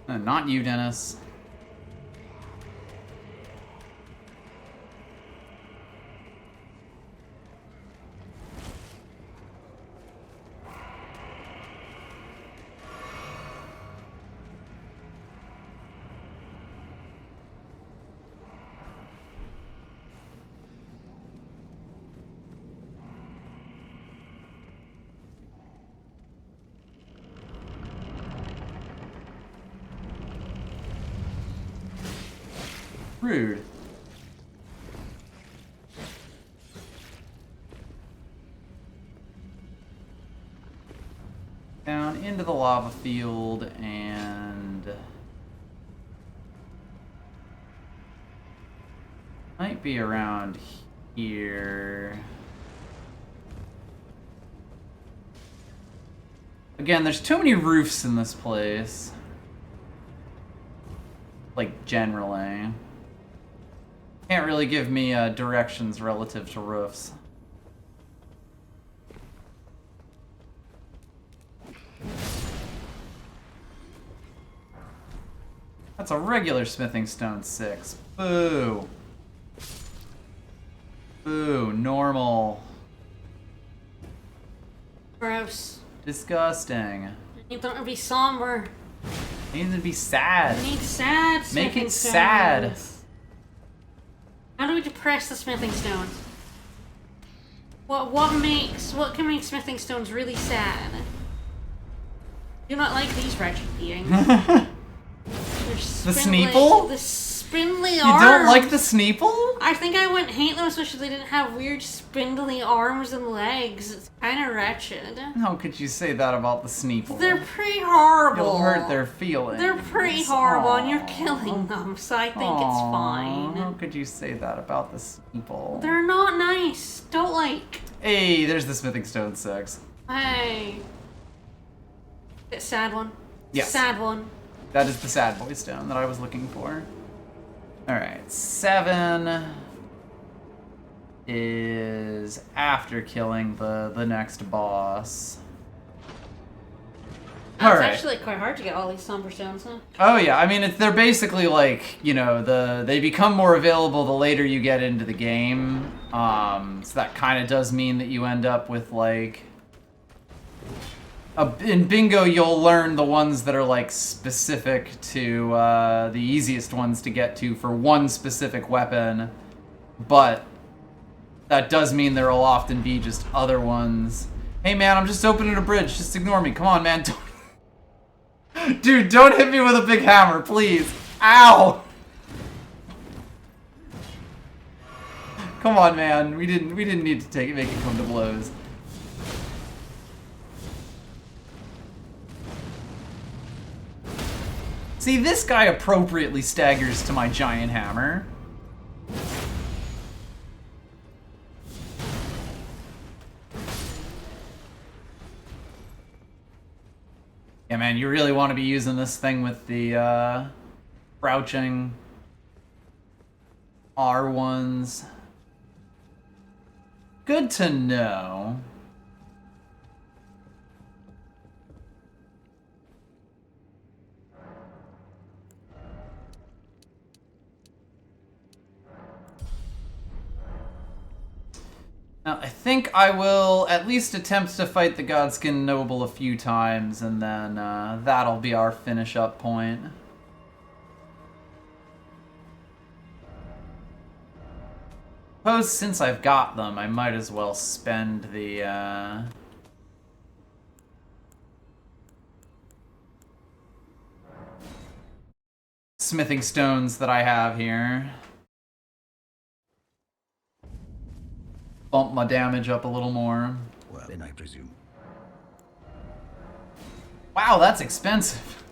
Not you, Dennis. Rude. Down into the lava field and might be around here. Again, there's too many roofs in this place. Like, generally. Can't really give me directions relative to roofs. That's a regular smithing stone 6. Boo. Boo. Normal. Gross. Disgusting. You don't want to be somber. You need to be sad. You need sad Make smithing it sad. stones. How do we depress the smithing stones? What can make smithing stones really sad? Do not like these wretched beings. The Sneeple? The spindly You arms. don't like the Sneeple? I think I wouldn't hate them, especially if they didn't have weird spindly arms and legs. It's kind of wretched. How could you say that about the Sneeple? They're pretty horrible. You'll hurt their feelings. They're pretty horrible, and you're killing them, so I think it's How fine. could you say that about the Sneeple? They're not nice. Don't like. Hey, there's the smithing stone 6. Hey. That sad one. Yes. Sad one. That is the sad boy stone that I was looking for. Alright, 7 is after killing the next boss. It's actually quite hard to get all these somber stones, huh? Oh yeah, I mean they're basically like, you know, they become more available the later you get into the game. So that kind of does mean that you end up with like In Bingo, you'll learn the ones that are like specific to the easiest ones to get to for one specific weapon, but that does mean there will often be just other ones. Hey man, I'm just opening a bridge. Just ignore me. Come on, man. Dude, don't hit me with a big hammer, please. Ow! Come on, man. We didn't need to make it come to blows. See, this guy appropriately staggers to my giant hammer. Yeah, man, you really want to be using this thing with the crouching R1s. Good to know. Now, I think I will at least attempt to fight the Godskin Noble a few times, and then that'll be our finish-up point. Suppose since I've got them, I might as well spend the smithing stones that I have here. Bump my damage up a little more. Well, then I presume. Wow, that's expensive.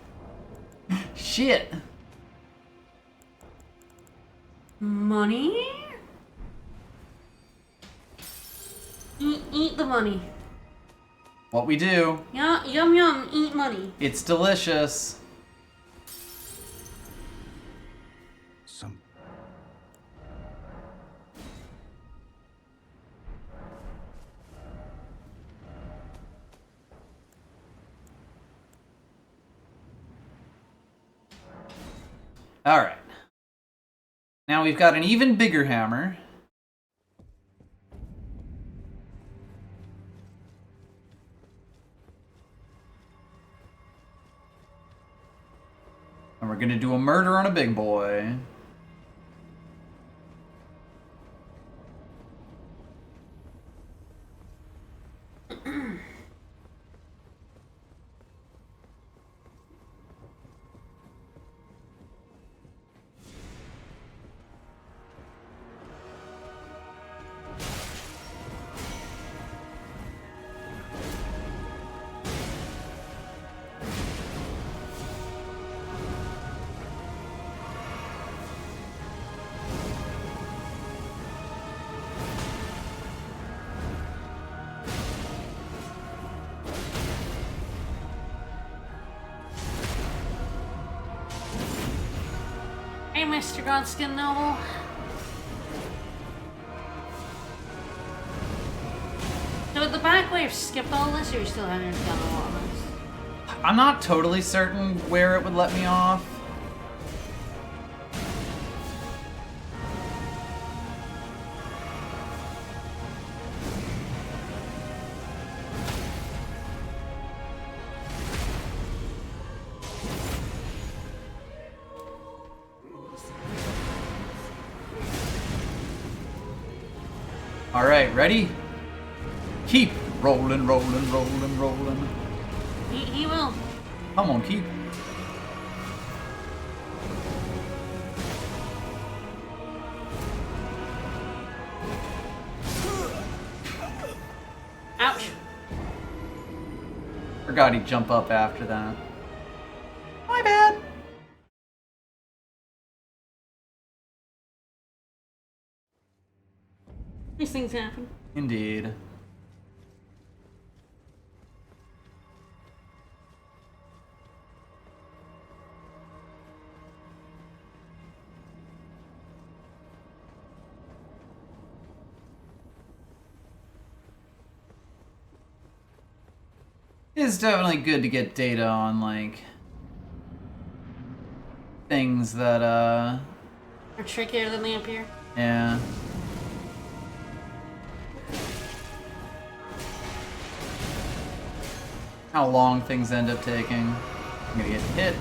Shit. Money? Eat the money. What we do. Yeah, yum yum, eat money. It's delicious. Some. Alright. Now we've got an even bigger hammer. And we're gonna do a murder on a big boy. Hey, Mr. Godskin Noble. So the back wave skipped all this, or you still haven't done all of this? I'm not totally certain where it would let me off. Alright, ready? Keep rolling, rolling, rolling, rolling. He will. Come on, keep. Ouch. Forgot he'd jump up after that. My bad. These things happen. Indeed. It's definitely good to get data on, like, things that, Are trickier than they appear. yeah. how long things end up taking. I'm gonna get hit.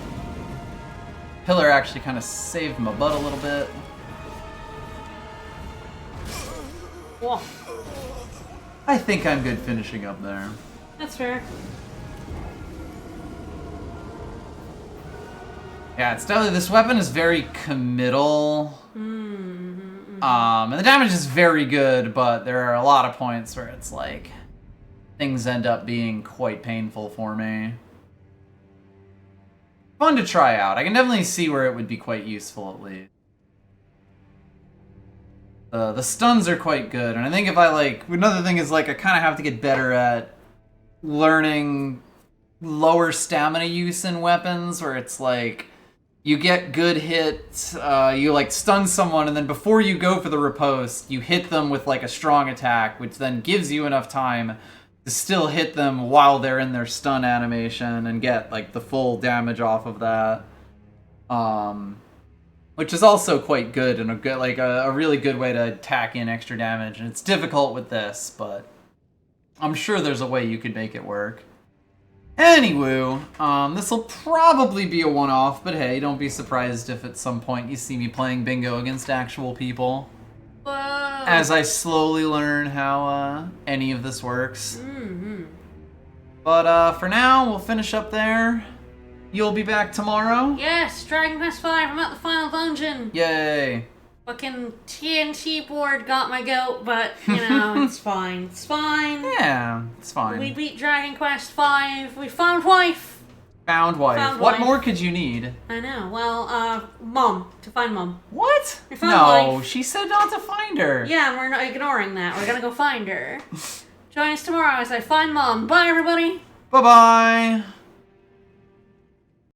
Pillar actually kind of saved my butt a little bit. Whoa. I think I'm good finishing up there. That's fair. Yeah, it's definitely, this weapon is very committal. And the damage is very good, but there are a lot of points where it's like things end up being quite painful for me. Fun to try out. I can definitely see where it would be quite useful at least. The stuns are quite good, and I think if I like, another thing is like I kind of have to get better at learning lower stamina use in weapons, where it's like you get good hits, you like stun someone, and then before you go for the riposte, you hit them with like a strong attack, which then gives you enough time to still hit them while they're in their stun animation and get like the full damage off of that. Which is also quite good and a really good way to tack in extra damage. And it's difficult with this, but I'm sure there's a way you could make it work. Anywho, this will probably be a one-off, but hey, don't be surprised if at some point you see me playing bingo against actual people. Whoa. As I slowly learn how any of this works. Mm-hmm. But for now, we'll finish up there. You'll be back tomorrow? Yes, Dragon Quest V, I'm at the final dungeon. Yay. Fucking TNT board got my goat, but, you know, it's fine. It's fine. Yeah, it's fine. We beat Dragon Quest V. We found wife. Found wife. Found What wife. more could you need? I know. Well, mom. To find mom. What? We found No, wife. she said not to find her. Yeah, we're not ignoring that. We're gonna go find her. Join us tomorrow as I find mom. Bye, everybody. Bye-bye.